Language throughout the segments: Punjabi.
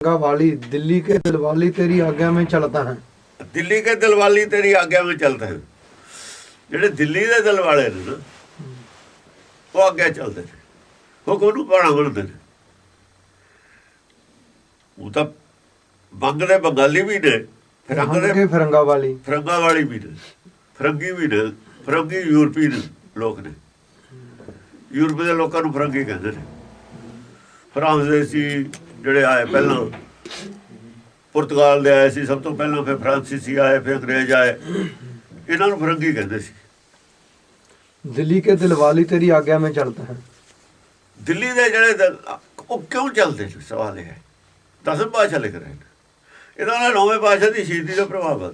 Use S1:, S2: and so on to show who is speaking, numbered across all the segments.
S1: वाली दिल्ली के दिलवाली तेरी आज्ञा में चलता है।
S2: दिल्ली के दिलवाली तेरी आज्ञा में चलते हैं। ਜਿਹੜੇ ਦਿੱਲੀ ਦੇ ਦਿਲ ਵਾਲੇ ਨੇ ਨਾ ਉਹ ਅੱਗੇ ਚੱਲਦੇ ਨੇ, ਹੁਕਮ ਨੂੰ ਪਾਣਾ ਮੰਨਦੇ ਨੇ। ਉਹ ਤਾਂ ਬੰਗ ਦੇ ਬੰਗਾਲੀ ਵੀ ਨੇ,
S1: ਫਿਰੰਗਾ
S2: ਵਾਲੀ ਵੀ ਨੇ, ਫਰੰਗੀ ਵੀ ਨੇ। ਫਰੰਗੀ ਯੂਰਪੀ ਲੋਕ ਨੇ, ਯੂਰਪ ਦੇ ਲੋਕਾਂ ਨੂੰ ਫਰੰਗੀ ਕਹਿੰਦੇ ਨੇ। ਫਰਾਂਸ ਦੇ ਸੀ ਜਿਹੜੇ ਆਏ ਪਹਿਲਾਂ, ਪੁਰਤਗਾਲ ਦੇ ਆਏ ਸੀ ਸਭ ਤੋਂ ਪਹਿਲਾਂ, ਫਿਰ ਫਰਾਂਸੀਸੀ ਆਏ, ਫਿਰ ਅੰਗਰੇਜ਼ ਆਏ, ਇਹਨਾਂ ਨੂੰ ਫਰੰਗੀ ਕਹਿੰਦੇ ਸੀ।
S1: ਦਿੱਲੀ ਕੇ ਦਿਲਵਾਲੀ ਤੇਰੀ ਆਗਿਆ में चलता है।
S2: ਦਿੱਲੀ ਦੇ ਜਿਹੜੇ ਉਹ ਕਿਉਂ ਚੱਲਦੇ ਨੇ, ਸਵਾਲ ਇਹ ਹੈ। ਦਸਮ ਪਾਤਸ਼ਾਹ ਲਿਖ ਰਹੇ ਨੇ, ਇਹਦਾ ਨਾਲ ਨੌਵੇਂ ਪਾਤਸ਼ਾਹ ਦੀ ਸ਼ਹੀਦੀ ਦਾ ਪ੍ਰਭਾਵ ਹੈ।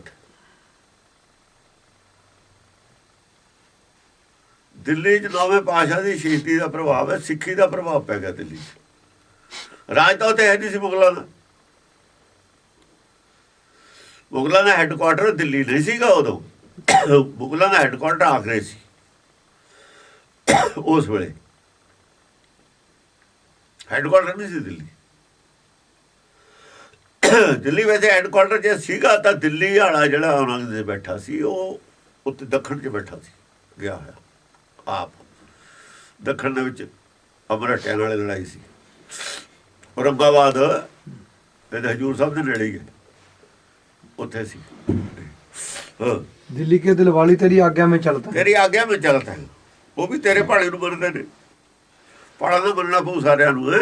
S2: ਦਿੱਲੀ 'ਚ ਨੌਵੇਂ ਪਾਤਸ਼ਾਹ ਦੀ ਸ਼ਹੀਦੀ ਦਾ ਪ੍ਰਭਾਵ ਹੈ, ਸਿੱਖੀ ਦਾ ਪ੍ਰਭਾਵ ਪੈ ਗਿਆ ਦਿੱਲੀ 'ਚ। ਰਾਜ ਤਾਂ ਉੱਥੇ ਹੈ ਨਹੀਂ ਸੀ ਮੁਗਲਾਂ ਦਾ। ਮੁਗਲਾਂ ਦਾ ਹੈੱਡਕੁਆਟਰ ਦਿੱਲੀ ਨਹੀਂ ਸੀਗਾ ਉਦੋਂ, ਮੁਗਲਾਂ ਦਾ ਹੈੱਡਕੁਆਟਰ ਆਗਰੇ ਸੀ ਉਸ ਵੇਲੇ। ਹੈੱਡਕੁਆਟਰ ਨਹੀਂ ਸੀ ਦਿੱਲੀ। ਦਿੱਲੀ ਵੈਸੇ ਹੈੱਡਕੁਆਟਰ ਜੇ ਸੀਗਾ ਤਾਂ ਦਿੱਲੀ ਵਾਲਾ ਜਿਹੜਾ ਔਰੰਗਜ਼ੇਬ ਬੈਠਾ ਸੀ ਉਹ ਉੱਤੇ ਦੱਖਣ 'ਚ ਬੈਠਾ ਸੀ, ਗਿਆ ਹੋਇਆ ਆਪ। ਦੱਖਣ ਦੇ ਵਿੱਚ ਅਮਰਟਿਆਂ ਨਾਲ ਲੜਾਈ ਸੀ। ਔਰੰਗਾਬਾਦ ਇਹਦੇ ਹਜ਼ੂਰ ਸਾਹਿਬ ਦੇ ਨੇੜੇ ਹੀ ਹੈ, ਉੱਥੇ ਸੀ।
S1: ਦਿੱਲੀ ਕੇ ਦਿਲਵਾਲੀ ਤੇਰੀ ਆਗਿਆ में चलता है।
S2: ਤੇਰੀ ਆਗਿਆ में चलता है। ਉਹ ਵੀ ਤੇਰੇ ਭਾਣੇ ਨੂੰ ਮੰਨਦੇ ਨੇ। ਭਾਣਾ ਦਾ ਮੰਨਣਾ ਪਊ ਸਾਰਿਆਂ ਨੂੰ।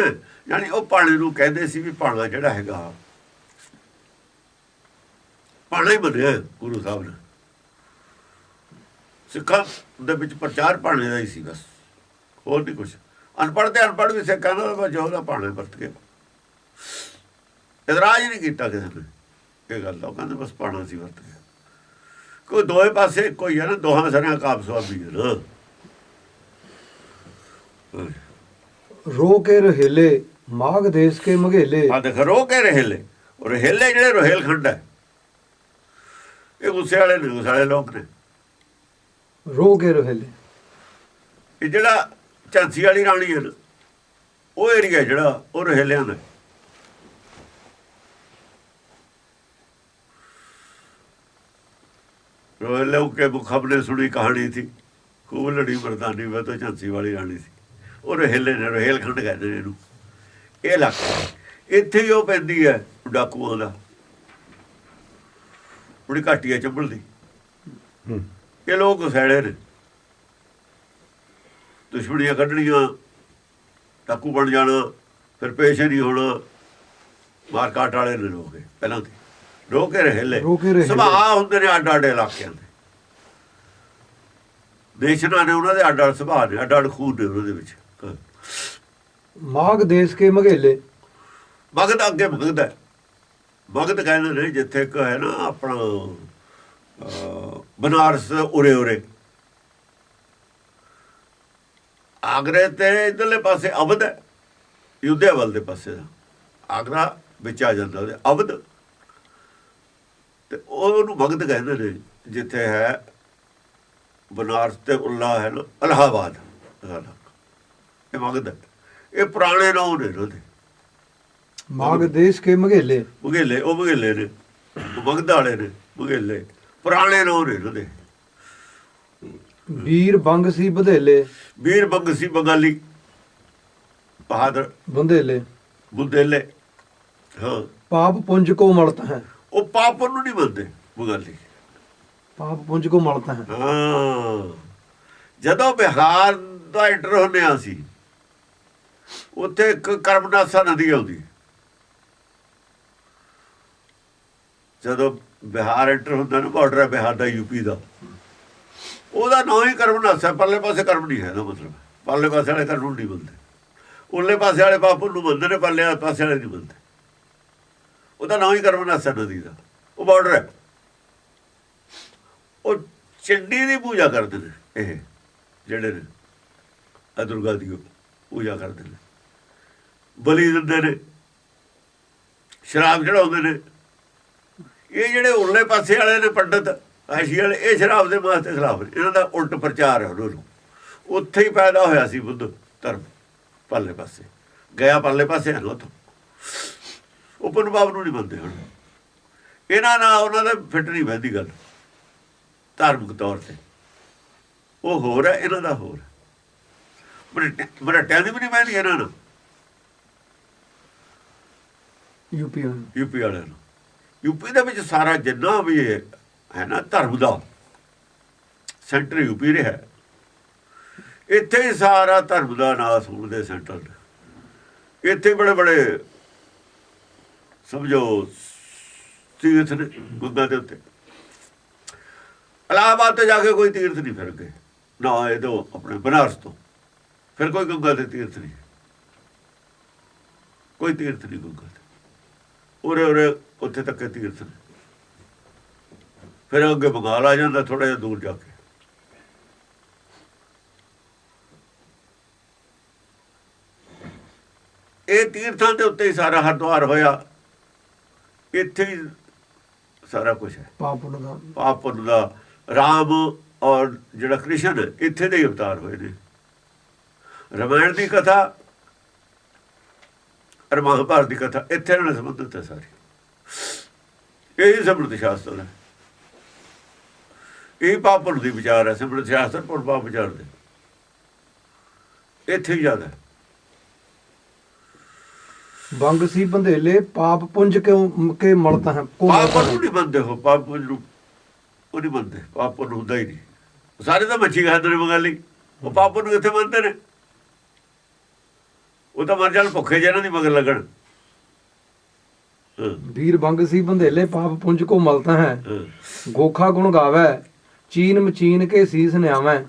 S2: ਯਾਨੀ ਉਹ ਭਾਣੇ ਨੂੰ ਕਹਿੰਦੇ ਸੀ ਵੀ ਭਾਣਾ ਜਿਹੜਾ ਹੈਗਾ ਭਾਣਾ ਹੀ ਮੰਨਿਆ ਗੁਰੂ ਸਾਹਿਬ ਨੇ। ਸਿੱਖਾਂ ਦੇ ਵਿੱਚ ਪ੍ਰਚਾਰ ਭਾਣੇ ਦਾ ਹੀ ਸੀ ਬਸ, ਹੋਰ ਨਹੀਂ ਕੁਛ। ਅਨਪੜ੍ਹ ਤੇ ਅਨਪੜ੍ਹ ਵੀ ਸਿੱਖਾਂ ਦਾ ਬਸ ਉਹਦਾ ਭਾਣਾ ਵਰਤ ਕੇ ਇਤਰਾਜ਼ ਨਹੀਂ ਕੀਤਾ ਕਿਸੇ ਨੇ ਇਹ ਗੱਲ ਦਾ। ਉਹ ਕਹਿੰਦੇ ਬਸ ਭਾਣਾ ਸੀ ਵਰਤ ਗਿਆ। ਕੋਈ ਦੋਵੇਂ ਪਾਸੇ ਕੋਈ ਹੈ ਨਾ, ਦੋਹਾਂ ਸਾਰਿਆਂ ਕਾਬ ਸੁਆਬੀ ਹੈ ਨਾ।
S1: रो के रहेले माघ देश के मघेले।
S2: हाँ देख, रो के रहेले। रहेले ਜਿਹੜੇ रोहेलखंड है, ਇਹ ਗੁੱਸੇ ਵਾਲੇ ਨੇ, ਗੁੱਸੇ ਵਾਲੇ ਲੋਕ ਨੇ।
S1: रो के रहेले
S2: ਇਹ ਜਿਹੜਾ ਝਾਂਸੀ ਵਾਲੀ ਰਾਣੀ ਹੈ ਨਾ, ਉਹ ਏਰੀਆ ਜਿਹੜਾ ਉਹ रहेਲਿਆਂ ਦਾ। रोहेले के मुखब ने सुनी कहानी थी, खूब लड़ी मर्दानी में तो झांसी वाली रानी थी। ਉਹ रहेले ने, रोहेलखंड ਕਹਿੰਦੇ ਨੇ ਇਹਨੂੰ। ਇਹ ਇਲਾਕਾ ਇੱਥੇ ਹੀ ਉਹ ਪੈਂਦੀ ਹੈ ਡਾਕੂਆਂ ਦਾ, ਬੜੀ ਘਾਟੀ ਹੈ ਚੰਬਲ ਦੀ। ਇਹ ਲੋਕ ਸੈੜੇ ਨੇ, ਦੁਸ਼ਮਣੀਆਂ ਕੱਢਣੀਆਂ, ਡਾਕੂ ਬਣ ਜਾਣਾ, ਫਿਰ ਪੇਸ਼ ਨਹੀਂ ਹੋਣਾ। ਮਾਰਕਾਟ ਵਾਲੇ ਨੇ ਲੋਕ ਪਹਿਲਾਂ ਤੇ ਰੋ ਕੇ रहेले। ਸੁਭਾਅ ਹੁੰਦੇ ਨੇ ਅੱਡ ਅੱਡ ਇਲਾਕਿਆਂ ਦੇ। ਦੇਸ਼ਾਂ ਨੇ ਉਹਨਾਂ ਦੇ ਅੱਡ ਅੱਡ ਸੁਭਾਅ ਨੇ, ਅੱਡ ਅੱਡ ਖੂਨ ਨੇ ਉਹਨਾਂ ਦੇ ਵਿੱਚ।
S1: ਮਾਘ ਦੇਸ਼ ਕੇ ਮਘੇਲੇ।
S2: ਮਗਧ ਅੱਗੇ ਮਗਧ ਹੈ। ਮਗਧ ਕਹਿੰਦੇ ਨੇ ਜਿੱਥੇ ਇੱਕ ਹੈ ਨਾ ਆਪਣਾ ਬਨਾਰਸ ਉਰੇ ਉਰੇ। ਆਗਰੇ ਤੇ ਇੱਧਰਲੇ ਪਾਸੇ ਅਵਧ ਹੈ, ਯੁੱਧਿਆ ਵੱਲ ਦੇ ਪਾਸੇ ਦਾ। ਆਗਰਾ ਵਿੱਚ ਆ ਜਾਂਦਾ ਉਹਦੇ, ਅਵਧ। ਤੇ ਉਹਨੂੰ ਮਗਧ ਕਹਿੰਦੇ ਨੇ। ਜਿੱਥੇ ਹੈ ਬਨਾਰਸ ਤੇ ਉੱਲਾ ਹੈ ਨਾ, ਇਲਾਹਾਬਾਦ, ਇਹ ਮਗਧ ਹੈ। ਇਹ ਪੁਰਾਣੇ ਨਾਂ ਨੇ ਉਹਦੇ।
S1: ਮਾਘ ਦੇਸ਼ ਕੇ ਮਘੇਲੇ।
S2: ਮਘੇਲੇ ਉਹ ਮਘੇਲੇ ਨੇ, ਮਗਧ ਵਾਲੇ ਨੇ ਮਘੇਲੇ, ਪੁਰਾਣੇ ਨਾਂ ਨੇ ਉਹਦੇ।
S1: ਵੀਰ ਬੰਗ ਸੀ ਬਧੇਲੇ।
S2: ਵੀਰ ਬੰਗ ਸੀ ਬੰਗਾਲੀ, ਬਹਾਦਰ
S1: ਬੰਦੇਲੇ
S2: ਬੁੰਦੇਲੇ। ਹਾਂ,
S1: ਪਾਪ ਪੁੰਜ ਕੋ ਮਲਤਾ ਹੈ।
S2: ਉਹ ਪਾਪ ਨੂੰ ਨਹੀਂ ਮੰਨਦੇ ਬੰਗਾਲੀ।
S1: ਪਾਪ ਪੁੰਜ ਕੋ ਮਲਤਾ ਹੈ।
S2: ਹਾਂ, ਜਦੋਂ ਬਿਹਾਰ ਦਾ ਐਂਟਰ ਹੁੰਦੇ ਆ ਸੀ, ਉੱਥੇ ਇੱਕ ਕਰਮਨਾਸਾ ਨਦੀ ਆਉਂਦੀ। ਜਦੋਂ ਬਿਹਾਰ ਐਂਟਰ ਹੁੰਦਾ ਨਾ, ਬਾਰਡਰ ਹੈ ਬਿਹਾਰ ਦਾ ਯੂਪੀ ਦਾ, ਉਹਦਾ ਨਾਂ ਹੀ ਕਰਮਨਾਸਾ। ਪਰਲੇ ਪਾਸੇ ਕਰਮ ਨਹੀਂ ਹੈ, ਇਹਦਾ ਮਤਲਬ ਪਰਲੇ ਪਾਸੇ ਵਾਲੇ ਕਰਮ ਨਹੀਂ ਮੰਨਦੇ, ਉਰਲੇ ਪਾਸੇ ਵਾਲੇ ਪਾਪ ਨੂੰ ਮੰਨਦੇ ਨੇ, ਪਰਲੇ ਪਾਸੇ ਵਾਲੇ ਨਹੀਂ ਮੰਨਦੇ। ਉਹਦਾ ਨਾਂ ਹੀ ਕਰਮਨਾਸਾ ਨਦੀ ਦਾ, ਉਹ ਬਾਰਡਰ ਹੈ। ਉਹ ਚੰਡੀ ਦੀ ਪੂਜਾ ਕਰਦੇ ਨੇ ਇਹ ਜਿਹੜੇ ਨੇ, ਆ ਦੁਰਗਾ ਦੀ ਪੂਜਾ ਕਰਦੇ ਨੇ, ਬਲੀ ਦਿੰਦੇ ਨੇ, ਸ਼ਰਾਬ ਚੜਾਉਂਦੇ ਨੇ। ਇਹ ਜਿਹੜੇ ਉਰਲੇ ਪਾਸੇ ਵਾਲੇ ਨੇ ਪੰਡਤ ਆਸ਼ੀ ਵਾਲੇ, ਇਹ ਸ਼ਰਾਬ ਦੇ ਮਾਸ ਦੇ ਖਿਲਾਫ ਨੇ। ਇਹਨਾਂ ਦਾ ਉਲਟ ਪ੍ਰਚਾਰ ਹੈ ਉਹਨਾਂ ਨੂੰ। ਉੱਥੇ ਹੀ ਪੈਦਾ ਹੋਇਆ ਸੀ ਬੁੱਧ ਧਰਮ, ਪਰਲੇ ਪਾਸੇ ਗਿਆ, ਪਰਲੇ ਪਾਸੇ ਹੈ ਨਾ ਉੱਥੋਂ। ਓਪਨ ਬਾਬ ਨੂੰ ਨਹੀਂ ਮੰਨਦੇ ਹੁਣ ਇਹਨਾਂ ਨਾਲ ਉਹਨਾਂ ਦਾ ਫਿੱਟ ਨਹੀਂ ਬਹਿੰਦੀ ਗੱਲ ਧਾਰਮਿਕ ਤੌਰ ਤੇ ਉਹ ਹੋਰ ਹੈ ਇਹਨਾਂ ਦਾ ਹੋਰ ਮਰਾਠਿਆਂ ਦੀ ਵੀ ਨਹੀਂ ਬਹਿੰਦੀ ਇਹਨਾਂ ਨਾਲ
S1: ਯੂਪੀ
S2: ਵਾਲਿਆਂ ਨੂੰ ਯੂਪੀ ਦੇ ਵਿੱਚ ਸਾਰਾ ਜਿੰਨਾ ਵੀ ਹੈ ਨਾ ਧਰਮ ਦਾ ਸੈਂਟਰ ਯੂਪੀ ਰਿਹਾ ਇੱਥੇ ਹੀ ਸਾਰਾ ਧਰਮ ਦਾ ਨਾਸ ਹੋਣ ਦੇ ਸੈਂਟਰ ਇੱਥੇ ਬੜੇ ਬੜੇ ਸਮਝੋ ਤੀਰਥ ਨੇ ਗੰਗਾ ਦੇ ਉੱਤੇ ਇਲਾਹਾਬਾਦ ਤੋਂ ਜਾ ਕੇ ਕੋਈ ਤੀਰਥ ਨਹੀਂ ਫਿਰ ਗਏ ਨਾ ਇਹ ਤੋਂ ਆਪਣੇ ਬਨਾਰਸ ਤੋਂ ਫਿਰ ਕੋਈ ਗੰਗਾ ਦੇ ਤੀਰਥ ਨਹੀਂ ਕੋਈ ਤੀਰਥ ਨਹੀਂ ਗੰਗਾ ਦੇ ਉਰੇ ਉੱਥੇ ਤੱਕ ਤੀਰਥ ਨੇ ਫਿਰ ਅੱਗੇ ਬੰਗਾਲ ਆ ਜਾਂਦਾ ਥੋੜਾ ਜਿਹਾ ਦੂਰ ਜਾ ਕੇ ਇਹ ਤੀਰਥਾਂ ਦੇ ਉੱਤੇ ਹੀ ਸਾਰਾ ਹਰਿਦੁਆਰ ਹੋਇਆ ਇੱਥੇ ਹੀ ਸਾਰਾ ਕੁਝ ਹੈ ਪਾਪ ਪੁੰਨ ਦਾ ਰਾਮ ਔਰ ਜਿਹੜਾ ਕ੍ਰਿਸ਼ਨ ਇੱਥੇ ਦੇ ਅਵਤਾਰ ਹੋਏ ਨੇ ਰਾਮਾਇਣ ਦੀ ਕਥਾ ਔਰ ਮਹਾਭਾਰਤ ਦੀ ਕਥਾ ਇੱਥੇ ਨਾਲ ਸੰਬੰਧਿਤ ਹੈ ਸਾਰੀ ਇਹੀ ਸਮਰਥ ਸ਼ਾਸਤਰ ਹੈ ਇਹ ਪਾਪ ਪੁੰਨ ਦੀ ਵਿਚਾਰ ਹੈ ਸਮਰਥ ਸ਼ਾਸਤਰ ਪੁੰਨ ਪਾਪ ਵਿਚਾਰ ਦੇ ਇੱਥੇ ਹੀ ਜ਼ਿਆਦਾ
S1: ਬੰਗ ਸੀ ਬੰਧੇਲੇ ਪਾਪ ਪੁੰਜ ਕਿਉਂ ਕੇ ਮਲਤਾ ਹੈ
S2: ਪਾਪ ਨੂੰ ਨਹੀਂ ਮੰਨਦੇ ਹੋ ਪਾਪ ਪੁੰਜ ਨੂੰ ਉਹ ਨਹੀਂ ਮੰਨਦੇ ਪਾਪ ਪੁੰਨ ਹੁੰਦਾ ਹੀ ਨਹੀਂ ਸਾਰੇ ਤਾਂ ਮੱਛੀ ਖਾਂਦੇ ਨੇ ਬੰਗਾਲੀ ਉਹ ਪਾਪ ਨੂੰ ਕਿੱਥੇ ਮੰਨਦੇ ਨੇ ਉਹ ਤਾਂ ਮਰ ਜਾਣ ਭੁੱਖੇ ਜਿਹਨਾਂ ਦੀ ਮਗਰ ਲੱਗਣ
S1: ਵੀਰ ਬੰਗ ਸੀ ਬੰਧੇਲੇ ਪਾਪ ਪੁੰਜ ਕੋ ਮਲਤਾ ਹੈ ਗੋਖਾ ਗੁਣ ਗਾਵੇ ਚੀਨ ਮਚੀਨ ਕੇ ਸੀਸ ਨਿਆਵੇਂ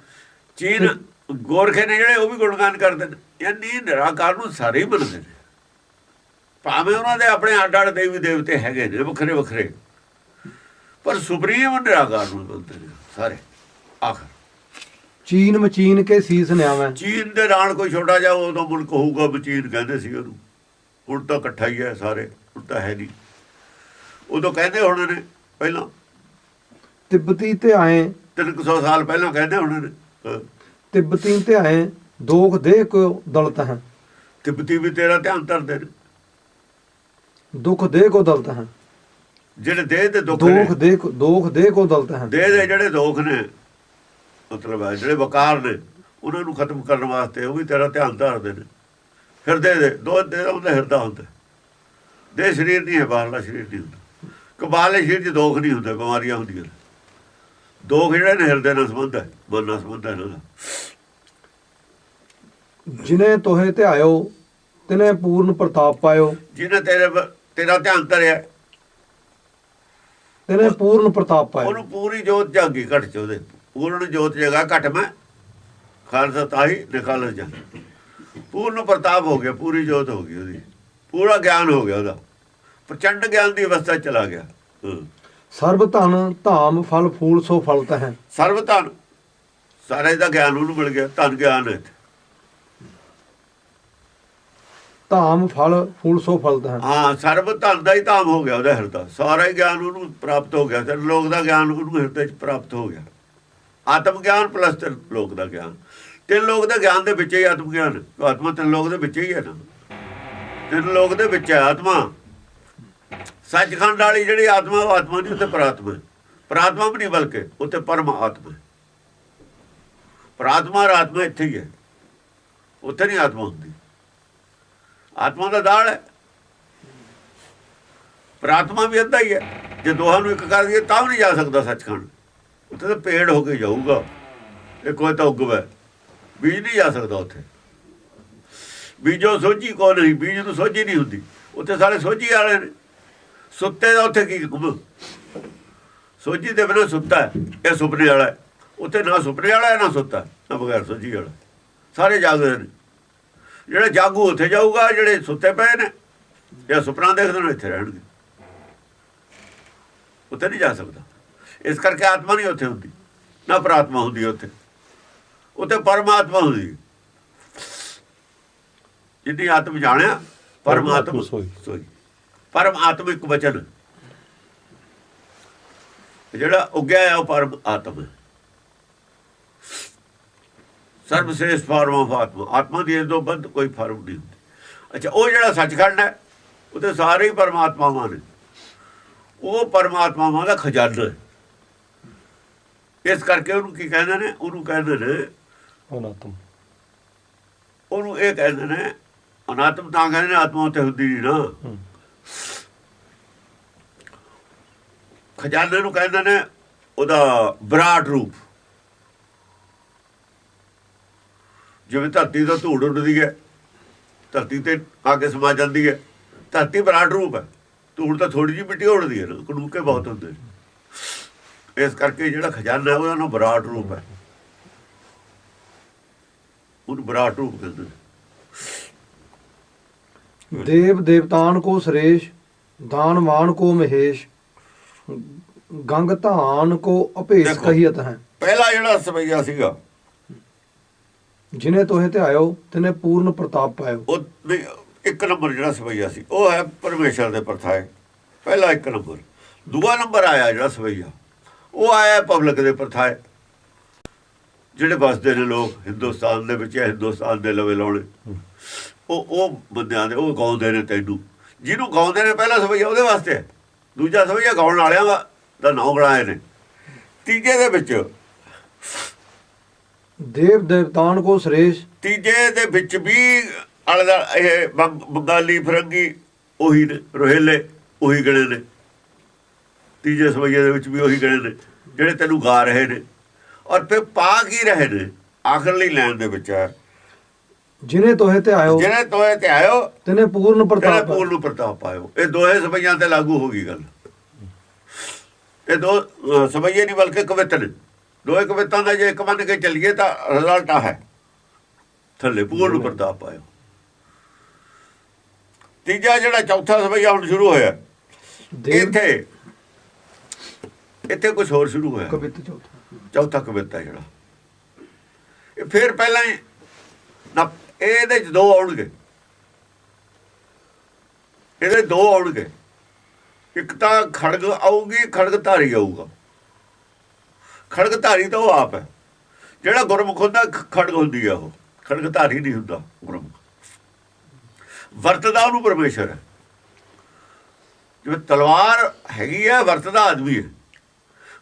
S2: ਚੀਨ ਗੋਰਖੇ ਨੇ ਜਿਹੜੇ ਉਹ ਵੀ ਗੁਣਗਾਨ ਕਰਦੇ ਨੇ ਯਾਨੀ ਨਿਰਾਕਾਰ ਨੂੰ ਸਾਰੇ ਹੀ ਮੰਨਦੇ ਨੇ ਭਾਵੇਂ ਉਹਨਾਂ ਦੇ ਆਪਣੇ ਅੱਡ ਅੱਡ ਦੇਵੀ ਦੇਵਤੇ ਹੈਗੇ ਨੇ ਵੱਖਰੇ ਵੱਖਰੇ ਪਰ ਸੁਪਰੀਮ ਨਿਰਾਕਾਰ ਨੂੰ ਮੰਨਦੇ ਨੇ ਸਾਰੇ ਆਖਰ
S1: ਚੀਨ ਮਚੀਨ ਕੇ ਸੀਸ ਨਿਆਵੇਂ
S2: ਚੀਨ ਦੇ ਨਾਲ ਕੋਈ ਛੋਟਾ ਜਿਹਾ ਉਦੋਂ ਮੁਲਕ ਹੋਊਗਾ ਮਚੀਨ ਕਹਿੰਦੇ ਸੀ ਉਹਨੂੰ ਹੁਣ ਤਾਂ ਇਕੱਠਾ ਹੀ ਹੈ ਸਾਰੇ ਹੁਣ ਤਾਂ ਹੈ ਨਹੀਂ ਉਦੋਂ ਕਹਿੰਦੇ ਹੋਣੇ ਨੇ ਪਹਿਲਾਂ
S1: ਤਿੱਬਤੀ ਤੇ ਆਏ
S2: 300 ਸਾਲ ਪਹਿਲਾਂ ਕਹਿੰਦੇ ਹੋਣੇ ਨੇ
S1: ਤਿੱਬਤੀ ਤੇ ਆਏ ਦੋਖ ਦੇ ਕੋ ਦਲਤ ਹੈ
S2: ਤਿੱਬਤੀ ਵੀ ਤੇਰਾ ਧਿਆਨ ਧਰਦੇ ਨੇ
S1: ਦੁੱਖ ਦੇ ਕੋ ਦਲਤ ਹੈ
S2: ਜਿਹੜੇ ਦੇਹ ਦੇ ਦੁੱਖ
S1: ਦੋਖ ਦੇ ਕੋ ਦਲਤ ਹੈ
S2: ਦੇਹ ਦੇ ਜਿਹੜੇ ਦੁੱਖ ਨੇ ਮਤਲਬ ਹੈ ਜਿਹੜੇ ਵਕਾਰ ਨੇ ਉਹਨਾਂ ਨੂੰ ਖਤਮ ਕਰਨ ਵਾਸਤੇ ਉਹ ਵੀ ਤੇਰਾ ਧਿਆਨ ਧਰਦੇ ਨੇ ਹਿਰਦੇ ਦੇ ਦੋ ਦੇ ਉਹਦਾ ਹਿਰਦਾ ਹੁੰਦਾ ਦੇ ਸਰੀਰ ਨਹੀਂ ਹੈ ਬਾਹਰਲਾ ਸਰੀਰ ਨਹੀਂ ਹੁੰਦਾ ਕਬਾਲੇ ਸਰੀਰ 'ਚ ਦੁੱਖ ਨਹੀਂ ਹੁੰਦੇ ਬਿਮਾਰੀਆਂ ਹੁੰਦੀਆਂ ਦੁੱਖ ਜਿਹੜੇ ਨੇ ਹਿਰਦੇ ਨਾਲ ਸੰਬੰਧ ਹੈ ਮਨ ਨਾਲ ਸੰਬੰਧ ਹੈ ਇਹਨਾਂ ਦਾ
S1: ਜਿਨੇ ਤੋਹੇ ਤੇ ਆਇਓ ਤਿਨੇ ਪੂਰਨ ਪ੍ਰਤਾਪ ਪਾਇਓ
S2: ਜਿਹਨੇ ਤੇਰਾ ਧਿਆਨ ਧਰਿਆ
S1: ਤਿਨੇ ਪੂਰਨ ਪ੍ਰਤਾਪ ਪਾਇਓ
S2: ਉਹਨੂੰ ਪੂਰੀ ਜੋਤ ਜਾਗੀ ਘਟ ਚ ਉਹਦੇ ਪੂਰਨ ਜੋਤ ਜਗਾ ਘਟ ਮੈਂ ਖਾਲਸਾ ਤਾਹੀ ਨਿਕਾਲ ਜਾ ਪੂਰਨ ਪ੍ਰਤਾਪ ਹੋ ਗਿਆ ਪੂਰੀ ਜੋਤ ਹੋ ਗਈ ਉਹਦੀ ਪੂਰਾ ਗਿਆਨ ਹੋ ਗਿਆ ਉਹਦਾ ਪ੍ਰਚੰਡ ਗਿਆਨ ਦੀ ਅਵਸਥਾ ਚਲਾ ਗਿਆ
S1: ਸਰਬ ਧਨ ਧਾਮ ਫਲ ਫੂਲ ਸੋ ਫਲਤ ਹੈ
S2: ਸਰਬ ਧਨ ਸਾਰੇ ਦਾ ਗਿਆਨ ਉਹਨੂੰ ਮਿਲ ਗਿਆ ਧਨ ਗਿਆਨ ਹੈ
S1: ਧਾਮ ਫਲ ਫੂਲ ਸੋ ਫਲਤ ਹੈ
S2: ਹਾਂ ਸਰਬ ਧਨ ਦਾ ਹੀ ਧਾਮ ਹੋ ਗਿਆ ਉਹਦਾ ਹਿਰਦਾ ਸਾਰਾ ਹੀ ਗਿਆਨ ਉਹਨੂੰ ਪ੍ਰਾਪਤ ਹੋ ਗਿਆ ਤੇ ਲੋਕ ਦਾ ਗਿਆਨ ਉਹਨੂੰ ਹਿਰਦੇ 'ਚ ਪ੍ਰਾਪਤ ਹੋ ਗਿਆ ਆਤਮ ਗਿਆਨ ਪਲੱਸ ਤੇ ਲੋਕ ਦਾ ਗਿਆਨ ਤਿੰਨ ਲੋਕ ਦੇ ਗਿਆਨ ਦੇ ਵਿੱਚ ਹੀ ਆਤਮ ਗਿਆਨ ਆਤਮਾ ਤਿੰਨ ਲੋਕ ਦੇ ਵਿੱਚ ਹੀ ਹੈ ਨਾ ਤਿੰਨ ਲੋਕ ਦੇ ਵਿੱਚ ਹੈ ਆਤਮਾ ਸੱਚਖੰਡ ਵਾਲੀ ਜਿਹੜੀ ਆਤਮਾ ਉਹ ਆਤਮਾ ਨਹੀਂ ਉੱਥੇ ਪਰਾਤਮਾ ਵੀ ਨਹੀਂ ਬਲਕਿ ਉੱਥੇ ਪਰਮ ਆਤਮਾ ਪਰਾਤਮਾ ਔਰ ਆਤਮਾ ਇੱਥੇ ਹੀ ਹੈ ਉੱਥੇ ਨਹੀਂ ਆਤਮਾ ਹੁੰਦੀ ਆਤਮਾ ਦਾ ਦਾਲ ਹੈ ਪਰਾਤਮਾ ਵੀ ਅੱਧਾ ਹੀ ਹੈ ਜੇ ਦੋਹਾਂ ਨੂੰ ਇੱਕ ਕਰ ਦਈਏ ਤਾਂ ਵੀ ਨਹੀਂ ਜਾ ਸਕਦਾ ਸੱਚਖੰਡ ਉੱਥੇ ਤਾਂ ਪੇੜ ਹੋ ਕੇ ਜਾਊਗਾ ਇੱਕ ਵਾਰ ਤਾਂ ਉੱਗਵਾ ਬੀਜ ਨਹੀਂ ਜਾ ਸਕਦਾ ਉੱਥੇ ਬੀਜੋ ਸੋਝੀ ਕੋ ਨਹੀਂ ਬੀਜ ਨੂੰ ਸੋਝੀ ਨਹੀਂ ਹੁੰਦੀ ਉੱਥੇ ਸਾਰੇ ਸੋਝੀ ਵਾਲੇ ਨੇ ਸੁੱਤੇ ਦਾ ਉੱਥੇ ਕੀ ਘੁੰਮ ਸੋਝੀ ਦੇ ਬਿਨਾਂ ਸੁੱਤਾ ਹੈ ਇਹ ਸੁਪਨੇ ਵਾਲਾ ਹੈ ਉੱਥੇ ਨਾ ਸੁਪਨੇ ਵਾਲਾ ਹੈ ਨਾ ਸੁੱਤਾ ਨਾ ਬਗੈਰ ਸੋਝੀ ਵਾਲਾ ਸਾਰੇ ਜਾਗਦੇ ਨੇ ਜਿਹੜੇ ਜਾਗੂ ਉੱਥੇ ਜਾਊਗਾ ਜਿਹੜੇ ਸੁੱਤੇ ਪਏ ਨੇ ਜਾਂ ਸੁਪਨਾ ਦੇਖਦੇ ਨੇ ਇੱਥੇ ਰਹਿਣਗੇ ਉੱਥੇ ਨਹੀਂ ਜਾ ਸਕਦਾ ਇਸ ਕਰਕੇ ਆਤਮਾ ਨਹੀਂ ਉੱਥੇ ਹੁੰਦੀ ਨਾ ਪ੍ਰਾਤਮਾ ਹੁੰਦੀ ਉੱਥੇ ਉੱਥੇ ਪਰਮਾਤਮਾ ਹੁੰਦੀ ਜਿੱਦੀ ਆਤਮ ਜਾਣਿਆ ਪਰਮਾਤਮਾ ਸੋਈ ਪਰਮ ਆਤਮ ਇੱਕ ਵਚਨ ਜਿਹੜਾ ਉੱਗਿਆ ਉਹ ਪਰਮ ਆਤਮ ਸਰਬਸ਼੍ਰੇਸ਼ਟ ਫਾਰਮ ਆਫ ਆਤਮਾ ਦੀ ਇਸ ਤੋਂ ਵੱਧ ਕੋਈ ਫਾਰਮ ਨਹੀਂ ਹੁੰਦੀ ਅੱਛਾ ਉਹ ਜਿਹੜਾ ਸੱਚਖੰਡ ਹੈ ਉਹਦੇ ਸਾਰੇ ਹੀ ਪਰਮਾਤਮਾਵਾਂ ਨੇ। ਉਹ ਪਰਮਾਤਮਾਵਾਂ ਦਾ ਖਜ਼ਾਨਾ ਹੈ। ਇਸ ਕਰਕੇ ਉਹਨੂੰ ਕੀ ਕਹਿੰਦੇ ਨੇ? ਉਹਨੂੰ ਕਹਿੰਦੇ ਨੇ
S3: ਅਨਾਤਮ।
S2: ਉਹਨੂੰ ਇਹ ਕਹਿੰਦੇ ਨੇ ਅਨਾਤਮ। ਤਾਂ ਕਹਿੰਦੇ ਨੇ ਆਤਮਾ ਉੱਤੇ ਹੁੰਦੀ ਨਹੀਂ ਨਾ। ਖਜ਼ਾਨੇ ਨੂੰ ਕਹਿੰਦੇ ਨੇ ਉਹਦਾ ਵਿਰਾਟ ਰੂਪ। ਜਿਵੇਂ ਧਰਤੀ ਤੋਂ ਧੂੜ ਉੱਡਦੀ ਹੈ, ਧਰਤੀ ਤੇ ਆ ਕੇ ਸਮਾ ਜਾਂਦੀ ਹੈ, ਧਰਤੀ ਵਿਰਾਟ ਰੂਪ ਹੈ। ਧੂੜ ਤਾਂ ਥੋੜੀ ਜਿਹੀ ਮਿੱਟੀ ਉੱਡਦੀ ਹੈ ਨਾ, ਕਨੂਕੇ ਬਹੁਤ ਹੁੰਦੇ ਨੇ। ਇਸ ਕਰਕੇ ਜਿਹੜਾ ਖਜ਼ਾਨਾ ਉਹਦਾ ਨਾਮ ਵਿਰਾਟ ਰੂਪ ਹੈ। ਉਹਨੂੰ ਵਿਰਾਟ ਰੂਪ ਕਹਿੰਦੇ ਨੇ।
S1: देव देवतान को सुरेश, दानवान को महेश, गंग धान को अभेस
S2: देखो।
S1: कहियत है।
S2: ਪਹਿਲਾ ਜਿਹੜਾ ਸਵਈਆ ਸੀਗਾ
S1: जिन्हें तोहे ते आयो तिने पूर्ण प्रताप पायो।
S2: ਉਹ ਨਹੀਂ, ਇੱਕ ਨੰਬਰ ਜਿਹੜਾ ਸਵਈਆ ਸੀ ਉਹ ਹੈ ਪਰਮੇਸ਼ਰ ਦੇ ਪ੍ਰਥਾਏ। ਪਹਿਲਾ ਇੱਕ ਨੰਬਰ। ਦੂਆ ਨੰਬਰ ਆਇਆ ਜਿਹੜਾ ਸਵਈਆ, ਉਹ ਆਇਆ ਪਬਲਿਕ ਦੇ ਪ੍ਰਥਾਏ। ਜਿਹੜੇ ਵਸਦੇ ਨੇ ਲੋਕ ਹਿੰਦੁਸਤਾਨ ਦੇ ਵਿੱਚ, ਹਿੰਦੁਸਤਾਨ ਦੇ ਲਵੇ ਲਾਉਣੇ, ਉਹ ਬੰਦਿਆਂ ਦੇ, ਉਹ ਗਾਉਂਦੇ ਨੇ ਤੈਨੂੰ। ਜਿਹਨੂੰ ਗਾਉਂਦੇ ਨੇ ਪਹਿਲਾ ਸਵਈਆ ਉਹਦੇ ਵਾਸਤੇ ਹੈ। ਦੂਜਾ ਸਵਈਆ ਗਾਉਣ ਵਾਲਿਆਂ ਦਾ ਨਾਂ ਗਣਾਏ ਨੇ। ਤੀਜੇ ਦੇ ਵਿੱਚ
S1: देव देवतान को सुरेश,
S2: ਤੀਜੇ ਦੇ ਵਿੱਚ ਵੀ ਆਲੇ ਦਾ ਇਹ ਬੰਗਾਲੀ ਫਰੰਗੀ ਉਹੀ ਨੇ, ਰੋਹੇਲੇ ਉਹੀ ਗਣੇ ਨੇ। ਤੀਜੇ ਸਵਈਏ ਦੇ ਵਿੱਚ ਵੀ ਉਹੀ ਗਣੇ ਨੇ ਜਿਹੜੇ ਤੈਨੂੰ ਗਾ ਰਹੇ ਨੇ। ਔਰ ਫਿਰ ਪਾ ਕੀ ਰਹੇ ਨੇ? ਆਖਰਲੀ ਲਾਈਨ ਦੇ ਵਿੱਚ ਹੈ
S1: जिन्हें तोहे ते आयो
S2: ਜਿਹੜੇ ਤੋਏ ਤੇ ਆਇਓ
S1: तिने पूर्ण
S2: ਤੇਰੇ
S1: प्रताप पायो।
S2: ਪੂਰਨ ਪ੍ਰਤਾਪ ਪਾਇਓ। ਇਹ ਦੋਹੇ ਸਵਈਆਂ ਤੇ ਲਾਗੂ ਹੋ ਗਈ ਗੱਲ। ਇਹ ਦੋ ਸਵਈਏ ਨਹੀਂ ਬਲਕਿ ਕਵਿਤ ਨੇ। ਦੋਏ ਕਵਿਤਾਂ ਦਾ ਜੇ ਇੱਕ ਮੰਨ ਕੇ ਚੱਲੀਏ ਤਾਂ ਰਿਜ਼ਲਟ ਆ ਹੈ ਥੱਲੇ ਪੂਰਨ ਪ੍ਰਤਾਪ ਪਾਇਓ। ਤੀਜਾ ਜਿਹੜਾ ਚੌਥਾ ਸਵਈਆ ਹੁਣ ਸ਼ੁਰੂ ਹੋਇਆ
S1: देव
S2: ਇੱਥੇ ਕੁਝ ਹੋਰ ਸ਼ੁਰੂ ਹੋਇਆ।
S1: कवित चौथा।
S2: ਚੌਥਾ ਕਵਿਤਾ ਜਿਹੜਾ ਇਹ ਫਿਰ ਪਹਿਲਾਂ ਹੀ ਨਾ, ਇਹਦੇ ਚ ਦੋ ਆਉਣਗੇ। ਇਹਦੇ ਦੋ ਆਉਣਗੇ। ਇੱਕ ਤਾਂ ਖੜਗ ਆਊਗੀ, ਖੜਗ ਧਾਰੀ ਆਊਗਾ। ਖੜਗ ਧਾਰੀ ਤਾਂ ਉਹ ਆਪ ਹੈ। ਜਿਹੜਾ ਗੁਰਮੁਖ ਹੁੰਦਾ ਖੜਗ ਹੁੰਦੀ ਆ, ਉਹ ਖੜਗ ਧਾਰੀ ਨਹੀਂ ਹੁੰਦਾ ਗੁਰਮੁਖ। ਵਰਤਦਾ ਉਹਨੂੰ ਪਰਮੇਸ਼ਰ ਹੈ। ਜਿਵੇਂ ਤਲਵਾਰ ਹੈਗੀ ਹੈ, ਵਰਤਦਾ ਆਦਮੀ ਹੈ।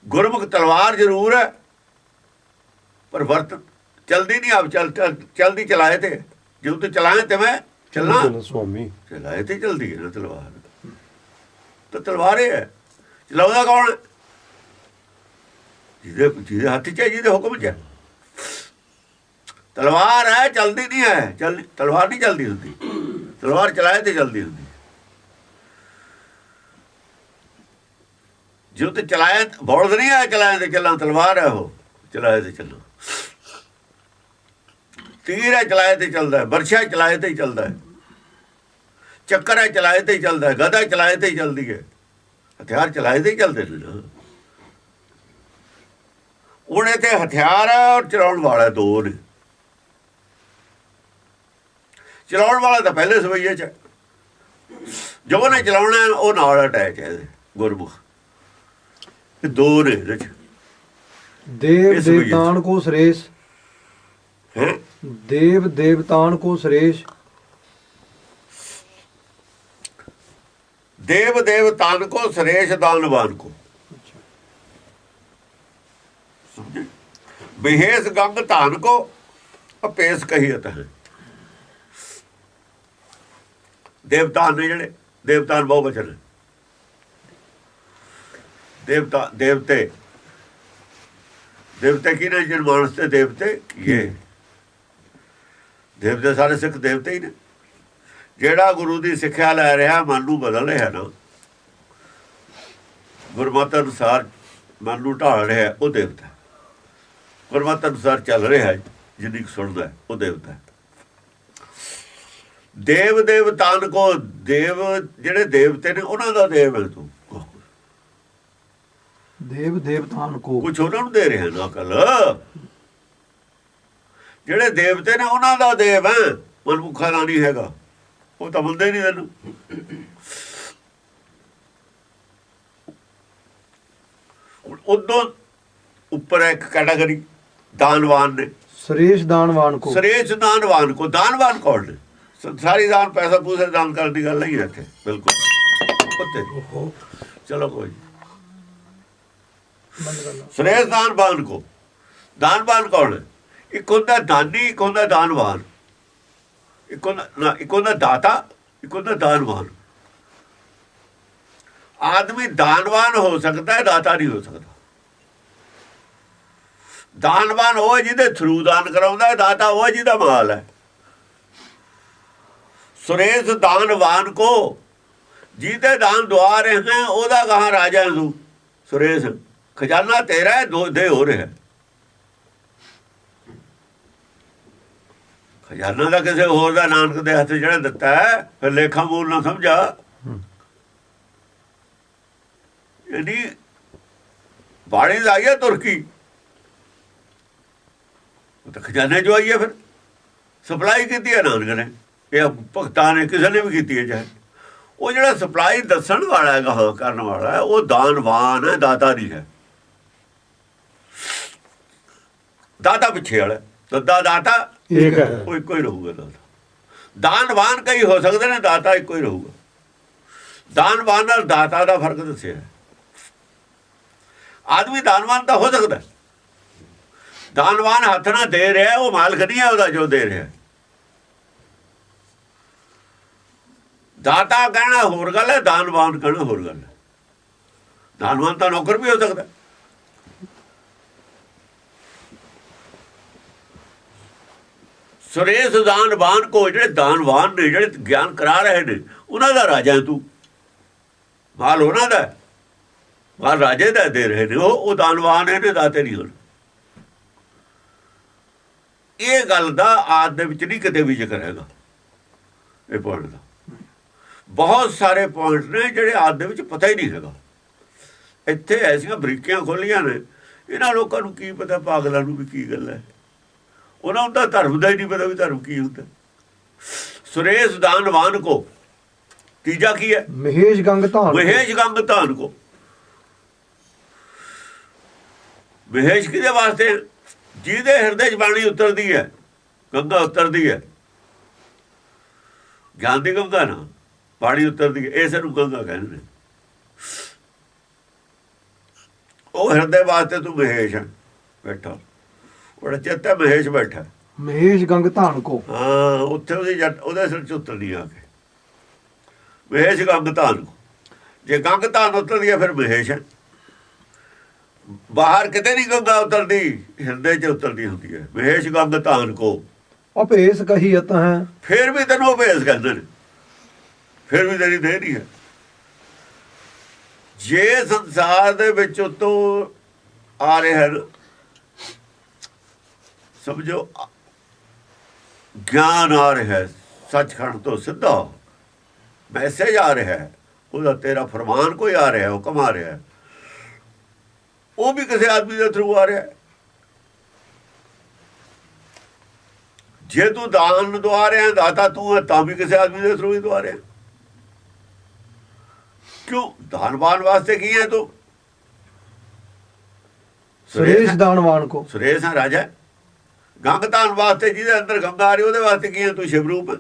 S2: ਗੁਰਮੁਖ ਤਲਵਾਰ ਜ਼ਰੂਰ ਹੈ ਪਰ ਵਰਤ ਚਲਦੀ ਨਹੀਂ। ਆਪ ਚਲਦੀ ਚਲਾਏ ਤੇ ਜੋ ਤੂੰ ਚਲਾਏ ਤੇ ਮੈਂ ਚੱਲਣਾ।
S3: ਸੁਆਮੀ
S2: ਚਲਾਏ ਤੇ ਚਲਦੀ ਹੈ ਨਾ ਤਲਵਾਰ। ਤਾਂ ਤਲਵਾਰ ਇਹ ਹੈ। ਚਲਾਉਂਦਾ ਕੌਣ? ਜਿਹਦੇ ਹੱਥ 'ਚ ਹੈ, ਜਿਹਦੇ ਹੁਕਮ 'ਚ ਹੈ। ਤਲਵਾਰ ਹੈ, ਚਲਦੀ ਨਹੀਂ ਹੈ। ਤਲਵਾਰ ਨਹੀਂ ਚਲਦੀ ਹੁੰਦੀ। ਤਲਵਾਰ ਚਲਾਏ ਤੇ ਚਲਦੀ ਹੁੰਦੀ। ਜੋ ਤੇ ਚਲਾਏ ਬੋਲਦ ਨਹੀਂ ਹੈ, ਚਲਾਏ ਤੇ ਚੱਲਾਂ। ਤਲਵਾਰ ਹੈ ਉਹ, ਚਲਾਏ ਤੇ ਚੱਲਾਂ। ਤੀਰ ਹੈ, ਚਲਾਏ ਤੇ ਚੱਲਦਾ ਹੈ। ਬਰਛਾ ਚਲਾਏ ਤੇ ਹੀ ਚੱਲਦਾ ਹੈ। ਚੱਕਰ ਹੈ, ਚਲਾਏ ਤੇ ਹੀ ਚੱਲਦਾ ਹੈ। ਗਦਾ ਚਲਾਏ ਤੇ ਹੀ ਚੱਲਦੀ ਹੈ। ਹਥਿਆਰ ਚਲਾਏ ਤੇ ਹੀ ਚੱਲਦੇ ਨੇ ਨਾ। ਉਹਨੇ ਤੇ ਹਥਿਆਰ ਹੈ ਔਰ ਚਲਾਉਣ ਵਾਲਾ ਦੋ ਨੇ। ਚਲਾਉਣ ਵਾਲਾ ਤਾਂ ਪਹਿਲੇ ਸਵਈਏ 'ਚ ਹੈ। ਜੋ ਉਹਨੇ ਚਲਾਉਣਾ ਉਹ ਨਾਲ ਅਟੈਚ ਹੈ ਗੁਰਮੁਖ। ਇਹ ਦੋ ਨੇ ਇਹਦੇ 'ਚ।
S1: देव
S2: इस वजह
S1: देवतान को सुरेश,
S2: ਹੈਂ?
S1: देव देवतान को सुरेश,
S2: देव देवतान को सुरेश दानवान को। समझे? विहेश गंग धान को अपेस कहियत है। देवतान ने जड़े देवतान बहु वचन है। देवता देवते देवते की ने जिन मानस ते देवते ये देवते सारे सिख देवते ही ने। ਜਿਹੜਾ ਗੁਰੂ ਦੀ ਸਿੱਖਿਆ ਲੈ ਰਿਹਾ, ਮਨ ਨੂੰ ਬਦਲ ਰਿਹਾ ਨਾ, ਗੁਰਮਤਿ ਅਨੁਸਾਰ ਮਨ ਨੂੰ ਢਾਲ ਰਿਹਾ, ਉਹ ਦੇਵਤਾ। ਗੁਰਮਤਿ ਅਨੁਸਾਰ ਚੱਲ ਰਿਹਾ, ਜਿੰਨੀ ਸੁਣਦਾ ਉਹ ਦੇਵਤਾ। ਦੇਵ ਦੇਵਤਾਨ ਕੋ, ਦੇਵ ਜਿਹੜੇ ਦੇਵਤੇ ਨੇ ਉਹਨਾਂ ਦਾ ਦੇਵ ਹੈ ਤੂੰ।
S1: देव देवतान को।
S2: ਕੁਛ ਉਹਨਾਂ ਨੂੰ ਦੇ ਰਿਹਾ ਨਾ ਅਕਲ। ਜਿਹੜੇ ਦੇਵਤੇ ਨੇ ਉਹਨਾਂ ਦਾ ਦੇਵ ਹੈ, ਮਨਮੁਖਾਂ ਦਾ ਨਹੀਂ ਹੈਗਾ। ਉਹ ਤਾਂ ਬੰਦੇ ਨਹੀਂ ਤੈਨੂੰ। ਉਦੋਂ ਉੱਪਰ ਇੱਕ ਕੈਟਾਗਰੀ दानवान ने।
S1: सुरेश दानवान को।
S2: सुरेश दानवान को। दानवान कौन ने? ਸੰਸਾਰੀ ਦਾਨ ਪੈਸਾ ਪੂਸੇ ਦਾਨ ਕਰਨ ਦੀ ਗੱਲ ਨਹੀਂ ਹੈ ਇੱਥੇ ਬਿਲਕੁਲ ਉੱਤੇ। ਚਲੋ ਕੋਈ ਸੁਰੇਸ਼ ਦਾਨਵਾਨ ਕੋ, ਦਾਨਵਾਨ ਕੌਣ ਹੈ? ਇੱਕ ਹੁੰਦਾ ਦਾਨੀ, ਇੱਕ ਹੁੰਦਾ ਦਾਨਵਾਨ, ਇੱਕ ਹੁੰਦਾ ਦਾਤਾ, ਇੱਕ ਹੁੰਦਾ ਦਾਨਵਾਨ। ਆਦਮੀ ਦਾਨਵਾਨ ਹੋ ਸਕਦਾ ਹੈ, ਦਾਤਾ ਨਹੀਂ ਹੋ ਸਕਦਾ। ਦਾਨਵਾਨ ਉਹ ਹੈ ਜਿਹਦੇ ਥਰੂ ਦਾਨ ਕਰਾਉਂਦਾ ਹੈ, ਦਾਤਾ ਉਹ ਹੈ ਜਿਹਦਾ ਮਾਲ ਹੈ। ਸੁਰੇਸ਼ ਦਾਨਵਾਨ ਕੋ, ਜਿਹਦੇ ਦਾਨ ਦਵਾ ਰਹੇ ਹੈ ਉਹਦਾ ਕਹਾਂ ਰਾਜਾ ਹੈ ਤੂੰ। ਸੁਰੇਸ਼ ਖਜ਼ਾਨਾ ਤੇਰਾ ਹੈ, ਦੇ ਹੋ ਰਿਹਾ। ਖਜ਼ਾਨਾ ਦਾ ਕਿਸੇ ਹੋਰ ਦਾ ਨਾਨਕ ਦੇ ਹੱਥ ਜਿਹੜਾ ਦਿੱਤਾ ਹੈ, ਫਿਰ ਲੇਖਾ ਮੂਲ ਨਾ ਸਮਝਾ। ਯਾਨੀ ਬਾਣੀ ਦਾ ਆਈਆ ਤੁਰਕੀ ਤਾਂ ਖਜ਼ਾਨੇ ਜੋ ਆਈਏ, ਫਿਰ ਸਪਲਾਈ ਕੀਤੀ ਹੈ ਨਾਨਕ ਨੇ, ਇਹ ਭਗਤਾਂ ਨੇ, ਕਿਸੇ ਨੇ ਵੀ ਕੀਤੀ ਹੈ। ਚਾਹੇ ਉਹ ਜਿਹੜਾ ਸਪਲਾਈ ਦੱਸਣ ਵਾਲਾ ਹੈ, ਗਾਹਾਂ ਕਰਨ ਵਾਲਾ ਹੈ, ਉਹ ਦਾਨਵਾਨ ਹੈ, ਦਾਤਾ ਨਹੀਂ ਹੈ। ਦਾਤਾ ਪਿੱਛੇ ਵਾਲਾ, ਦੱਦਾ ਦਾਤਾ
S1: ਇੱਕ ਹੈ,
S2: ਉਹ ਇੱਕੋ ਹੀ ਰਹੂਗਾ। ਦਾਤਾ ਦਾਨਵਾਨ ਕਈ ਹੋ ਸਕਦੇ ਨੇ, ਦਾਤਾ ਇੱਕੋ ਹੀ ਰਹੂਗਾ। ਦਾਨਵਾਨ ਨਾਲ ਦਾਤਾ ਦਾ ਫਰਕ ਦੱਸਿਆ। ਆਦਮੀ ਦਾਨਵਾਨ ਤਾਂ ਹੋ ਸਕਦਾ, ਦਾਨਵਾਨ ਹੱਥ ਨਾਲ ਦੇ ਰਿਹਾ, ਉਹ ਮਾਲਕ ਨਹੀਂ ਹੈ ਉਹਦਾ ਜੋ ਦੇ ਰਿਹਾ। ਦਾਤਾ ਕਹਿਣਾ ਹੋਰ ਗੱਲ ਹੈ, ਦਾਨਵਾਨ ਕਹਿਣਾ ਹੋਰ ਗੱਲ ਹੈ। ਦਾਨਵਾਨ ਤਾਂ ਨੌਕਰ ਵੀ ਹੋ ਸਕਦਾ। ਸੁਰੇਸ਼ ਦਾਨਵਾਨ ਕੋ, ਜਿਹੜੇ ਦਾਨਵਾਨ ਨੇ, ਜਿਹੜੇ ਗਿਆਨ ਕਰਾ ਰਹੇ ਨੇ, ਉਹਨਾਂ ਦਾ ਰਾਜਾ ਹੈ ਤੂੰ। ਮਾਲ ਉਹਨਾਂ ਦਾ, ਮਾਲ ਰਾਜੇ ਦਾ ਦੇ ਰਹੇ ਨੇ, ਉਹ ਦਾਨਵਾਨ ਹੈ ਨੇ, ਦਾਤੇ ਨਹੀਂ ਹੋਣ। ਇਹ ਗੱਲ ਦਾ ਆਦ ਦੇ ਵਿੱਚ ਨਹੀਂ ਕਿਤੇ ਵੀ ਜ਼ਿਕਰ ਹੈਗਾ ਇਹ ਪੁਆਇੰਟ ਦਾ। ਬਹੁਤ ਸਾਰੇ ਪੁਆਇੰਟ ਨੇ ਜਿਹੜੇ ਆਦ ਦੇ ਵਿੱਚ ਪਤਾ ਹੀ ਨਹੀਂ ਹੈਗਾ। ਇੱਥੇ ਐਸੀਆਂ ਬਰੀਕੀਆਂ ਖੋਲੀਆਂ ਨੇ, ਇਹਨਾਂ ਲੋਕਾਂ ਨੂੰ ਕੀ ਪਤਾ, ਪਾਗਲਾਂ ਨੂੰ ਵੀ ਕੀ ਗੱਲ ਹੈ। ਉਹਨਾਂ ਨੂੰ ਤਾਂ ਧਰਮ ਦਾ ਹੀ ਨਹੀਂ ਪਤਾ ਵੀ ਧਰਮ ਕੀ ਹੁੰਦਾ। ਸੁਰੇਸ਼ ਦਾਨਵਾਨ ਕੋ, ਤੀਜਾ ਕੀ ਹੈ?
S1: ਮਹੇਸ਼ ਗੰਗ ਧਾਨ,
S2: ਮਹੇਸ਼ ਗੰਗ ਧਾਨ ਕੋ। ਮਹੇਸ਼ ਕਿਹਦੇ ਵਾਸਤੇ? ਜਿਹਦੇ ਹਿਰਦੇ 'ਚ ਬਾਣੀ ਉਤਰਦੀ ਹੈ, ਗੰਗਾ ਉਤਰਦੀ ਹੈ, ਗਿਆਨ ਦੀ ਗੰਗਾ ਨਾ ਬਾਣੀ ਉਤਰਦੀ ਹੈ, ਇਸ ਨੂੰ ਗੰਗਾ ਕਹਿੰਦੇ ਨੇ। ਉਹ ਹਿਰਦੇ ਵਾਸਤੇ ਤੂੰ ਮਹੇਸ਼ ਹੈ ਬੈਠਾ, ਬੜਾ ਚੇਤਾ ਮਹੇਸ਼ ਬੈਠਾ।
S1: ਮਹੇਸ਼ ਗੰਗ ਧਾਨ ਕੋ,
S2: ਹਾਂ, ਉੱਥੇ ਉਹਦੇ ਸਿਰ 'ਚ ਉਤਰਦੀ ਆ ਕੇ ਮਹੇਸ਼ ਗੰਗ ਧਾਨ ਕੋ। ਜੇ ਗੰਗ ਧਾਨ ਉਤਰਦੀ ਹੈ ਫਿਰ ਮਹੇਸ਼ ਹੈ। ਬਾਹਰ ਕਿਤੇ ਨਹੀਂ ਗੰਗਾ ਉਤਰਦੀ, ਹਿਰਦੇ 'ਚ ਉਤਰਦੀ ਹੁੰਦੀ ਹੈ। ਮਹੇਸ਼ ਗੰਗ ਧਾਨ ਕੋ
S1: ਅਭੇਸ ਕਹੀਅਤ ਹੈ।
S2: ਫਿਰ ਵੀ ਤੈਨੂੰ ਅਭੇਸ ਕਹਿੰਦੇ ਨੇ, ਫਿਰ ਵੀ ਤੇਰੀ ਦੇਹ ਨਹੀਂ ਹੈ। ਜੇ ਸੰਸਾਰ ਦੇ ਵਿੱਚ ਉਤੋਂ ਆ ਰਿਹਾ ਹੈ, ਸਮਝੋ ਗਿਆਨ ਆ ਰਿਹਾ, ਸੱਚਖੰਡ ਤੋਂ ਸਿੱਧਾ ਮੈਸੇਜ ਆ ਰਿਹਾ, ਉਹਦਾ ਤੇਰਾ ਫਰਮਾਨ ਕੋਈ ਆ ਰਿਹਾ, ਹੁਕਮ ਆ ਰਿਹਾ, ਉਹ ਵੀ ਕਿਸੇ ਆਦਮੀ ਦੇ ਥਰੂ ਆ ਰਿਹਾ। ਜੇ ਤੂੰ ਦਾਨ ਦਵਾ ਰਿਹਾ, ਦਾਤਾ ਤੂੰ ਹੈ, ਤਾਂ ਵੀ ਕਿਸੇ ਆਦਮੀ ਦੇ ਥਰੂ ਹੀ ਦਵਾ ਰਿਹਾ। ਕਿਉਂ? ਦਾਨਵਾਨ ਵਾਸਤੇ ਕੀ ਹੈ ਤੂੰ?
S1: ਸੁਰੇਸ਼ ਦਾਨਵਾਨ ਕੋ,
S2: ਸੁਰੇਸ਼ ਹੈ ਰਾਜਾ। ਗੰਗ ਧਾਨ ਵਾਸਤੇ ਜਿਹਦੇ ਅੰਦਰ ਗੰਗਾ ਆ ਰਹੀ, ਉਹਦੇ ਵਾਸਤੇ ਕੀ ਹੈ ਤੂੰ? ਸ਼ਿਵ ਰੂਪ।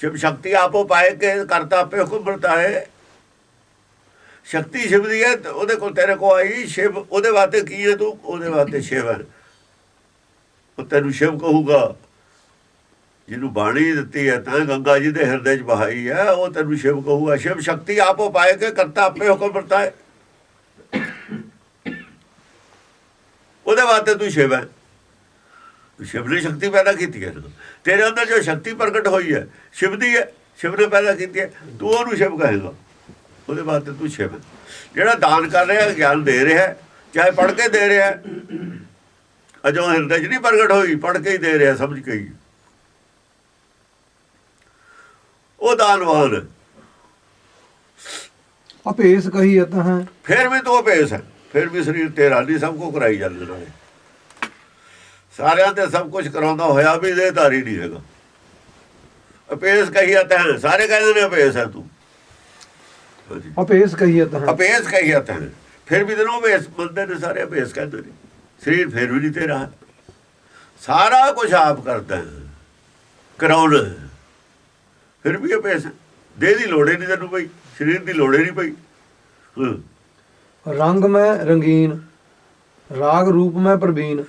S2: शिव शक्ति आपो पाए के करता पे हुक्म करता है। शक्ति शिव दी है, ओदे को तेरे को आई शिव, ओदे वास्ते की है तू? ओदे वास्ते शिव है। ਉਹ ਤੈਨੂੰ शिव कहूगा ਜਿਹਨੂੰ ਬਾਣੀ ਦਿੱਤੀ ਹੈ ਤਾਂ ਗੰਗਾ ਜੀ ਦੇ ਹਿਰਦੇ 'ਚ ਬਹਾਈ ਹੈ, ਉਹ ਤੈਨੂੰ शिव कहूगा। शिव शक्ति आपो पाए के करता पे हुक्म करता है, ਉਹਦੇ ਵਾਸਤੇ ਤੂੰ शिव है। शिव ने शक्ति पैदा की है, तेरे अंदर जो शक्ति प्रगट हुई है शिव दी है, शिव ने पैदा की है, तू ਉਹਨੂੰ शिव कहेगा, ਉਹਦੇ ਵਾਸਤੇ ਤੂੰ शिव है। ਜਿਹੜਾ ਦਾਨ ਕਰ ਰਿਹਾ, ਗਿਆਨ ਦੇ ਰਿਹਾ, ਚਾਹੇ ਪੜ੍ਹ ਕੇ ਦੇ ਰਿਹਾ, ਅਜੋ ਹਿਰਦੇ 'ਚ ਨਹੀਂ ਪ੍ਰਗਟ ਹੋਈ, ਪੜ੍ਹ ਕੇ ਹੀ ਦੇ ਰਿਹਾ, ਸਮਝ ਕੇ ਹੀ, ਉਹ ਦਾਨਵਾਨ।
S1: ਅਭੇਸ ਕਹੀਅਤ ਹੈ,
S2: ਫਿਰ ਵੀ ਤੂੰ ਅਭੇਸ ਹੈ, ਫਿਰ ਵੀ ਸਰੀਰ ਤੇਰਾ ਨਹੀਂ, ਸਭ ਕੁਝ ਕਰਾਈ ਜਾਂਦੇ ਨੇ, ਸਾਰਿਆਂ ਤੇ ਸਭ ਕੁਝ ਕਰਾਉਂਦਾ ਹੋਇਆ ਵੀ ਦੇ ਧਾਰੀ ਨਹੀਂ ਹੈਗਾ। ਅਭੇਸ ਕਹੀਅਤ ਹੈ, ਸਾਰੇ ਕਹਿੰਦੇ ਨੇ ਅਭੇਸ ਹੈ ਤੂੰ।
S1: ਅਭੇਸ ਕਹੀਅਤ ਹੈ,
S2: ਅਭੇਸ ਕਹੀਅਤ ਹੈ, ਫਿਰ ਵੀ ਤੈਨੂੰ ਅਭੇਸ ਮੰਨਦੇ ਨੇ ਸਾਰੇ, ਅਭੇਸ ਕਹਿੰਦੇ ਨੇ। ਸਰੀਰ ਫਿਰ ਵੀ ਨਹੀਂ ਤੇਰਾ, ਸਾਰਾ ਕੁਝ ਆਪ ਕਰਦਾ, ਕਰਾਉਣਾ। ਫਿਰ ਵੀ ਇਹ ਭੇਸ ਦੇਹ ਦੀ ਲੋੜ ਹੀ ਨਹੀਂ ਤੈਨੂੰ ਪਈ, ਸਰੀਰ ਦੀ ਲੋੜ ਹੀ ਨਹੀਂ ਪਈ।
S1: ਰੰਗ ਮੈਂ ਰੰਗੀਨ, ਰਾਗ ਰੂਪ ਮੈਂ ਪ੍ਰਵੀਨ।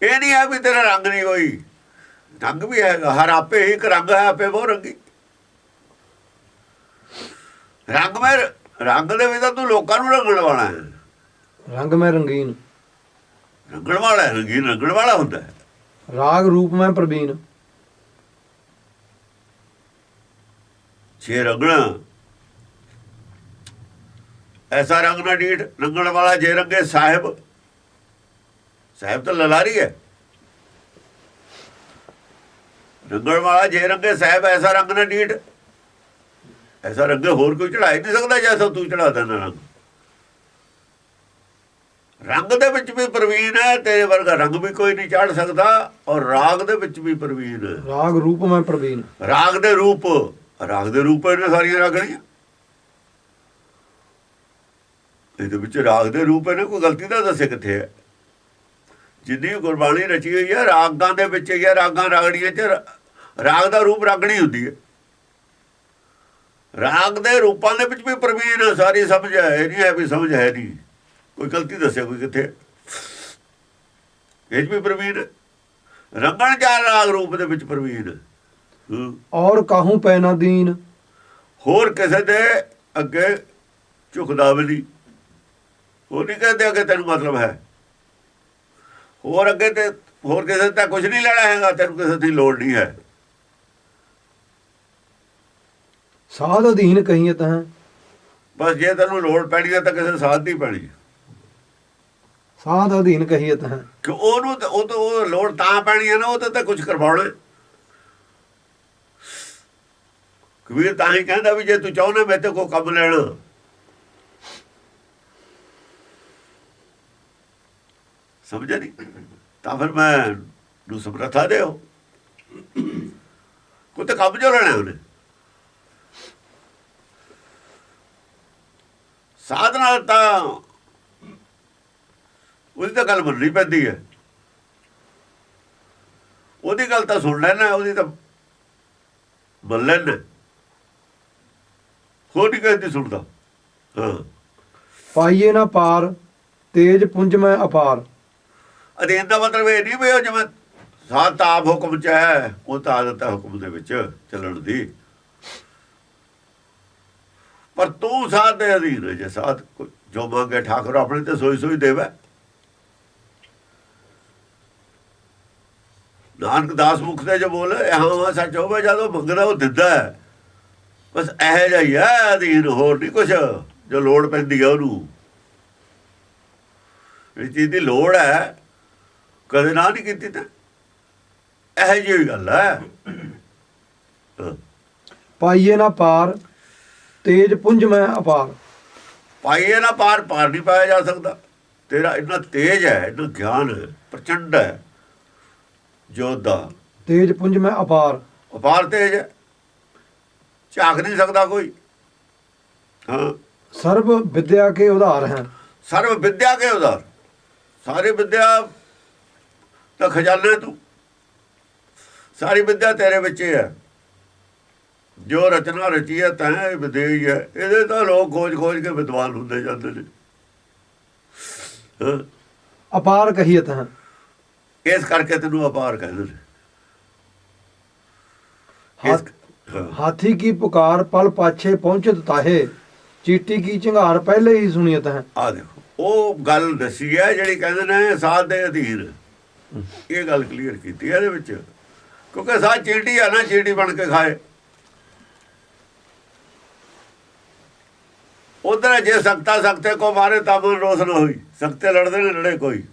S2: ਇਹ ਨਹੀਂ ਹੈ ਵੀ ਤੇਰਾ ਰੰਗ ਨਹੀਂ ਕੋਈ, ਰੰਗ ਵੀ ਹੈਗਾ। ਹਰ ਆਪੇ ਇੱਕ ਰੰਗ ਹੈ, ਆਪੇ ਬਹੁਤ ਰੰਗੀ। ਰੰਗ ਮੈਂ ਰੰਗ ਦੇ ਵਿੱਚ ਤਾਂ ਤੂੰ ਲੋਕਾਂ ਨੂੰ ਰੰਗਣ ਵਾਲਾ ਹੈ।
S1: ਰੰਗ ਮੈਂ ਰੰਗੀਨ,
S2: ਰੰਗਣ ਵਾਲਾ ਹੈ, ਰੰਗੀਨ ਰੰਗਣ ਵਾਲਾ ਹੁੰਦਾ ਹੈ।
S1: ਰਾਗ ਰੂਪ ਮੈਂ ਪ੍ਰਵੀਨ।
S2: ਜੇ ਰੰਗਣਾ ਐਸਾ ਰੰਗ ਨਾ ਡੀਠ, ਰੰਗਣ ਵਾਲਾ ਜੇ ਰੰਗੇ ਸਾਹਿਬ। ਸਾਹਿਬ ਤਾਂ ਲਲਾਰੀ ਹੈ। ਰੰਗਣ ਵਾਲਾ ਜੇ ਰੰਗੇ ਸਾਹਿਬ, ਐਸਾ ਰੰਗ ਨਾ ਡੀਠ। ਐਸਾ ਰੰਗ ਹੋਰ ਕੋਈ ਚੜਾ ਹੀ ਨਹੀਂ ਸਕਦਾ ਜੈਸਾ ਤੂੰ ਚੜਾ ਦੇਣਾ ਰੰਗ। ਰੰਗ ਦੇ ਵਿੱਚ ਵੀ ਪ੍ਰਵੀਨ ਹੈ, ਤੇਰੇ ਵਰਗਾ ਰੰਗ ਵੀ ਕੋਈ ਨਹੀਂ ਚਾੜ ਸਕਦਾ। ਔਰ ਰਾਗ ਦੇ ਵਿੱਚ ਵੀ ਪ੍ਰਵੀਨ ਹੈ।
S1: ਰਾਗ ਰੂਪ ਮੈਂ ਪ੍ਰਵੀਨ।
S2: ਰਾਗ ਦੇ ਰੂਪ, ਰਾਗ ਦੇ ਰੂਪ ਇਹਨੇ ਸਾਰੀਆਂ ਰਾਗਣੀਆਂ। ਇਹਦੇ ਵਿੱਚ ਰਾਗ ਦੇ ਰੂਪ ਇਹਨੇ ਕੋਈ ਗਲਤੀ ਦਾ ਦੱਸੇ ਕਿੱਥੇ ਹੈ? ਜਿੰਨੀ ਗੁਰਬਾਣੀ ਰਚੀ ਹੋਈ ਹੈ ਰਾਗਾਂ ਦੇ ਵਿੱਚ ਹੀ ਹੈ। ਰਾਗਾਂ ਰਾਗਣੀਆਂ 'ਚ ਰਾਗ ਦਾ ਰੂਪ ਰਾਗਣੀ ਹੁੰਦੀ ਹੈ। ਰਾਗ ਦੇ ਰੂਪਾਂ ਦੇ ਵਿੱਚ ਵੀ ਪ੍ਰਵੀਨ ਸਾਰੀ ਸਮਝ ਹੈ। ਇਹ ਨਹੀਂ ਹੈ ਵੀ ਸਮਝ ਹੈ ਨਹੀਂ, ਕੋਈ ਗਲਤੀ ਦੱਸਿਆ ਕੋਈ ਕਿੱਥੇ? ਇਹ ਵੀ ਪ੍ਰਵੀਨ ਰੰਗਣ ਚਾਰ ਰਾਗ ਰੂਪ ਦੇ ਵਿੱਚ ਪ੍ਰਵੀਨ।
S1: ਔਰ ਕਾਹੂ ਪੈ ਨਾ ਦੀਨ।
S2: ਹੋਰ ਕਿਸੇ ਦੇ ਅੱਗੇ ਝੁਕਦਾ ਵੀ ਨਹੀਂ। ਉਹ ਨਹੀਂ ਕਹਿੰਦੇ ਅੱਗੇ ਤੈਨੂੰ ਮਤਲਬ ਹੈ। ਹੋਰ ਅੱਗੇ ਤੇ ਹੋਰ ਕਿਸੇ ਦਾ ਕੁਝ ਨਹੀਂ ਲੈਣਾ ਹੈਗਾ, ਤੈਨੂੰ ਕਿਸੇ ਦੀ ਲੋੜ ਨਹੀਂ ਹੈ।
S1: ਸਾਧ ਅਧੀਨ ਕਹੀਏ ਤਾਂ
S2: ਬਸ ਜੇ ਤੈਨੂੰ ਲੋੜ ਪੈਣੀ ਹੈ ਤਾਂ ਕਿਸੇ ਸਾਧ ਦੀ ਪੈਣੀ।
S1: ਸਾਧ ਅਧੀਨ ਕਹੀਏ ਤਾਂ
S2: ਕਿ ਉਹਨੂੰ ਉਹ ਲੋੜ ਤਾਂ ਪੈਣੀ ਹੈ ਨਾ, ਉਹ ਤਾਂ ਕੁਝ ਕਰਵਾਉਣਾ। ਕਬੀਰ ਤਾਂ ਹੀ ਕਹਿੰਦਾ ਵੀ ਜੇ ਤੂੰ ਚਾਹੁੰਦਾ ਮੇਰੇ ਤੇ ਕੋਈ ਕੰਮ ਲੈਣਾ, ਸਮਝਿਆ ਨਹੀਂ, ਤਾਂ ਫਿਰ ਮੈਂ ਨੂੰ ਸਮਰੱਥਾ ਦਿਓ। ਕੋਈ ਤਾਂ ਕੰਮ ਜੋ ਲੈਣਾ ਉਹਨੇ। ਸਾਧਨਾ ਤਾਂ ਉਹਦੀ ਤਾਂ ਗੱਲ ਮੰਨਣੀ ਪੈਂਦੀ ਹੈ। ਉਹਦੀ ਗੱਲ ਤਾਂ ਸੁਣ ਲੈਣਾ, ਉਹਦੀ ਤਾਂ ਮੰਨ ਲੈਣਾ। ਹੋਰ ਨਹੀਂ ਕਹਿੰਦੀ ਸੁਣਦਾ। ਹਾਂ,
S1: ਪਾਈਏ ਨਾ ਪਾਰ, ਤੇਜ ਪੁੰਜ ਮੈਂ ਅਪਾਰ।
S2: ਅਧੀਨ ਦਾ ਮਤਲਬ ਇਹ ਨਹੀਂ ਵੀ ਉਹ ਜਿਵੇਂ ਸਾਧ ਤਾਂ ਆਪ ਹੁਕਮ 'ਚ ਹੈ, ਉਹ ਤਾਂ ਆਦਤ ਹੈ ਹੁਕਮ ਦੇ ਵਿੱਚ ਚੱਲਣ ਦੀ। ਪਰ ਤੂੰ ਸਾਧ ਦੇ ਅਧੀਨ ਹੈ। ਜੇ ਸਾਧ ਜੋ ਮੰਗੇ ਠਾਕੁਰ ਆਪਣੇ ਤੇ ਸੋਈ ਸੋਈ ਦੇਵੇ। ਨਾਨਕ ਦਾਸ ਮੁਖ ਤੇ ਜੋ ਬੋਲੇ ਹਾਂ ਸੱਚ ਹੋਵੇ, ਜਦੋਂ ਮੰਗਦਾ ਉਹ ਦਿੰਦਾ ਹੈ। ਬਸ ਇਹੋ ਜਿਹਾ ਹੀ ਹੈ ਅਧੀਨ, ਹੋਰ ਨਹੀਂ ਕੁਛ। ਜੋ ਲੋੜ ਪੈਂਦੀ ਹੈ ਉਹਨੂੰ, ਇਹ ਚੀਜ਼ ਦੀ ਲੋੜ ਹੈ, ਕਦੇ ਨਾ ਨਹੀਂ ਕੀਤੀ ਤਾਂ ਇਹੋ ਜਿਹੀ ਗੱਲ ਹੈ।
S1: ਪਾਈਏ ਨਾ ਪਾਰ, ਤੇਜ ਪੁੰਜ ਮੈਂ ਅਪਾਰ।
S2: ਪਾਈਏ ਨਾ ਪਾਰ, ਪਾਰ ਨਹੀਂ ਪਾਇਆ ਜਾ ਸਕਦਾ। ਤੇਰਾ ਇੰਨਾ ਤੇਜ ਹੈ, ਇੰਨਾ ਗਿਆਨ ਹੈ, ਪ੍ਰਚੰਡ ਹੈ ਜੋਤ ਦਾ।
S1: ਤੇਜ ਪੁੰਜ ਮੈਂ ਅਪਾਰ।
S2: ਅਪਾਰ ਤੇਜ ਹੈ, ਝਾਕ ਨਹੀਂ ਸਕਦਾ ਕੋਈ। ਹਾਂ,
S1: ਸਰਬ ਵਿਦਿਆ ਕੇ ਉਧਾਰ ਹੈ।
S2: ਸਰਵ ਵਿਦਿਆ ਕੇ ਉਧਾਰ, ਸਾਰੀ ਵਿਦਿਆ ਦਾ ਖਜ਼ਾਨਾ ਤੂੰ। ਸਾਰੀ ਵਿਦਿਆ ਤੇਰੇ ਵਿੱਚ ਹੈ। ਜੋ ਰਚਨਾ ਰਚੀ ਹੈ ਤਾਂ ਇਹ ਵਿਦਿਆ ਹੀ ਹੈ। ਇਹਦੇ ਤਾਂ ਲੋਕ ਖੋਜ ਖੋਜ ਕੇ ਵਿਦਵਾਨ ਹੁੰਦੇ ਜਾਂਦੇ ਨੇ।
S1: ਅਪਾਰ ਕਹੀਏ ਤਾਂ
S2: ਇਸ ਕਰਕੇ ਤੈਨੂੰ ਅਪਾਰ ਕਹਿੰਦੇ ਨੇ।
S1: ਹਾਥੀ ਕੀ ਪੁਕਾਰ ਪਲ ਪਾਛੇ ਪਹੁੰਚਤ ਤਾਹੇ। ਚੀਟੀ ਕੀ ਝੰਗਾਰ ਪਹਿਲੇ ਹੀ ਸੁਣੀਏ ਤਾਂ।
S2: ਆ ਦੇਖੋ ਉਹ ਗੱਲ ਦੱਸੀ ਹੈ ਜਿਹੜੀ ਕਹਿੰਦੇ ਨੇ ਸਾਧ ਦੇ ਅਧੀਨ। ਇਹ ਗੱਲ ਕਲੀਅਰ ਕੀਤੀ ਇਹਦੇ ਵਿੱਚ, ਕਿਉਂਕਿ ਸਾਧ ਚੀਟੀ ਆ ਨਾ, ਚੀਟੀ ਬਣ ਕੇ ਖਾਏ। ਉਧਰ ਜੇ ਸਕਤਾ ਸਕਤੇ ਕੋ ਮਾਰੇ ਤਾਂ ਮਨ ਰੋਸ ਨਾ ਹੋਈ। ਸਕਤੇ ਲੜਦੇ ਨੇ ਲੜੇ ਕੋਈ,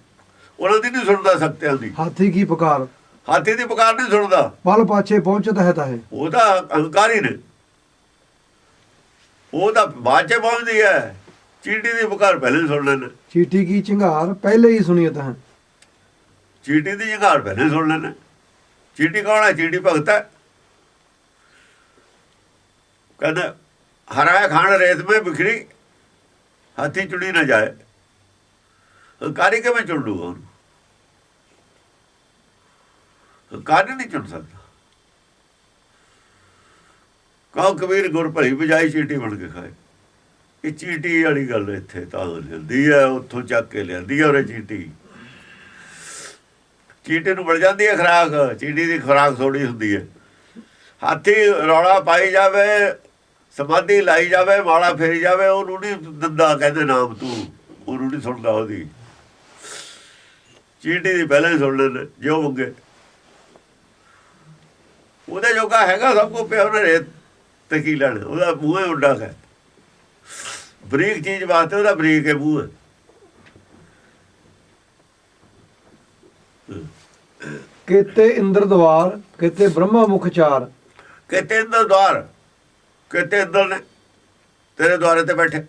S2: ਉਹਨਾਂ ਦੀ ਨਹੀਂ ਸੁਣਦਾ ਸਕਤਿਆਂ ਦੀ।
S1: ਹਾਥੀ ਕੀ ਪੁਕਾਰ,
S2: ਹਾਥੀ ਦੀ ਪੁਕਾਰ ਨਹੀਂ ਸੁਣਦਾ।
S1: ਪਲ ਪਾਛੇ ਪਹੁੰਚਤ ਹੈ ਤਾਹੇ।
S2: ਉਹਦਾ ਅਹੰਕਾਰੀ ਨੇ, ਉਹਦਾ ਬਾਅਦ 'ਚ ਪਹੁੰਚਦੀ ਹੈ। ਚੀਟੀ ਦੀ ਪੁਕਾਰ ਪਹਿਲੇ ਸੁਣ ਲੈਣਾ।
S1: ਚੀਟੀ ਕੀ ਝੰਗਾਰ ਪਹਿਲੇ ਹੀ ਸੁਣੀਏ ਤਾਂ।
S2: ਚੀਟੀ ਦੀ ਝੰਗਾਰ ਪਹਿਲੇ ਸੁਣ ਲੈਣਾ। ਚੀਟੀ ਕੌਣ ਹੈ? ਚੀਟੀ ਭਗਤ ਹੈ। ਕਹਿੰਦਾ ਹਰਾ ਖਾਣ ਰੇਤ में बिखरी, ਹਾਥੀ ਚੁਣੀ ਨਾ ਜਾਏ। ਹੰਕਾਰੀ ਕਿਵੇਂ ਚੁਣ ਲੂਗਾ ਉਹਨੂੰ? ਹੰਕਾਰੀ ਨਹੀਂ ਚੁਣ ਸਕਦਾ। ਕਹੋ ਕਬੀਰ ਗੁਰ ਭਲੀ ਬਜਾਈ ਚੀਟੀ ਬਣ ਕੇ ਖਾਏ। ਇਹ ਚੀਟੀ ਵਾਲੀ ਗੱਲ ਇੱਥੇ ਤਾਂ ਲਿਆਂਦੀ ਹੈ, ਉੱਥੋਂ ਚੱਕ ਕੇ ਲਿਆਂਦੀ ਹੈ। ਉਹਨੇ ਚੀਟੀ ਚੀਟੇ ਨੂੰ ਬਣ ਜਾਂਦੀ ਹੈ ਖੁਰਾਕ। ਚੀਟੀ ਦੀ ਖੁਰਾਕ ਥੋੜੀ ਹੁੰਦੀ ਹੈ। ਹਾਥੀ ਰੌਲਾ ਪਾਈ ਜਾਵੇ, ਸਮਾਧੀ ਲਾਈ ਜਾਵੇ, ਮਾਲਾ ਫੇਰੀ ਜਾਵੇ, ਉਹਨੂੰ ਨਹੀਂ ਦਿੰਦਾ ਕਹਿੰਦੇ ਨਾਮ ਤੂੰ, ਉਹਨੂੰ ਨਹੀਂ ਸੁਣਦਾ। ਉਹਦੀ ਚੀਟੀ ਦੀ ਪਹਿਲਾਂ ਹੀ ਸੁਣ ਲੈਂਦੇ ਜੇ ਉਹ ਮੰਗੇ। ਉਹਦੇ ਜੋਗਾ ਹੈਗਾ ਸਭ ਕੁਝ ਪਿਆ, ਉਹਨੇ ਰੇਤ ਤੇ ਕੀ ਲੈਣਾ। ਉਹਦਾ ਮੂੰਹ ਹੀ ਉੱਡਾ ਹੈ, ਬਰੀਕ ਚੀਜ਼ ਵਾਸਤੇ ਉਹਦਾ ਬਰੀਕ ਹੈ ਮੂੰਹ।
S1: ਕਿਤੇ ਇੰਦਰ ਦਵਾਰ ਕਿਤੇ ਬ੍ਰਹਮਾ ਮੁਖ ਚਾਰ।
S2: ਕਿਤੇ ਇੰਦਰ ਦਵਾਰ, ਕਿਤੇ ਇੰਦਰ ਨੇ ਤੇਰੇ ਦੁਆਰੇ ਤੇ ਬੈਠੇ,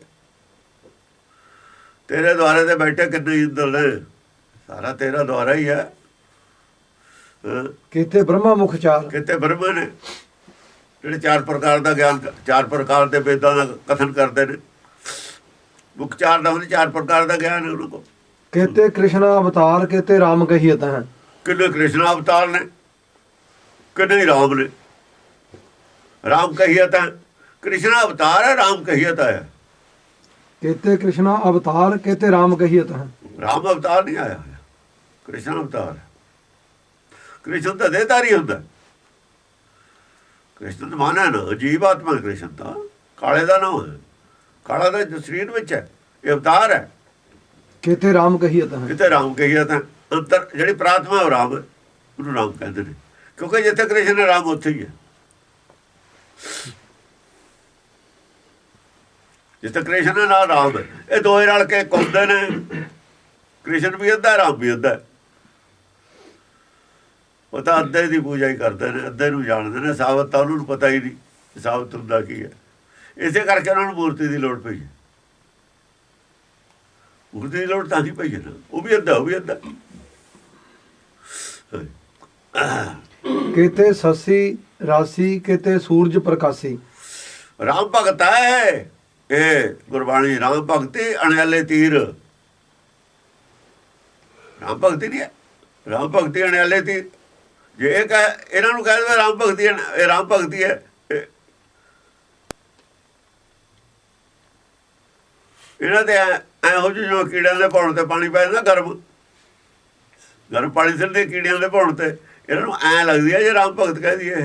S2: ਤੇਰੇ ਦੁਆਰੇ ਤੇ ਬੈਠੇ ਕਿੰਨੇ ਇੰਦਰ ਨੇ, ਸਾਰਾ ਤੇਰਾ ਦੁਆਰਾ ਹੀ ਹੈ।
S1: ਕਿਤੇ ਬ੍ਰਹਮਾ ਮੁਖ ਚਾਰ,
S2: ਕਿਤੇ ਬ੍ਰਹਮਾ ਨੇ ਜਿਹੜੇ 4 ਪ੍ਰਕਾਰ ਦਾ ਗਿਆਨ, 4 ਪ੍ਰਕਾਰ ਦੇ ਵੇਦਾਂ ਦਾ ਕਥਨ ਕਰਦੇ ਨੇ। ਮੁਖ ਚਾਰ ਦਾ ਉਹਨੇ 4 ਪ੍ਰਕਾਰ ਦਾ ਗਿਆਨ ਹੈ ਉਹਨਾਂ ਕੋਲ।
S1: ਕਿਤੇ ਕ੍ਰਿਸ਼ਨ ਅਵਤਾਰ ਕਿਤੇ ਰਾਮ ਕਹੀਏ ਤਾਂ।
S2: ਕਿੰਨੇ ਕ੍ਰਿਸ਼ਨ ਅਵਤਾਰ ਨੇ, ਕਿੰਨੇ ਹੀ ਰਾਮ ਨੇ। ਰਾਮ ਕਹੀਏ ਤਾਂ ਕ੍ਰਿਸ਼ਨ ਅਵਤਾਰ ਹੈ, ਰਾਮ ਕਹੀਏ ਤਾਂ ਹੈ।
S1: ਕਿਤੇ ਕ੍ਰਿਸ਼ਨ ਅਵਤਾਰ ਕਿਤੇ ਰਾਮ ਕਹੀਏ ਤਾਂ।
S2: ਰਾਮ ਅਵਤਾਰ ਨਹੀਂ ਆਇਆ ਹੋਇਆ, ਕ੍ਰਿਸ਼ਨ ਅਵਤਾਰ। ਕ੍ਰਿਸ਼ਨ ਤਾਂ ਦੇਹਧਾਰੀ ਹੁੰਦਾ। ਕ੍ਰਿਸ਼ਨ ਦਾ ਮਾਨਾ ਨਾ ਅਜੀਬ ਆਤਮਾ। ਕ੍ਰਿਸ਼ਨ ਤਾਂ ਕਾਲੇ ਦਾ ਨਾਮ ਹੈ, ਕਾਲਾ ਦਾ ਸਰੀਰ ਵਿੱਚ ਹੈ, ਇਹ ਅਵਤਾਰ ਹੈ।
S1: ਕਿਤੇ ਰਾਮ ਕਹੀਏ ਤਾਂ।
S2: ਕਿਤੇ ਰਾਮ ਕਹੀਏ ਤਾਂ ਅੰਤਰ ਜਿਹੜੀ ਪ੍ਰਾਤਮਾ ਉਹ ਰਾਮ ਹੈ, ਉਹਨੂੰ ਰਾਮ ਕਹਿੰਦੇ ਨੇ। ਕਿਉਂਕਿ ਜਿੱਥੇ ਕ੍ਰਿਸ਼ਨ ਹੈ ਰਾਮ ਉੱਥੇ ਹੀ ਹੈ। ਜਿੱਥੇ ਕ੍ਰਿਸ਼ਨ ਹੈ ਨਾਲ ਰਾਮ ਹੈ, ਇਹ ਦੋਏ ਰਲ ਕੇ ਘੁੰਮਦੇ ਨੇ। ਕ੍ਰਿਸ਼ਨ ਵੀ ਅੱਧਾ, ਰਾਮ ਵੀ ਅੱਧਾ। ਉਹ ਤਾਂ ਅੱਧੇ ਦੀ ਪੂਜਾ ਹੀ ਕਰਦੇ ਨੇ, ਅੱਧੇ ਨੂੰ ਜਾਣਦੇ ਨੇ। ਸਾਬਤ ਤਾਂ ਉਹਨਾਂ ਨੂੰ ਪਤਾ ਹੀ ਨਹੀਂ ਸਾਬਤ ਹੁੰਦਾ ਕੀ ਹੈ। ਇਸੇ ਕਰਕੇ ਉਹਨਾਂ ਨੂੰ ਮੂਰਤੀ ਦੀ ਲੋੜ ਪਈ ਹੈ। ਮੂਰਤੀ ਦੀ ਲੋੜ ਤਾਂ ਨਹੀਂ ਪਈ ਹੈ ਨਾ, ਉਹ ਵੀ ਅੱਧਾ, ਉਹ ਵੀ ਅੱਧਾ।
S1: ਕਿਤੇ ਸੱਸੀ ਰਾਸੀ ਕਿਤੇ ਸੂਰਜ ਪ੍ਰਕਾਸ਼ੀ।
S2: ਰਾਮ ਭਗਤ ਹੈ ਇਹ ਗੁਰਬਾਣੀ। ਰਾਮ ਭਗਤੀ ਅਣਿਆਲੇ ਤੀਰ। ਰਾਮ ਭਗਤੀ ਨਹੀਂ ਹੈ, ਰਾਮ ਭਗਤੀ ਅਣਿਆਲੇ ਤੀਰ। ਜੇ ਇਹ ਕਹੇ, ਇਹਨਾਂ ਨੂੰ ਕਹਿ ਦੇਵੇ ਰਾਮ ਭਗਤੀ, ਇਹ ਰਾਮ ਭਗਤੀ ਹੈ। ਇਹਨਾਂ ਦੇ ਇਹੋ ਜਿਹੇ ਜੋ ਕੀੜਿਆਂ ਦੇ ਭੌਣ ਤੇ ਪਾਣੀ ਪੈ ਜਾਂਦਾ, ਗਰਮ ਗਰਮ ਪਾਣੀ ਸਿੱਟਦੇ ਕੀੜਿਆਂ ਦੇ ਭੌਣ ਤੇ। ਇਹਨਾਂ ਨੂੰ ਐਂ ਲੱਗਦੀ ਹੈ ਜੇ ਰਾਮ ਭਗਤ ਕਹਿ ਦਈਏ।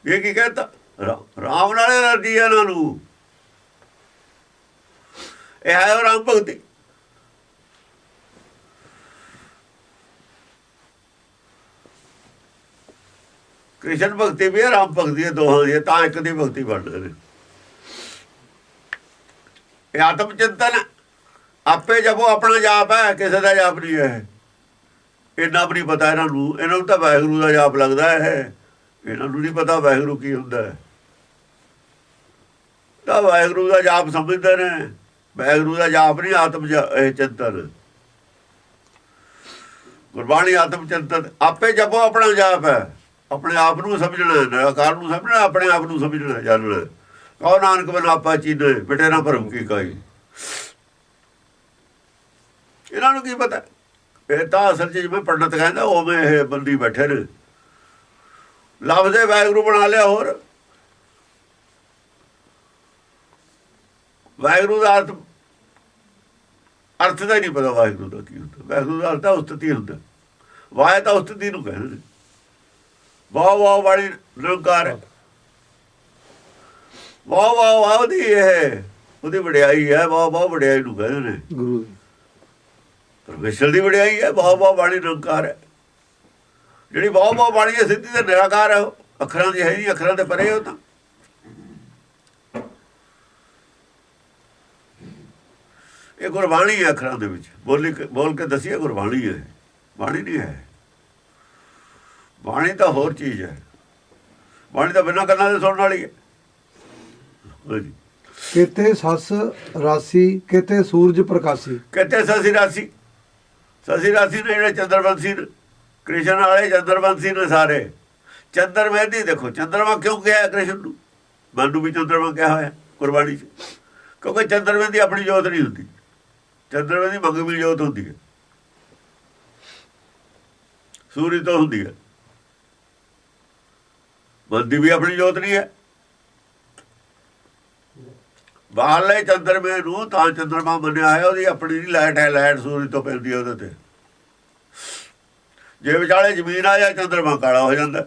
S2: ਇਹ ਕੀ ਕਹਿਤਾ? ਰਾਮ ਨਾਲ ਐਨਰਜੀ ਹੈ ਇਹਨਾਂ ਨੂੰ। ਇਹ ਹੈ ਉਹ ਰਾਮ ਭਗਤੀ। ਕ੍ਰਿਸ਼ਨ ਭਗਤੀ ਵੀ ਹੈ, ਰਾਮ ਭਗਤੀ ਹੈ, ਦੋਹਾਂ ਦੀ। ਤਾਂ ਇੱਕ ਦੀ ਭਗਤੀ ਬਣਦੇ ਨੇ। ਇਹ ਆਤਮ ਚਿੰਤਨ ਆਪੇ ਜਪੋ, ਆਪਣਾ ਜਾਪ ਹੈ, ਕਿਸੇ ਦਾ ਜਾਪ ਨਹੀਂ ਹੈ। ਇੰਨਾ ਵੀ ਨਹੀਂ ਪਤਾ ਇਹਨਾਂ ਨੂੰ। ਇਹਨਾਂ ਨੂੰ ਤਾਂ ਵਾਹਿਗੁਰੂ ਦਾ ਜਾਪ ਲੱਗਦਾ ਹੈ, ਇਹਨਾਂ ਨੂੰ ਨਹੀਂ ਪਤਾ ਵਾਹਿਗੁਰੂ ਕੀ ਹੁੰਦਾ ਹੈ। ਤਾਂ ਵਾਹਿਗੁਰੂ ਦਾ ਜਾਪ ਸਮਝਦੇ ਨੇ। ਵਾਹਿਗੁਰੂ ਦਾ ਜਾਪ ਨਹੀਂ, ਆਤਮ ਚਿੰਤਨ। ਗੁਰਬਾਣੀ ਆਤਮ ਚਿੰਤਨ। ਆਪੇ ਜਪੋ, ਆਪਣਾ ਜਾਪ ਹੈ। ਆਪਣੇ ਆਪ ਨੂੰ ਸਮਝਣਾ, ਨਿਰਾਕਾਰ ਨੂੰ ਸਮਝਣਾ, ਆਪਣੇ ਆਪ ਨੂੰ ਸਮਝਣਾ, ਜਾਣਨਾ। ਕਹੋ ਨਾਨਕ ਬਿਨ ਆਪਾ ਚੀਨੇ, ਬਿਟੇ ਨਾ ਭਰਮ ਕੀ ਕਾਈ। ਇਹਨਾਂ ਨੂੰ ਕੀ ਪਤਾ? ਇਹ ਤਾਂ ਅਸਲ 'ਚ ਜਿਵੇਂ ਪੰਡਤ ਕਹਿੰਦਾ ਉਵੇਂ ਇਹ ਬੰਦੀ ਬੈਠੇ ਨੇ। ਲਫ਼ਜ਼ੇ ਵਾਹਿਗੁਰੂ ਬਣਾ ਲਿਆ। ਹੋਰ ਵਾਹਿਗੁਰੂ ਦਾ ਅਰਥ ਦਾ ਹੀ ਨਹੀਂ ਪਤਾ। ਵਾਹਿਗੁਰੂ ਦਾ ਕੀ ਹੁੰਦਾ? ਵਾਹਿਗੁਰੂ ਦਾ ਅਰਥ ਤਾਂ ਉਸਤਤੀ ਹੁੰਦਾ। ਵਾਹਿ ਤਾਂ ਉਸਤਤੀ ਨੂੰ ਕਹਿੰਦੇ ਨੇ। ਵਾਹ ਵਾਹ ਵਾਲੀ ਨਿਰੰਕਾਰ ਹੈ। ਵਾਹ ਵਾਹ ਵਾਹ ਦੀ ਇਹ ਉਹਦੀ ਵਡਿਆਈ ਹੈ। ਵਾਹ ਵਾਹ ਵਡਿਆਈ ਨੂੰ ਕਹਿੰਦੇ ਨੇ।
S1: ਗੁਰੂ
S2: ਪਰਮੇਸ਼ਰ ਦੀ ਵਡਿਆਈ ਹੈ। ਵਾਹ ਵਾਹ ਵਾਲੀ ਨਿਰੰਕਾਰ ਹੈ। ਜਿਹੜੀ ਵਾਹ ਵਾਹ ਵਾਲੀ ਹੈ ਸਿੱਧੀ ਤੇ ਨਿਰਾਕਾਰ ਹੈ। ਅੱਖਰਾਂ ਦੀ ਹੈ ਨਹੀਂ, ਅੱਖਰਾਂ ਦੇ ਪਰੇ ਉਹ ਤਾਂ। ਇਹ ਗੁਰਬਾਣੀ ਹੈ। ਅੱਖਰਾਂ ਦੇ ਵਿੱਚ ਬੋਲ ਕੇ ਦੱਸੀਏ ਗੁਰਬਾਣੀ ਹੈ, ਬਾਣੀ ਨਹੀਂ ਹੈ। ਬਾਣੀ ਤਾਂ ਹੋਰ ਚੀਜ਼ ਹੈ। ਬਾਣੀ ਤਾਂ ਬਿਨਾਂ ਕੰਨਾਂ ਦੇ ਸੁਣਨ ਵਾਲੀ ਹੈ।
S1: ਕਿਤੇ ਸੱਸ ਰਾਸੀ ਕਿਤੇ ਸੂਰਜ ਪ੍ਰਕਾਸ਼ੀ।
S2: ਕਿਤੇ ਸਸੀ ਰਾਸੀ। ਸਸੀ ਰਾਸੀ ਨੇ ਜਿਹੜੇ ਚੰਦਰਵੰਸ਼ੀ ਨੇ, ਕ੍ਰਿਸ਼ਨ ਵਾਲੇ ਚੰਦਰਵੰਸ਼ੀ ਨੇ ਸਾਰੇ। ਚੰਦਰ ਮਹਿੰਦੀ ਦੇਖੋ, ਚੰਦਰਮਾ ਕਿਉਂ ਕਿਹਾ ਕ੍ਰਿਸ਼ਨ ਨੂੰ? ਮਨ ਨੂੰ ਵੀ ਚੰਦਰਮਾ ਕਿਹਾ ਹੋਇਆ ਗੁਰਬਾਣੀ 'ਚ। ਕਿਉਂਕਿ ਚੰਦਰਮੇ ਦੀ ਆਪਣੀ ਜੋਤ ਨਹੀਂ ਹੁੰਦੀ। ਚੰਦਰਮੇ ਦੀ ਮੰਗਵੀ ਜੋਤ ਹੁੰਦੀ ਹੈ, ਸੂਰਜ ਤੋਂ ਹੁੰਦੀ ਹੈ। ਮਨ ਦੀ ਵੀ ਆਪਣੀ ਜੋਤ ਨਹੀਂ ਹੈ। ਬਾਹਰਲੇ ਚੰਦਰਮੇ ਨੂੰ ਤਾਂ ਚੰਦਰਮਾ ਮੰਨਿਆ ਹੈ, ਉਹਦੀ ਆਪਣੀ ਨਹੀਂ ਲਾਈਟ ਹੈ, ਲਾਈਟ ਸੂਰਜ ਤੋਂ ਪੈਂਦੀ ਹੈ ਉਹਦੇ ਤੇ। ਜੇ ਵਿਚਾਲੇ ਜ਼ਮੀਨ ਆ ਜਾਏ ਚੰਦਰਮਾ ਕਾਲਾ ਹੋ ਜਾਂਦਾ।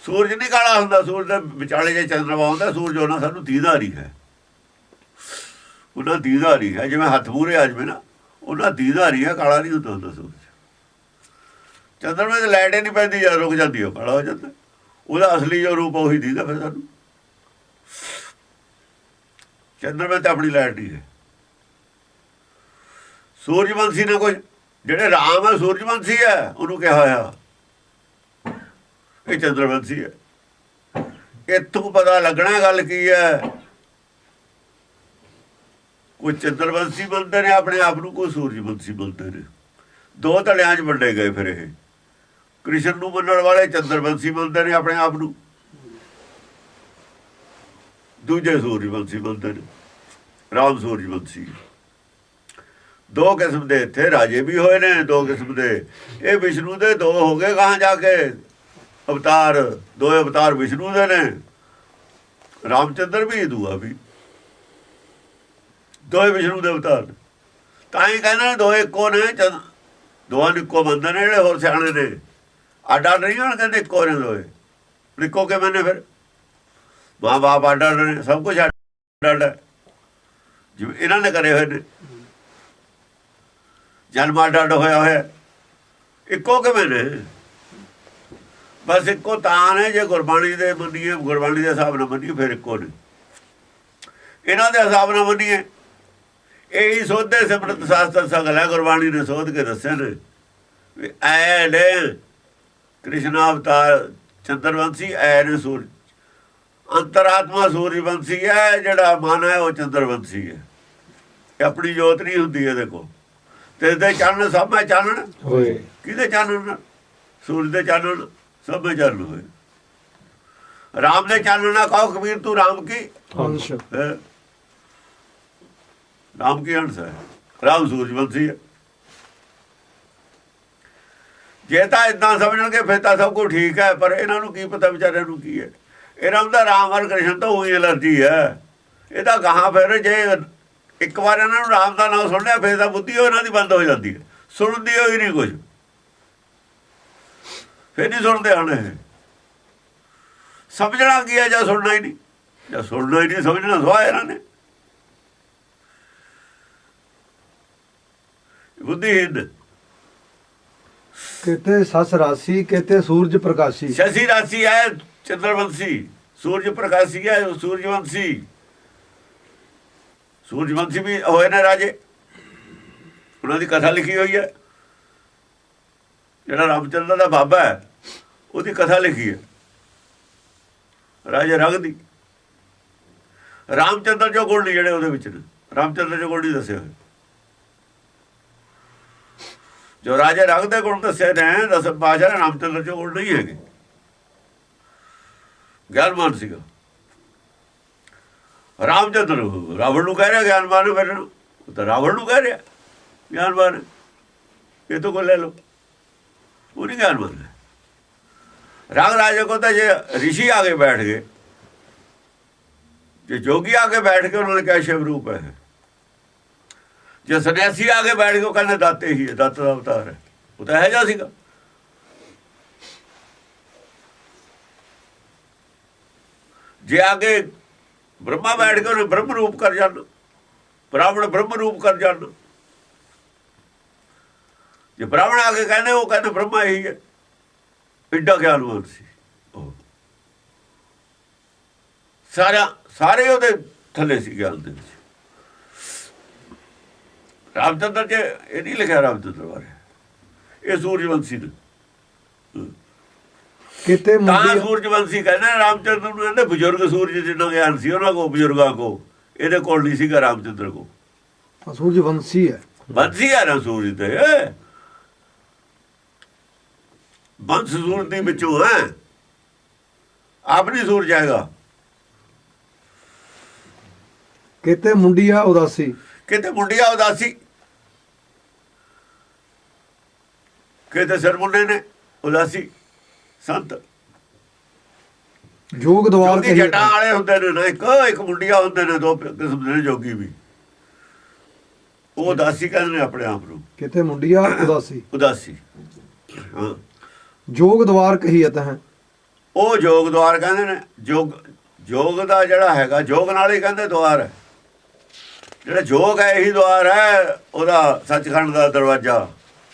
S2: ਸੂਰਜ ਨਹੀਂ ਕਾਲਾ ਹੁੰਦਾ, ਸੂਰਜ ਦੇ ਵਿਚਾਲੇ ਜੇ ਚੰਦਰਮਾ ਹੁੰਦਾ, ਸੂਰਜ ਉਹਨਾਂ ਸਾਨੂੰ ਦੀਦਾ ਨਹੀਂ ਹੈ, ਉਹਨਾਂ ਦੀਦਾ ਨਹੀਂ ਹੈ। ਜਿਵੇਂ ਹੱਥ ਮੂਹਰੇ ਆ ਜਾਵੇ ਨਾ, ਉਹਨਾਂ ਦੀਦਾ ਨਹੀਂ ਹੈ, ਕਾਲਾ ਨਹੀਂ ਹੁੰਦਾ ਸੂਰਜ। ਚੰਦਰਮੇ ਤੇ ਲਾਈਟ ਹੀ ਨਹੀਂ ਪੈਂਦੀ, ਜਦ ਰੁਕ ਜਾਂਦੀ ਉਹ ਕਾਲਾ ਹੋ ਜਾਂਦਾ। ਉਹਦਾ ਅਸਲੀ ਜੋ ਰੂਪ ਉਹੀ ਦੀਦਾ ਫਿਰ ਸਾਨੂੰ। ਚੰਦਰਮੇ ਤੇ ਆਪਣੀ ਲਾਈਟ ਨਹੀਂ ਹੈ। ਸੂਰਜਵੰਸ਼ੀ ਨੇ ਕੋਈ ਜਿਹੜੇ ਰਾਮ ਹੈ ਸੂਰਜਵੰਸ਼ੀ ਹੈ, ਉਹਨੂੰ ਕਿਹਾ ਹੋਇਆ ਇਹ ਚੰਦਰਵੰਸ਼ੀ ਹੈ। ਇੱਥੋਂ ਪਤਾ ਲੱਗਣਾ ਗੱਲ ਕੀ ਹੈ। ਕੋਈ ਚੰਦਰਵੰਸ਼ੀ ਮੰਨਦੇ ਨੇ ਆਪਣੇ ਆਪ ਨੂੰ, ਕੋਈ ਸੂਰਜਵੰਸ਼ੀ ਮੰਨਦੇ ਨੇ। ਦੋ ਧੜਿਆਂ 'ਚ ਵੰਡੇ ਗਏ ਫਿਰ ਇਹ। ਕ੍ਰਿਸ਼ਨ ਨੂੰ ਮੰਨਣ ਵਾਲੇ ਚੰਦਰਵੰਸ਼ੀ ਮੰਨਦੇ ਨੇ ਆਪਣੇ ਆਪ ਨੂੰ, ਦੂਜੇ ਸੂਰਜਵੰਸ਼ੀ ਮੰਨਦੇ ਨੇ, ਰਾਮ ਸੂਰਜਵੰਸ਼ੀ। ਦੋ ਕਿਸਮ ਦੇ ਇੱਥੇ ਰਾਜੇ ਵੀ ਹੋਏ ਨੇ, ਦੋ ਕਿਸਮ ਦੇ। ਇਹ ਵਿਸ਼ਨੂੰ ਦੇ ਦੋ ਹੋ ਗਏ ਕਹਾਂ ਜਾ ਕੇ ਅਵਤਾਰ, ਦੋ ਅਵਤਾਰ ਵਿਸ਼ਨੂੰ ਦੇ ਨੇ। ਰਾਮਚੰਦਰ ਵੀ ਦੂਆ ਵੀ, ਦੋਏ ਵਿਸ਼ਨੂੰ ਦੇ ਅਵਤਾਰ। ਤਾਂ ਹੀ ਕਹਿੰਦੇ ਨੇ ਦੋਏ ਇੱਕੋ ਨੇ, ਦੋਵਾਂ ਨੂੰ ਇੱਕੋ ਮੰਨਦੇ ਨੇ ਜਿਹੜੇ ਹੋਰ ਸਿਆਣੇ ਨੇ। ਅੱਡ ਅੱਡ ਨਹੀਂ ਹੋਣ ਕਹਿੰਦੇ, ਇੱਕੋ ਨੇ ਦੋਏ। ਇੱਕੋ ਕਿਵੇਂ ਨੇ ਫਿਰ? ਮਾਂ ਬਾਪ ਅੱਡ ਅੱਡ ਨੇ, ਸਭ ਕੁਛ ਅੱਡ ਅੱਡ ਹੈ ਜਿਵੇਂ ਇਹਨਾਂ ਨੇ ਕਰੇ ਹੋਏ ਨੇ। ਜਨਮ ਅੱਡ ਅੱਡ ਹੋਇਆ ਹੋਇਆ, ਇੱਕੋ ਕਿਵੇਂ ਨੇ? ਬਸ ਇੱਕੋ ਤਾਂ ਨੇ ਜੇ ਗੁਰਬਾਣੀ ਦੇ ਮੰਨੀਏ, ਗੁਰਬਾਣੀ ਦੇ ਹਿਸਾਬ ਨਾਲ ਮੰਨੀਏ ਫਿਰ ਇੱਕੋ ਨੇ। ਇਹਨਾਂ ਦੇ ਹਿਸਾਬ ਨਾਲ ਮੰਨੀਏ, ਇਹੀ ਸੋਧੇ ਸਿਮਰਤ ਸ਼ਾਸਤਰ ਸਗਲ ਹੈ। ਗੁਰਬਾਣੀ ਨੇ ਸੋਧ ਕੇ ਦੱਸਿਆ ਨੇ ਵੀ ਐ ਨੇ ਕ੍ਰਿਸ਼ਨ ਅਵਤਾਰ ਚੰਦਰਵੰਸ਼ੀ, ਐ ਨੇ ਸੂਰਜ। ਅੰਤਰਾਤਮਾ ਸੂਰਜਵੰਸ਼ੀ ਹੈ, ਜਿਹੜਾ ਮਨ ਹੈ ਉਹ ਚੰਦਰਵੰਸ਼ੀ ਹੈ। ਇਹ ਆਪਣੀ ਜੋਤ ਨਹੀਂ ਹੁੰਦੀ ਇਹਦੇ ਕੋਲ। ਤੇ ਇਹਦੇ ਚਾਨਣ ਸਭ ਮੈਂ ਚਾਨਣ ਹੋਏ। ਕਿਹਦੇ ਚਾਨਣ? ਸੂਰਜ ਦੇ ਚਾਨਣ ਸਭ ਮੈਂ ਚਾਨਣ ਹੋਏ। ਰਾਮ ਦੇ ਚਾਨਣ ਨਾ ਕਹੋ ਕਬੀਰ ਤੂੰ ਰਾਮ ਕੀ ਅੰਸ਼, ਰਾਮ ਕੀ ਅੰਸ਼ ਹੈ। ਰਾਮ ਸੂਰਜਵੰਸ਼ੀ ਹੈ। ਜੇ ਤਾਂ ਇਦਾਂ ਸਮਝਣਗੇ ਫਿਰ ਤਾਂ ਸਭ ਕੁਝ ਠੀਕ ਹੈ, ਪਰ ਇਹਨਾਂ ਨੂੰ ਕੀ ਪਤਾ ਵਿਚਾਰਿਆਂ ਨੂੰ ਕੀ ਹੈ। ਇਹਨਾਂ ਨੂੰ ਤਾਂ ਰਾਮ ਔਰ ਕ੍ਰਿਸ਼ਨ ਤੋਂ ਉਹੀ ਐਲਰਜੀ ਹੈ। ਇਹ ਤਾਂ ਗਾਹਾਂ ਫਿਰ ਜੇ ਇੱਕ ਵਾਰ ਇਹਨਾਂ ਨੂੰ ਰਾਮ ਦਾ ਨਾਮ ਸੁਣਿਆ ਫਿਰ ਤਾਂ ਬੁੱਧੀ ਇਹਨਾਂ ਦੀ ਬੰਦ ਹੋ ਜਾਂਦੀ ਹੈ, ਸੁਣਦੀ ਹੋਈ ਨਹੀਂ ਕੁਝ, ਫਿਰ ਨਹੀਂ ਸੁਣਦੇ ਹਨ। ਇਹ ਸਮਝਣਾ ਕੀ ਹੈ ਜਾਂ ਸੁਣਨਾ ਹੀ ਨਹੀਂ? ਜਾਂ ਸੁਣਨਾ ਹੀ ਨਹੀਂ, ਸਮਝਣਾ ਸਵਾ ਇਹਨਾਂ ਨੇ। ਬੁੱਧੀਹੀਨ।
S1: ਕਿਤੇ ਸਸ ਰਾਸੀ, ਕਿਤੇ ਸੂਰਜ ਪ੍ਰਕਾਸ਼ੀ।
S2: ਸ਼ਸ਼ੀ ਰਾਸ਼ੀ ਹੈ ਚੰਦਰਵੰਸ਼ੀ, ਸੂਰਜ ਪ੍ਰਕਾਸ਼ੀ ਹੈ ਸੂਰਜਵੰਸ਼ੀ। ਸੂਰਜਵੰਸ਼ੀ ਵੀ ਹੋਏ ਨੇ ਰਾਜੇ, ਉਹਨਾਂ ਦੀ ਕਥਾ ਲਿਖੀ ਹੋਈ ਹੈ। ਜਿਹੜਾ ਰਾਮਚੰਦਰ ਦਾ ਬਾਬਾ ਹੈ ਉਹਦੀ ਕਥਾ ਲਿਖੀ ਹੈ ਰਾਜੇ ਰੰਗ ਦੀ। ਰਾਮਚੰਦਰ ਜੋ ਗੁਣ ਨਹੀਂ ਜਿਹੜੇ ਉਹਦੇ ਵਿੱਚ ਨੇ, ਰਾਮਚੰਦਰ ਜੋ ਗੁਣ ਨਹੀਂ ਦੱਸੇ ਹੋਏ। ਜੋ ਰਾਜੇ ਰੰਗ ਦੇ ਗੁਣ ਦੱਸੇ ਨੇ, ਦਸ ਪਾਤਸ਼ਾਹ ਰਾਮਚੰਦਰ ਜੋ ਗੁਣ ਨਹੀਂ ਹੈਗੇ। ਗਿਆਨਵਾਨ ਸੀਗਾ ਰਾਮਚੰਦਰ। ਰਾਵਣ ਨੂੰ ਕਹਿ ਰਿਹਾ ਗਿਆਨਵਾਨ, ਫਿਰ ਉਹ ਤਾਂ ਰਾਵਣ ਨੂੰ ਕਹਿ ਰਿਹਾ ਗਿਆਨਵਾਨ। ਇਹ ਤੋਂ ਕੋ ਲੈ ਲਓ, ਉਹ ਨਹੀਂ ਗਿਆਨਵਾਨ ਹੈ। राग राजे को तो ये ऋषि आगे बैठ गए, जो जोगी आगे बैठ के उन्होंने क्या शिव रूप है, जो सन्यासी आगे बैठ के कहने दाते ही है, दाता का अवतार है, वो तो है जा सीगा। जे आगे ब्रह्मा बैठ के उन्हें ब्रह्म रूप कर जाना, ब्राह्मण ब्रह्म रूप कर जाना। जो ब्राह्मण आगे कहने वो कहते ब्रह्मा यही है, एडा ज्ञानवान सी। सारा सारे ਉਹਦੇ ਥੱਲੇ ਸੀ ਗਿਆਨ ਦੇ ਵਿੱਚ। ਰਾਮਚੰਦਰ ਜੀ ਇਹ ਨਹੀਂ ਲਿਖਿਆ ਰਾਮਚੰਦਰ ਬਾਰੇ, ਇਹ ਸੂਰਜਵੰਸ਼ੀ ਨੇ। ਕਿਤੇ ਤਾਂ ਸੂਰਜਵੰਸ਼ੀ ਕਹਿੰਦੇ ਰਾਮਚੰਦਰ ਨੂੰ, ਕਹਿੰਦੇ ਬਜ਼ੁਰਗ ਸੂਰਜ ਜਿੰਨਾ ਗਿਆਨ ਸੀ ਉਹਨਾਂ ਕੋਲ, ਬਜ਼ੁਰਗਾਂ ਕੋਲ, ਇਹਦੇ ਕੋਲ ਨਹੀਂ ਸੀਗਾ ਰਾਮਚੰਦਰ ਕੋਲ। ਸੂਰਜਵੰਸ਼ੀ ਹੈ, ਵੰਸ਼ੀ ਹੈ ਨਾ ਸੂਰਜ ਤੇ, ਬੰਸ ਸੂਰਜ ਦੇ ਵਿੱਚੋਂ ਹੈ, ਆਪ ਨਹੀਂ ਸੂਰਜ ਆਏਗਾ। ਕਿਤੇ ਮੁੰਡਿਆ ਉਦਾਸੀ, ਕਿਤੇ ਮੁੰਡਿਆ ਉਦਾਸੀ। ਕਿਤੇ ਸਰਮੁੰਨੇ ਨੇ ਉਦਾਸੀ ਸੰਤ
S1: ਜੋਗ ਦਵਾਰ
S2: ਜੋਗੀ
S1: ਕਹੀਏ
S2: ਜਟਾਂ ਵਾਲੇ ਹੁੰਦੇ ਨੇ ਨਾ, ਇੱਕ ਮੁੰਡਿਆ ਹੁੰਦੇ ਨੇ, ਦੋ ਕਿਸਮ ਦੇ ਨੇ ਜੋਗੀ ਵੀ। ਉਹ ਉਦਾਸੀ ਕਹਿੰਦੇ ਨੇ ਆਪਣੇ ਆਪ ਨੂੰ,
S1: ਕਿਤੇ ਮੁੰਡਿਆ ਉਦਾਸੀ।
S2: ਉਦਾਸੀ ਹਾਂ।
S1: ਜੋਗ ਦਵਾਰ ਕਹੀਏ ਤਾਂ ਹੈ,
S2: ਉਹ ਜੋਗ ਦੁਆਰ ਕਹਿੰਦੇ ਨੇ। ਜੋਗ ਦਾ ਜਿਹੜਾ ਹੈਗਾ, ਜੋਗ ਨਾਲ ਹੀ ਕਹਿੰਦੇ ਦੁਆਰ ਹੈ। ਜਿਹੜਾ ਜੋਗ ਹੈ ਇਹੀ ਦੁਆਰ ਹੈ ਉਹਦਾ, ਸੱਚਖੰਡ ਦਾ ਦਰਵਾਜ਼ਾ,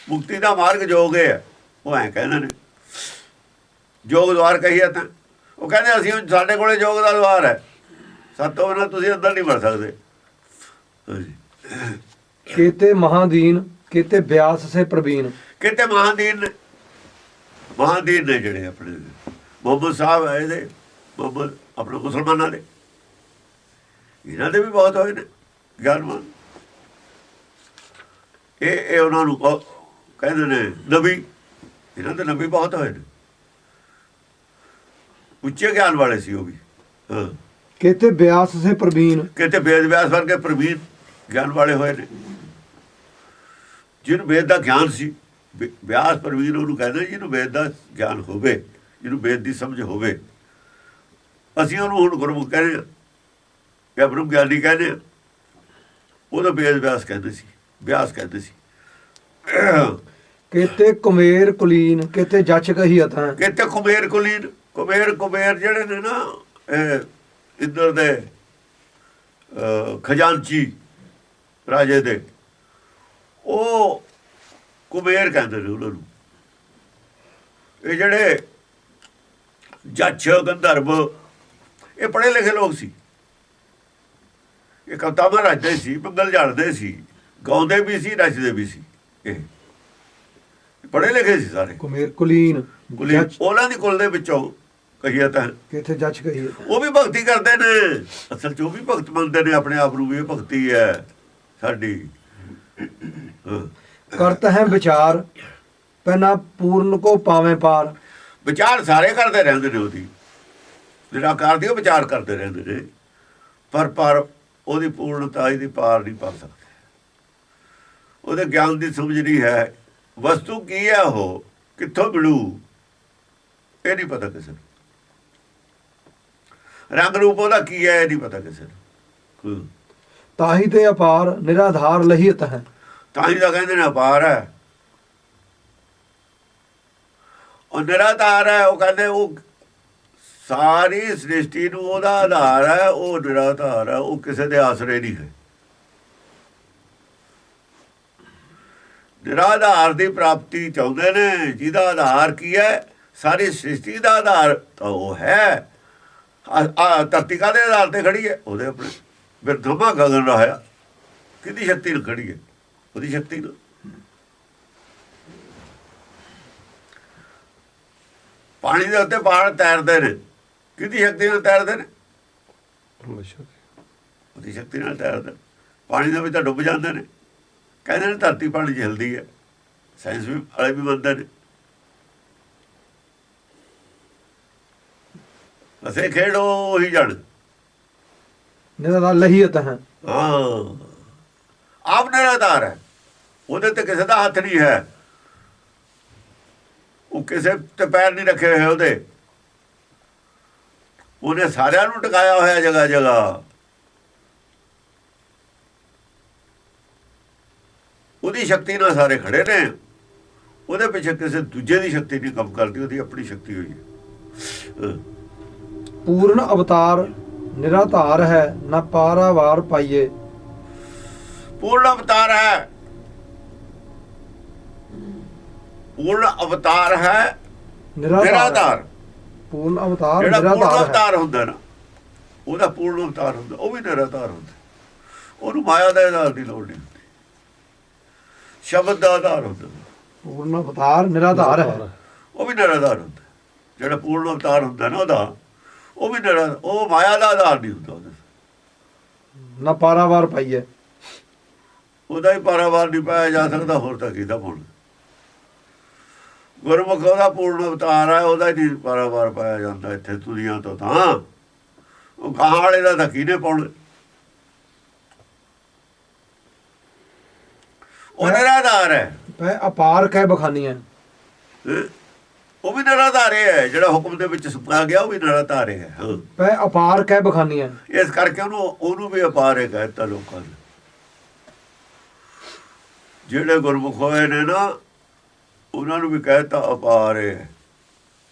S2: ਮੁਕਤੀ ਦਾ ਮਾਰਗ ਜੋਗ ਹੈ। ਉਹ ਐਂ ਕਹਿੰਦੇ ਨੇ ਜੋਗ ਦੁਆਰ ਕਹੀਏ ਤਾਂ। ਉਹ ਕਹਿੰਦੇ ਅਸੀਂ, ਸਾਡੇ ਕੋਲੇ ਜੋਗ ਦਾ ਦੁਆਰ ਹੈ, ਸਾਤੋਂ ਬਿਨਾਂ ਤੁਸੀਂ ਅੰਦਰ ਨਹੀਂ ਵੜ ਸਕਦੇ।
S1: ਕਿਤੇ ਮਹਾਦੀਨ ਕਿਤੇ ਬਿਆਸ ਸੇ ਪ੍ਰਵੀਨ।
S2: ਕਿਤੇ ਮਹਾਦੀਨ ਨੇ, ਮਹਾਦੀਨ ਨੇ ਜਿਹੜੇ ਆਪਣੇ ਮੁਹੰਮਦ ਸਾਹਿਬ ਹੈ, ਇਹਦੇ ਮੁਹੰਮਦ ਆਪਣੇ ਮੁਸਲਮਾਨਾਂ ਦੇ, ਇਹਨਾਂ ਦੇ ਵੀ ਬਹੁਤ ਹੋਏ ਨੇ ਗਿਆਨਵਾਨ। ਇਹ ਉਹਨਾਂ ਨੂੰ ਕਹਿੰਦੇ ਨੇ ਨਬੀ। ਇਹਨਾਂ ਦੇ ਨਬੀ ਬਹੁਤ ਹੋਏ ਨੇ, ਉੱਚੇ ਗਿਆਨ ਵਾਲੇ ਸੀ ਉਹ ਵੀ। ਹਾਂ,
S1: ਕਿਤੇ ਬਿਆਸ ਸੇ ਪ੍ਰਵੀਨ।
S2: ਕਿਤੇ ਵੇਦ ਵਿਆਸ ਵਰਗੇ ਪ੍ਰਵੀਨ ਗਿਆਨ ਵਾਲੇ ਹੋਏ ਨੇ, ਜਿਹਨੂੰ ਵੇਦ ਦਾ ਗਿਆਨ ਸੀ। ਵਿਆਸ ਪ੍ਰਵੀਨ ਉਹਨੂੰ ਕਹਿੰਦੇ ਜਿਹਨੂੰ ਵੇਦ ਦਾ ਗਿਆਨ ਹੋਵੇ, ਜਿਹਨੂੰ ਵੇਦ ਦੀ ਸਮਝ ਹੋਵੇ। ਅਸੀਂ ਉਹਨੂੰ ਹੁਣ ਗੁਰਮੁਖ ਕਹਿੰਦੇ ਹਾਂ ਜਾਂ ਬ੍ਰਹਮ ਗਿਆਨੀ ਕਹਿੰਦੇ ਹਾਂ। ਉਹਦਾ ਵੇਦ ਵਿਆਸ ਕਹਿੰਦੇ ਸੀ, ਵਿਆਸ ਕਹਿੰਦੇ ਸੀ।
S1: ਕਿਤੇ ਕੁਮੇਰ ਕੁਲੀਨ ਕਿਤੇ ਜੱਚ ਕਹੀਏ ਤਾਂ।
S2: ਕਿਤੇ ਕੁਬੇਰ ਕੁਲੀਨ। ਕੁਬੇਰ ਜਿਹੜੇ ਨੇ ਨਾ, ਇੱਧਰ ਦੇ ਖਜ਼ਾਨਚੀ ਰਾਜੇ ਦੇ, ਉਹ ਕੁਬੇਰ ਕਹਿੰਦੇ ਨੇ ਉਹਨਾਂ ਨੂੰ। ਇਹ ਜਿਹੜੇ ਜੱਜ ਗੰਧਰਵ, ਇਹ ਪੜ੍ਹੇ ਲਿਖੇ ਲੋਕ ਸੀ। ਇਹ ਕਵਿਤਾਵਾਂ ਰਚਦੇ ਸੀ, ਬੰਗਲ ਝਾੜਦੇ ਸੀ, ਗਾਉਂਦੇ ਵੀ ਸੀ, ਨੱਚਦੇ ਵੀ ਸੀ। ਇਹ ਪੜ੍ਹੇ ਲਿਖੇ ਸੀ ਸਾਰੇ।
S1: ਕੁਮੇਰ ਕੁਲੀਨ ਜੱਚ।
S2: ਉਹਨਾਂ ਦੀ ਕੁਲ ਦੇ ਵਿੱਚੋਂ ਕਹੀਏ ਤਾਂ
S1: ਕਿਤੇ ਜੱਚ ਕਹੀਏ ਤਾਂ।
S2: ਉਹ ਵੀ ਭਗਤੀ ਕਰਦੇ ਨੇ, ਅਸਲ 'ਚ ਉਹ ਵੀ ਭਗਤ ਮੰਨਦੇ ਨੇ ਆਪਣੇ ਆਪ ਨੂੰ ਵੀ। ਇਹ ਭਗਤੀ ਹੈ ਸਾਡੀ।
S1: ਕਰਤ ਹੈ ਵਿਚਾਰ ਪਹਿਨਾ ਪੂਰਨ ਕੋ ਪਾਵੇਂ ਪਾਰ।
S2: ਵਿਚਾਰ ਸਾਰੇ ਕਰਦੇ ਰਹਿੰਦੇ ਨੇ, ਉਹਦੀ ਨਿਰਾਕਾਰ ਦੀ ਉਹ ਵਿਚਾਰ ਕਰਦੇ ਰਹਿੰਦੇ ਨੇ, ਪਰ ਉਹਦੀ ਪੂਰਨਤਾ ਇਹਦੀ ਪਾਰ ਨਹੀਂ ਪਾ ਸਕਦੇ। ਉਹਦੇ ਗਿਆਨ ਦੀ ਸਮਝ ਨਹੀਂ ਹੈ। ਵਸਤੂ ਕੀ ਹੈ, ਉਹ ਕਿੱਥੋਂ ਮਿਲੂ, ਇਹ ਨਹੀਂ ਪਤਾ ਕਿਸੇ ਨੂੰ। ਰੰਗ ਰੂਪ ਉਹਦਾ ਕੀ ਹੈ, ਇਹ ਨਹੀਂ ਪਤਾ ਕਿਸੇ ਨੂੰ।
S1: ਤਾਹੀ ਤੇ ਅਪਾਰ ਨਿਰਾਧਾਰ ਲਹੀਤ ਹੈ।
S2: ਤਾਂ ਹੀ ਤਾਂ ਕਹਿੰਦੇ ਨੇ ਅਪਾਰ ਹੈ, ਉਹ ਨਿਰਾਧਾਰ ਹੈ। ਉਹ ਕਹਿੰਦੇ ਉਹ ਸਾਰੀ ਸ੍ਰਿਸ਼ਟੀ ਨੂੰ ਉਹਦਾ ਆਧਾਰ ਹੈ, ਉਹ ਨਿਰਾਧਾਰ ਹੈ, ਉਹ ਕਿਸੇ ਦੇ ਆਸਰੇ ਨਹੀਂ ਹੈ। ਨਿਰਾਧਾਰ ਦੀ ਪ੍ਰਾਪਤੀ ਚਾਹੁੰਦੇ ਨੇ, ਜਿਹਦਾ ਆਧਾਰ ਕੀ ਹੈ, ਸਾਰੀ ਸ੍ਰਿਸ਼ਟੀ ਦਾ ਆਧਾਰ ਤਾਂ ਉਹ ਹੈ। ਧਰਤੀ ਕਾਹਦੇ ਆਧਾਰ ਤੇ ਖੜੀ ਹੈ, ਉਹਦੇ ਆਪਣੇ। ਫਿਰ ਧਮਾ ਗਗਨ ਰਹਾਇਆ, ਕਿਹਦੀ ਸ਼ਕਤੀ ਨਾਲ ਖੜੀ ਹੈ, ਉਹਦੀ ਸ਼ਕਤੀ ਨਾਲ। ਪਾਣੀ ਦੇ ਉੱਤੇ ਪਹਾੜ ਤੈਰਦੇ ਨੇ, ਕਿਹਦੀ ਸ਼ਕਤੀ ਨਾਲ ਤੈਰਦੇ ਨੇ, ਉਹਦੀ ਸ਼ਕਤੀ ਨਾਲ ਤੈਰਦੇ। ਪਾਣੀ ਦੇ ਵਿੱਚ ਤਾਂ ਡੁੱਬ ਜਾਂਦੇ ਨੇ। ਕਹਿੰਦੇ ਨੇ ਧਰਤੀ ਪਾਣੀ 'ਚ ਹਿਲਦੀ ਹੈ, ਸਾਇੰਸ ਵੀ ਵਾਲੇ ਵੀ ਮੰਨਦੇ ਨੇ। ਅਸੀਂ ਖੇਡੋ ਉਹੀ ਜਾਣ।
S1: ਨਿਰਾਧਾਰ ਲਹੀਤ ਹੈ।
S2: ਹਾਂ, ਆਪ ਨਿਰਾਧਾਰ ਹੈ, ਉਹਦੇ ਤੇ ਕਿਸੇ ਦਾ ਹੱਥ ਨਹੀਂ ਹੈ। ਉਹ ਕਿਸੇ ਤੇ ਪੈਰ ਨਹੀਂ ਰੱਖੇ ਹੋਏ ਉਹਦੇ। ਉਹਨੇ ਸਾਰਿਆਂ ਨੂੰ ਟਿਕਾਇਆ ਹੋਇਆ ਜਗ੍ਹਾ ਜਗ੍ਹਾ। ਉਹਦੀ ਸ਼ਕਤੀ ਨਾਲ ਸਾਰੇ ਖੜੇ ਨੇ। ਉਹਦੇ ਪਿੱਛੇ ਕਿਸੇ ਦੂਜੇ ਦੀ ਸ਼ਕਤੀ ਨਹੀਂ ਕੰਮ ਕਰਦੀ, ਉਹਦੀ ਆਪਣੀ ਸ਼ਕਤੀ ਹੋਈ ਹੈ।
S1: ਪੂਰਨ ਅਵਤਾਰ ਨਿਰਾਧਾਰ ਹੈ, ਨਾ ਪਾਰਾਵਾਰ ਪਾਈਏ।
S2: ਪੂਰਨ ਅਵਤਾਰ ਹੈ, ਪੂਰਨ ਅਵਤਾਰ ਹੈ, ਨਿਰਾਧਾਰ।
S1: ਪੂਰਨ ਅਵਤਾਰ
S2: ਜਿਹੜਾ ਪੂਰਨ
S1: ਨਿਰਾਧਾਰ
S2: ਅਵਤਾਰ ਹੁੰਦਾ ਨਾ, ਉਹਦਾ ਪੂਰਨ ਅਵਤਾਰ ਹੁੰਦਾ, ਉਹ ਵੀ ਨਿਰਾਧਾਰ ਹੁੰਦਾ। ਉਹਨੂੰ ਮਾਇਆ ਦਾ ਆਧਾਰ ਦੀ ਲੋੜ ਨਹੀਂ ਹੁੰਦੀ, ਸ਼ਬਦ ਦਾ ਆਧਾਰ ਹੁੰਦਾ।
S1: ਪੂਰਨ ਅਵਤਾਰ ਨਿਰਾਧਾਰ ਹੈ,
S2: ਉਹ ਵੀ ਨਿਰਾਧਾਰ ਹੁੰਦਾ। ਜਿਹੜਾ ਪੂਰਨ ਅਵਤਾਰ ਹੁੰਦਾ ਨਾ ਉਹਦਾ, ਉਹ ਵੀ ਨਿਰਾਧਾਰ, ਉਹ ਮਾਇਆ ਦਾ ਆਧਾਰ ਨਹੀਂ ਹੁੰਦਾ ਉਹਦਾ।
S1: ਨਾ ਪਾਰਾਵਾਰ ਪਾਈਏ,
S2: ਉਹਦਾ ਹੀ ਪਾਰਾਵਾਰ ਨਹੀਂ ਪਾਇਆ ਜਾ ਸਕਦਾ, ਹੋਰ ਤਾਂ ਕਿਹਦਾ ਪਾਉਣਾ। ਗੁਰਮੁਖ ਉਹਦਾ ਪੂਰਨ ਅਵਤਾਰ ਹੈ, ਉਹਦਾ ਹੀ ਨਹੀਂ ਪਾਰਾਵਾਰ ਪਾਇਆ ਜਾਂਦਾ ਇੱਥੇ ਦੁਨੀਆ ਤੋਂ। ਤਾਂ ਉਹ ਗਾਂ ਵਾਲੇ ਦਾ ਤਾਂ ਕਿਹਨੇ ਪਾਉਣਾ। ਉਹ ਨਿਰਾਧਾਰ ਹੈ।
S1: ਪੈ ਅਪਾਰ ਕਹਿ ਬਖਾਨੀਆਂ।
S2: ਹੈਂ? ਉਹ ਵੀ ਨਿਰਾਧਾਰ ਹੈ, ਜਿਹੜਾ ਹੁਕਮ ਦੇ ਵਿੱਚ ਸਮਾ ਗਿਆ ਉਹ ਵੀ ਨਿਰਾਧਾਰ ਹੈ। ਹਾਂ,
S1: ਪੈ ਅਪਾਰ ਕਹਿ ਬਖਾਨੀਆਂ।
S2: ਇਸ ਕਰਕੇ ਉਹਨੂੰ ਵੀ ਅਪਾਰ ਹੈ ਕਹਿਤਾ ਲੋਕਾਂ ਨੇ। ਜਿਹੜੇ ਗੁਰਮੁਖ ਹੋਏ ਨੇ ਨਾ ਉਹਨਾਂ ਨੂੰ ਵੀ ਕਹਿਤਾ ਅਪਾਰ ਹੈ।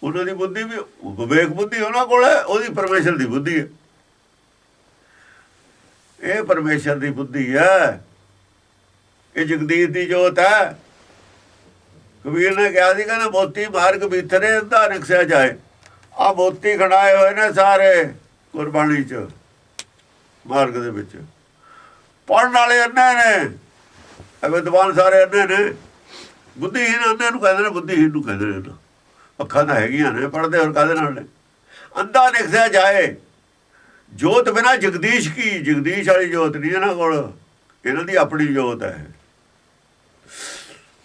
S2: ਉਹਨਾਂ ਦੀ ਬੁੱਧੀ ਵੀ ਵਿਵੇਕ ਬੁੱਧੀ ਉਹਨਾਂ ਕੋਲ ਹੈ, ਉਹਦੀ ਪਰਮੇਸ਼ਰ ਦੀ ਬੁੱਧੀ ਹੈ। ਇਹ ਪਰਮੇਸ਼ਰ ਦੀ ਬੁੱਧੀ ਹੈ, ਇਹ ਜਗਦੀਸ਼ ਦੀ ਜੋਤ ਹੈ। ਕਬੀਰ ਨੇ ਕਿਹਾ ਸੀ, ਕਹਿੰਦਾ ਮੋਤੀ ਮਾਰਗ ਬੀਥਰੇ ਅੰਧਾ ਨਿਕਸਿਆ ਜਾਏ। ਆ ਮੋਤੀ ਖੜਾਏ ਹੋਏ ਨੇ ਸਾਰੇ ਗੁਰਬਾਣੀ ਚ, ਮਾਰਗ ਦੇ ਵਿੱਚ। ਪੜ੍ਹਨ ਵਾਲੇ ਅੰਨੇ ਨੇ, ਵਿਦਵਾਨ ਸਾਰੇ ਅੰਨੇ ਨੇ। ਬੁੱਧੀਹੀਨ ਅੰਨੇ ਨੂੰ ਕਹਿੰਦੇ ਨੇ, ਬੁੱਧੀਹੀਨ ਨੂੰ ਕਹਿੰਦੇ ਨੇ। ਅੱਖਾਂ ਤਾਂ ਹੈਗੀਆਂ ਨੇ, ਪੜ੍ਹਦੇ ਹੋਰ ਕਾਹਦੇ ਨਾਲ ਨੇ। ਅੰਧਾ ਨਿਕਸਿਆ ਜਾਏ, ਜੋਤ ਬਿਨਾਂ ਜਗਦੀਸ਼ ਕੀ। ਜਗਦੀਸ਼ ਵਾਲੀ ਜੋਤ ਨਹੀਂ ਇਹਨਾਂ ਕੋਲ, ਇਹਨਾਂ ਦੀ ਆਪਣੀ ਜੋਤ ਹੈ।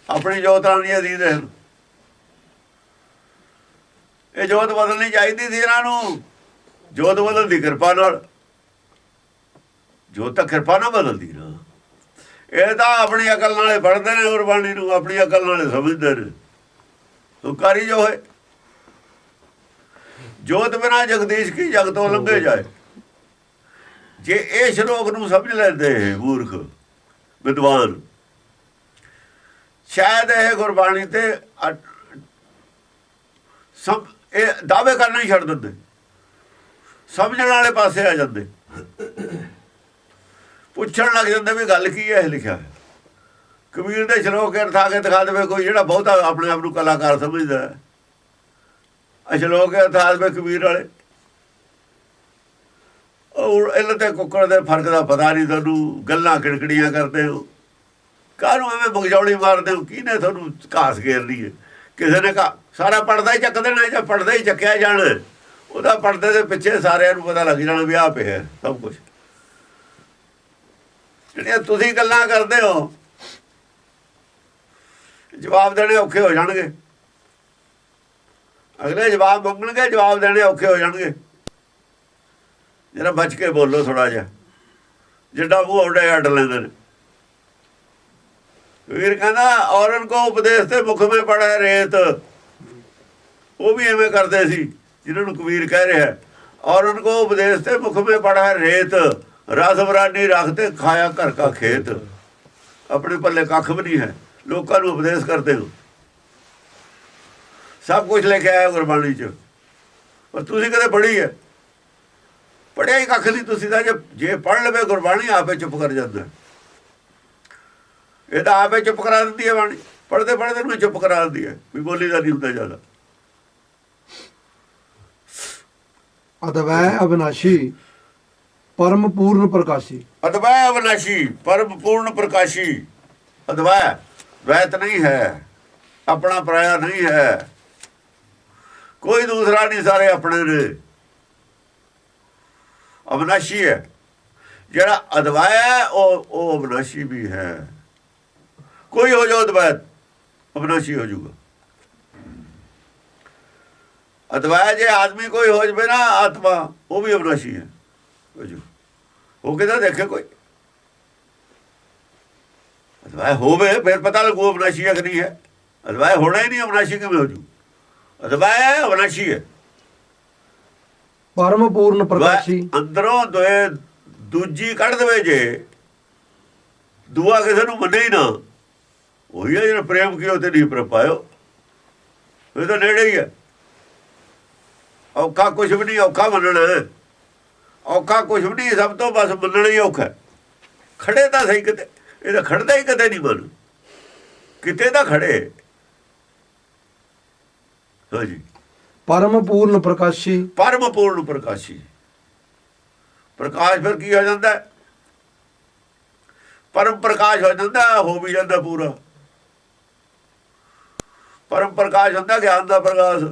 S2: ਆਪਣੀ ਜੋਤ ਨਾਲ ਨਹੀਂ ਅਧੀਨ ਹੈ। ਇਹ ਜੋਤ ਬਦਲਣੀ ਚਾਹੀਦੀ ਸੀ ਇਹਨਾਂ ਨੂੰ, ਜੋਤ ਬਦਲਣ ਦੀ ਕਿਰਪਾ ਨਾਲ। ਜੋਤ ਤਾਂ ਕਿਰਪਾ ਨਾਲ ਬਦਲਦੀ ਨਾ। ਇਹ ਤਾਂ ਆਪਣੀ ਅਕਲ ਨਾਲੇ ਪੜ੍ਹਦੇ ਨੇ ਗੁਰਬਾਣੀ ਨੂੰ, ਆਪਣੀ ਅਕਲ ਨਾਲੇ ਸਮਝਦੇ ਨੇ। ਹੁਕਾਰੀ ਜੋ ਹੈ, ਜੋਤ ਬਿਨਾਂ ਜਗਦੀਸ਼ ਕੀ ਜਗ ਤੋਂ ਲੰਘੇ ਜਾਏ। ਜੇ ਇਹ ਸ਼ਲੋਕ ਨੂੰ ਸਮਝ ਲੈਂਦੇ ਮੂਰਖ ਵਿਦਵਾਨ, ਸ਼ਾਇਦ ਇਹ ਗੁਰਬਾਣੀ ਤੇ ਇਹ ਦਾਅਵੇ ਕਰਨਾ ਹੀ ਛੱਡ ਦਿੰਦੇ, ਸਮਝਣ ਵਾਲੇ ਪਾਸੇ ਆ ਜਾਂਦੇ, ਪੁੱਛਣ ਲੱਗ ਜਾਂਦੇ ਵੀ ਗੱਲ ਕੀ ਹੈ ਇਹ ਲਿਖਿਆ ਹੈ। ਕਬੀਰ ਦੇ ਸ਼ਲੋਕ ਅਰਥਾ ਕੇ ਦਿਖਾ ਦੇਵੇ ਕੋਈ, ਜਿਹੜਾ ਬਹੁਤਾ ਆਪਣੇ ਆਪ ਨੂੰ ਕਲਾਕਾਰ ਸਮਝਦਾ ਹੈ। ਸ਼ਲੋਕ ਅਰਥਾ ਦੇਵੇ ਕਬੀਰ ਵਾਲੇ, ਉਹ ਇਹਨਾਂ ਤੇ ਕੁੱਕੜ ਦੇ ਫਰਕ ਦਾ ਪਤਾ ਨਹੀਂ ਤੁਹਾਨੂੰ। ਗੱਲਾਂ ਕਿੜਕੜੀਆਂ ਕਰਦੇ ਹੋ, ਕਾਹਨੂੰ ਐਵੇਂ ਬਗਜੌਲੀ ਮਾਰਦੇ ਹੋ। ਕਿਹਨੇ ਤੁਹਾਨੂੰ ਘਾਸ ਘੇਰਨੀ ਹੈ? ਕਿਸੇ ਨੇ ਕਹਾ ਸਾਰਾ ਪੜਦਾ ਹੀ ਚੱਕ ਦੇਣਾ, ਜਾਂ ਪੜਦਾ ਹੀ ਚੱਕਿਆ ਜਾਣਾ, ਉਹਦਾ ਪੜਦੇ ਦੇ ਪਿੱਛੇ ਸਾਰਿਆਂ ਨੂੰ ਪਤਾ ਲੱਗ ਜਾਣਾ ਵੀ ਆਹ ਪਿਆ ਸਭ ਕੁਛ। ਜਿਹੜੀਆਂ ਤੁਸੀਂ ਗੱਲਾਂ ਕਰਦੇ ਹੋ, ਜਵਾਬ ਦੇਣੇ ਔਖੇ ਹੋ ਜਾਣਗੇ। ਅਗਲੇ ਜਵਾਬ ਮੰਗਣਗੇ, ਜਵਾਬ ਦੇਣੇ ਔਖੇ ਹੋ ਜਾਣਗੇ। ਜਰਾ ਬਚ ਕੇ ਬੋਲੋ ਥੋੜਾ ਜਿਹਾ, ਜਿੱਡਾ ਮੂੰਹ ਉੱਡੇ ਅੱਡ ਲੈਂਦੇ ਨੇ। ਵੀਰ ਕਹਿੰਦਾ ਔਰਨ ਕੋ ਉਪਦੇਸ਼ ਤੇ ਮੁਖ ਮੇ ਪੜਾ ਰੇਤ। ਉਹ ਵੀ ਐਵੇਂ ਕਰਦੇ ਸੀ ਜਿਹਨਾਂ ਨੂੰ ਕਬੀਰ ਕਹਿ ਰਿਹਾ। ਔਰਨ ਕੋ ਉਪਦੇਸ਼ ਤੇ ਮੁਖ ਮੇ ਪੜਾ ਰੇਤ, ਰਸ ਬਰਾਨੀ ਰੱਖਤੇ ਖਾਇਆ ਘਰ ਕਾ ਖੇਤ। ਆਪਣੇ ਪੱਲੇ ਕੱਖ ਵੀ ਨਹੀਂ ਹੈ, ਲੋਕਾਂ ਨੂੰ ਉਪਦੇਸ਼ ਕਰਦੇ ਹੋ। ਸਭ ਕੁਝ ਲਿਖਿਆ ਹੈ ਗੁਰਬਾਣੀ 'ਚ, ਪਰ ਤੁਸੀਂ ਕਦੇ ਪੜ੍ਹੀ ਹੈ? ਪੜ੍ਹਿਆ ਹੀ ਕੱਖ ਨਹੀਂ ਤੁਸੀਂ ਤਾਂ। ਜੇ ਪੜ੍ਹ ਲਵੇ ਗੁਰਬਾਣੀ ਆਪੇ ਚੁੱਪ ਕਰ ਜਾਂਦਾ। ਇਹ ਤਾਂ ਆਪੇ ਚੁੱਪ ਕਰਾ ਦਿੰਦੀ ਹੈ ਬਾਣੀ, ਪੜ੍ਹਦੇ ਪੜ੍ਹਦੇ ਨੂੰ ਚੁੱਪ ਕਰਾ ਦਿੰਦੀ ਹੈ, ਵੀ ਬੋਲੀ ਦਾ ਨਹੀਂ ਹੁੰਦਾ ਜ਼ਿਆਦਾ।
S1: ਅਦਵੈ ਅਵਿਨਾਸ਼ੀ ਪਰਮ ਪੂਰਨ ਪ੍ਰਕਾਸ਼ੀ।
S2: ਅਦਵੈ ਅਵਿਨਾਸ਼ੀ ਪਰਮ ਪੂਰਨ ਪ੍ਰਕਾਸ਼ੀ। ਅਦਵੈ ਵੈਤ ਨਹੀਂ ਹੈ, ਆਪਣਾ ਪਰਾਇਆ ਨਹੀਂ ਹੈ, ਕੋਈ ਦੂਸਰਾ ਨਹੀਂ, ਸਾਰੇ ਆਪਣੇ ਨੇ। ਅਵਿਨਾਸ਼ੀ ਹੈ ਜਿਹੜਾ ਅਦਵੈ ਹੈ, ਉਹ ਅਵਿਨਾਸ਼ੀ ਵੀ ਹੈ। ਕੋਈ ਹੋ ਜਾਓ ਅਦਵੈਤ, ਅਵਿਨਾਸ਼ੀ ਹੋ ਜਾਊਗਾ। ਅਦਵੈ ਜੇ ਆਦਮੀ ਕੋਈ ਹੋ ਜਾਵੇ ਨਾ, ਆਤਮਾ, ਉਹ ਵੀ ਅਵਿਨਾਸ਼ੀ ਹੈ। ਉਹ ਕਿਹਦਾ ਦੇਖੇ ਕੋਈ ਅਦਵੈ ਹੋਵੇ, ਫਿਰ ਪਤਾ ਲੱਗੂ ਅਵਿਨਾਸ਼ੀ ਹੈ ਕਿ ਨਹੀਂ ਹੈ। ਅਦਵੈ ਹੋਣਾ ਹੀ ਨਹੀਂ, ਅਵਿਨਾਸ਼ੀ ਕਿਵੇਂ ਹੋ ਜੂ? ਅਦਵੈ ਅਵਿਨਾਸ਼ੀ ਹੈ,
S1: ਪਰਮ ਪੂਰਨ ਪ੍ਰਕਾਸ਼ੀ।
S2: ਅੰਦਰੋਂ ਦੂਜੀ ਕੱਢ ਦੇਵੇ, ਜੇ ਦੂਆ ਕਿਸੇ ਨੂੰ ਮੰਨੇ ਹੀ ਨਾ, ਉਹੀ ਹੈ ਜਿਹੜਾ ਪ੍ਰੇਮ ਕੀਓ ਤੇ ਨਹੀਂ ਪ੍ਰਪਾਇਓ। ਇਹ ਤਾਂ ਨੇੜੇ ਹੀ ਹੈ। ਔਖਾ ਕੁਛ ਵੀ ਨਹੀਂ, ਔਖਾ ਮੰਨਣਾ, ਔਖਾ ਕੁਛ ਵੀ ਨਹੀਂ, ਸਭ ਤੋਂ ਬਸ ਮੰਨਣਾ ਹੀ ਔਖਾ। ਖੜੇ ਤਾਂ ਸਹੀ ਕਿਤੇ, ਇਹ ਤਾਂ ਖੜਦਾ ਹੀ ਕਦੇ ਨਹੀਂ ਮਨ, ਕਿਤੇ ਤਾਂ ਖੜੇ। ਹਾਂਜੀ,
S1: ਪਰਮ ਪੂਰਨ ਪ੍ਰਕਾਸ਼ੀ।
S2: ਪਰਮ ਪੂਰਨ ਪ੍ਰਕਾਸ਼ੀ। ਪ੍ਰਕਾਸ਼ ਫਿਰ ਕੀ ਹੋ ਜਾਂਦਾ? ਪਰਮ ਪ੍ਰਕਾਸ਼ ਹੋ ਜਾਂਦਾ, ਹੋ ਵੀ ਜਾਂਦਾ ਪੂਰਾ। ਪਰਮ ਪ੍ਰਕਾਸ਼ ਹੁੰਦਾ ਗਿਆਨ ਦਾ ਪ੍ਰਕਾਸ਼।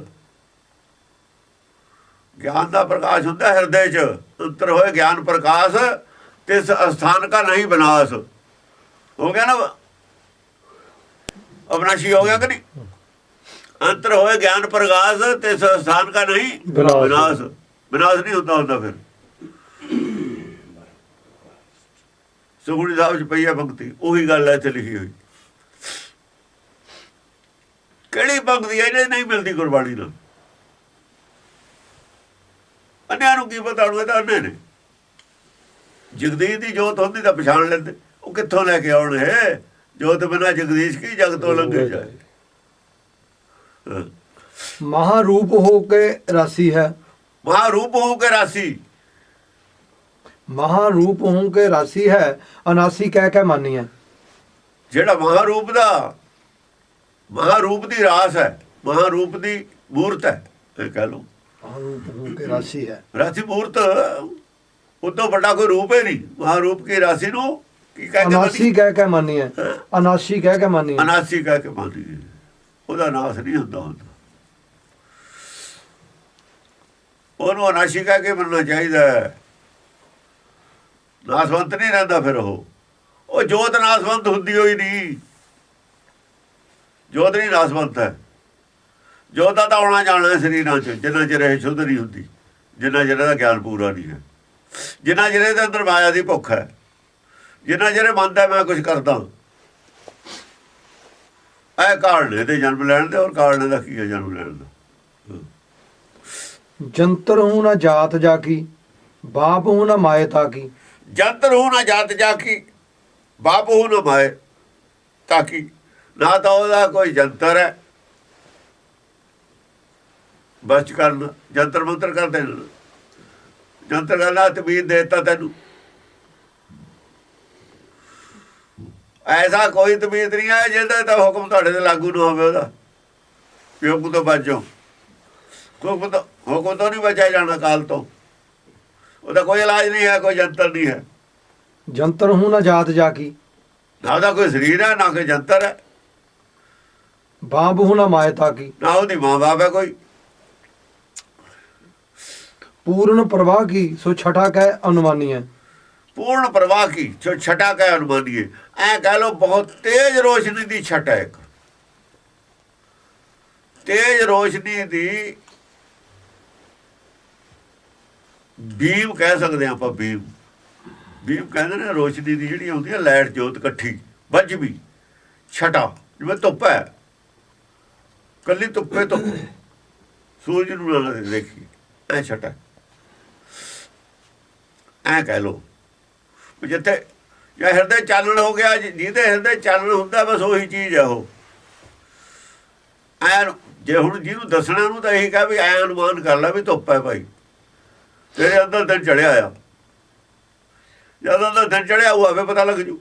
S2: ਗਿਆਨ ਦਾ ਪ੍ਰਕਾਸ਼ ਹੁੰਦਾ ਹਿਰਦੇ 'ਚ। ਅੰਤਰ ਹੋਏ ਗਿਆਨ ਪ੍ਰਕਾਸ਼, ਤਿਸ ਅਸਥਾਨ ਕਾ ਨਹੀਂ ਵਿਨਾਸ਼। ਹੋ ਗਿਆ ਨਾ, ਅਵਿਨਾਸ਼ੀ ਹੋ ਗਿਆ ਕਿ ਨਹੀਂ? ਅੰਤਰ ਹੋਏ ਗਿਆਨ ਪ੍ਰਕਾਸ਼, ਤਿਸ ਅਸਥਾਨ ਕਾ ਨਹੀਂ ਵਿਨਾਸ਼। ਵਿਨਾਸ਼ ਨਹੀਂ ਹੁੰਦਾ ਫਿਰ। ਸੁਖਮਨੀ ਸਾਹਿਬ 'ਚ ਪਈ ਹੈ ਪੰਕਤੀ, ਉਹੀ ਗੱਲ ਹੈ ਇੱਥੇ ਲਿਖੀ ਹੋਈ। ਕਿਹੜੀ ਭਗਤੀ ਇਹਨੇ ਨਹੀਂ ਮਿਲਦੀ ਗੁਰਬਾਣੀ ਨਾਲ। ਅੰਨਿਆਂ ਨੂੰ ਕੀ ਪਤਾ ਉਹਨੂੰ, ਤਾਂ ਅੰਨੇ ਨੇ। ਜਗਦੀਸ਼ ਦੀ ਜੋਤ ਹੁੰਦੀ ਤਾਂ ਪਛਾਣ ਲੈਂਦੇ। ਉਹ ਕਿੱਥੋਂ ਲੈ ਕੇ ਆਉਣ ਇਹ ਜੋਤ ਬਿਨਾਂ ਜਗਦੀਸ਼ ਕੀ ਜਗ ਤੋਂ ਲੰਘੇ ਜਾਏ।
S1: ਮਹਾਰੂਪ ਹੋ ਕੇ ਰਾਸੀ ਹੈ।
S2: ਮਹਾਰੂਪ ਹੋ ਕੇ ਰਾਸੀ,
S1: ਮਹਾਰੂਪ ਹੋ ਕੇ ਰਾਸੀ ਹੈ, ਅਨਾਸੀ ਕਹਿ ਕੇ ਮਾਨੀਐ।
S2: ਜਿਹੜਾ ਮਹਾਰੂਪ ਦਾ, ਮਹਾਰੂਪ ਦੀ ਰਾਸ ਹੈ, ਮਹਾਰੂਪ ਦੀ ਮੂਰਤ ਹੈ, ਇਹ ਕਹਿ ਲਓ।
S1: ਮਹਾਰੂਪ ਹੋ ਕੇ ਰਾਸੀ ਹੈ,
S2: ਰਾਸੀ ਮੂਰਤ, ਉਦੋਂ ਵੱਡਾ ਕੋਈ ਰੂਪ ਹੀ ਨਹੀਂ। ਮਹਾਰੂਪ ਕੀ ਰਾਸੀ ਨੂੰ ਕੀ ਕਹਿੰਦੇ?
S1: ਅਨਾਸੀ ਕਹਿ ਕੇ ਮਾਨੀਐ। ਅਨਾਸੀ ਕਹਿ ਕੇ ਮਾਨੀਐ।
S2: ਅਨਾਸੀ ਕਹਿ ਕੇ ਮੰਨੀਏ। ਉਹਦਾ ਨਾਸ ਨਹੀਂ ਹੁੰਦਾ। ਉਹਨੂੰ ਅਨਾਸੀ ਕਹਿ ਕੇ ਮੰਨਣਾ ਚਾਹੀਦਾ ਹੈ। ਨਾਸਵੰਤ ਨਹੀਂ ਰਹਿੰਦਾ ਫਿਰ ਉਹ ਜੋਤ ਨਾਸਵੰਤ ਹੁੰਦੀ ਹੋਈ ਨਹੀਂ। ਜੋਤ ਨਹੀਂ ਨਾਸਵੰਤ ਹੈ। ਜੋਤ ਦਾ ਤਾਂ ਆਉਣਾ ਜਾਣਾ ਸਰੀਰਾਂ 'ਚ, ਜਿੰਨਾ ਚਿਰ ਇਹ ਸ਼ੁੱਧ ਨਹੀਂ ਹੁੰਦੀ, ਜਿੰਨਾ ਚਿਰ ਇਹਦਾ ਗਿਆਨ ਪੂਰਾ ਨਹੀਂ ਹੈ, ਜਿੰਨਾ ਚਿਰ ਇਹਦੇ ਅੰਦਰ ਮਾਇਆ ਦੀ ਭੁੱਖ ਹੈ, ਜਿੰਨਾ ਚਿਰ ਮੰਨਦਾ ਮੈਂ ਕੁਝ ਕਰਦਾ। ਇਹ ਕਾਰਨ ਇਹਦੇ ਜਨਮ ਲੈਣ ਦੇ, ਔਰ ਕਾਰਨ ਦਾ ਕੀ ਹੈ ਜਨਮ ਲੈਣ ਦਾ?
S1: ਜੰਤਰ ਹੂੰ ਨਾ ਜਾਤ ਜਾ ਕੀ, ਬਾਪ ਹੂੰ ਨਾ ਮਾਏ ਤਾ ਕੀ।
S2: ਜੰਤਰ ਹੂੰ ਨਾ ਜਾਤ ਜਾ ਕੀ, ਬਾਪ ਹੂੰ ਨਾ ਮਾਏ ਤਾ ਕੀ। ਨਾ ਤਾਂ ਉਹਦਾ ਕੋਈ ਜੰਤਰ ਹੈ ਬਸ ਕਰਨ, ਜੰਤਰ ਮੰਤਰ ਕਰਦੇ ਨੇ। ਜੰਤਰ ਕਰਨਾ ਤਬੀਰ ਦੇਤਾ ਤੈਨੂੰ, ਐਸਾ ਕੋਈ ਤਬੀਰ ਨਹੀਂ ਹੈ ਜਿਹਦਾ ਤਾਂ ਹੁਕਮ ਤੁਹਾਡੇ ਤੇ ਲਾਗੂ ਨਾ ਹੋਵੇ। ਉਹਦਾ ਹੁਕਮ ਤੋਂ ਬਚੋ, ਹੁਕਮ ਤੋਂ ਨਹੀਂ ਬਚਿਆ ਜਾਣਾ ਕਾਲ ਤੋਂ। ਉਹਦਾ ਕੋਈ ਇਲਾਜ ਨਹੀਂ ਹੈ, ਕੋਈ ਜੰਤਰ ਨਹੀਂ ਹੈ।
S1: ਜੰਤਰ ਹੂੰ ਨਾ ਜਾਤ ਜਾ ਕੀ,
S2: ਨਾ ਉਹਦਾ ਕੋਈ ਸਰੀਰ ਹੈ, ਨਾ ਕੋਈ ਜੰਤਰ ਹੈ,
S1: ਬਾਪ ਹੂੰ ਨਾ ਮਾਏ ਤਾ ਕੀ।
S2: ਨਾ ਉਹਦੀ ਮਾਂ ਬਾਪ ਹੈ ਕੋਈ।
S1: ਪੂਰਨ ਪ੍ਰਵਾਹ ਕੀ ਸੋ ਛਟਾ ਕਹਿ ਅਨੁਮਾਨੀਐ।
S2: ਪੂਰਨ ਪ੍ਰਵਾਹ ਕੀ ਜੋ ਛਟਾ ਕਹਿ ਅਨੁਮਾਨੀਏ। ਐ ਕਹਿ ਲੋ ਬਹੁਤ ਤੇਜ਼ ਰੋਸ਼ਨੀ ਦੀ ਛਟ ਹੈ। ਇੱਕ ਤੇਜ਼ ਰੋਸ਼ਨੀ ਦੀ ਬੀਮ ਕਹਿ ਸਕਦੇ ਹਾਂ ਆਪਾਂ। ਬੀਮ ਕਹਿੰਦੇ ਨੇ ਰੋਸ਼ਨੀ ਦੀ ਜਿਹੜੀ ਆਉਂਦੀ ਹੈ ਲਾਈਟ ਜੋਤ ਇਕੱਠੀ ਵੱਜ ਵੀ ਛਟਾ, ਜਿਵੇਂ ਧੁੱਪ ਹੈ, ਕੱਲੀ ਧੁੱਪੇ ਧੁੱਪ, ਸੂਰਜ ਨੂੰ ਨਾ ਦੇਖੀ, ਐ ਛਟਾ। ਐ ਕਹਿ ਲੋ ਜਿੱਥੇ ਜਾਂ ਹਿਰਦੇ ਚਾਨਣ ਹੋ ਗਿਆ, ਜਿਹਦੇ ਹਿਰਦੇ ਚਾਨਣ ਹੁੰਦਾ ਬਸ ਉਹੀ ਚੀਜ਼ ਹੈ ਉਹ। ਐ ਜੇ ਹੁਣ ਜਿਹਨੂੰ ਦੱਸਣਾ ਨੂੰ ਤਾਂ ਇਹੀ ਕਹਾਂ ਵੀ ਐ ਅਨੁਮਾਨ ਕਰ ਲੈ ਵੀ ਧੁੱਪ ਹੈ ਭਾਈ, ਤੇਰੇ ਅੰਦਰ ਦਿਨ ਚੜਿਆ ਆ। ਜਦ ਅੰਦਰ ਦਿਨ ਚੜਿਆ ਉਹ ਆਪੇ ਪਤਾ ਲੱਗ ਜੂ।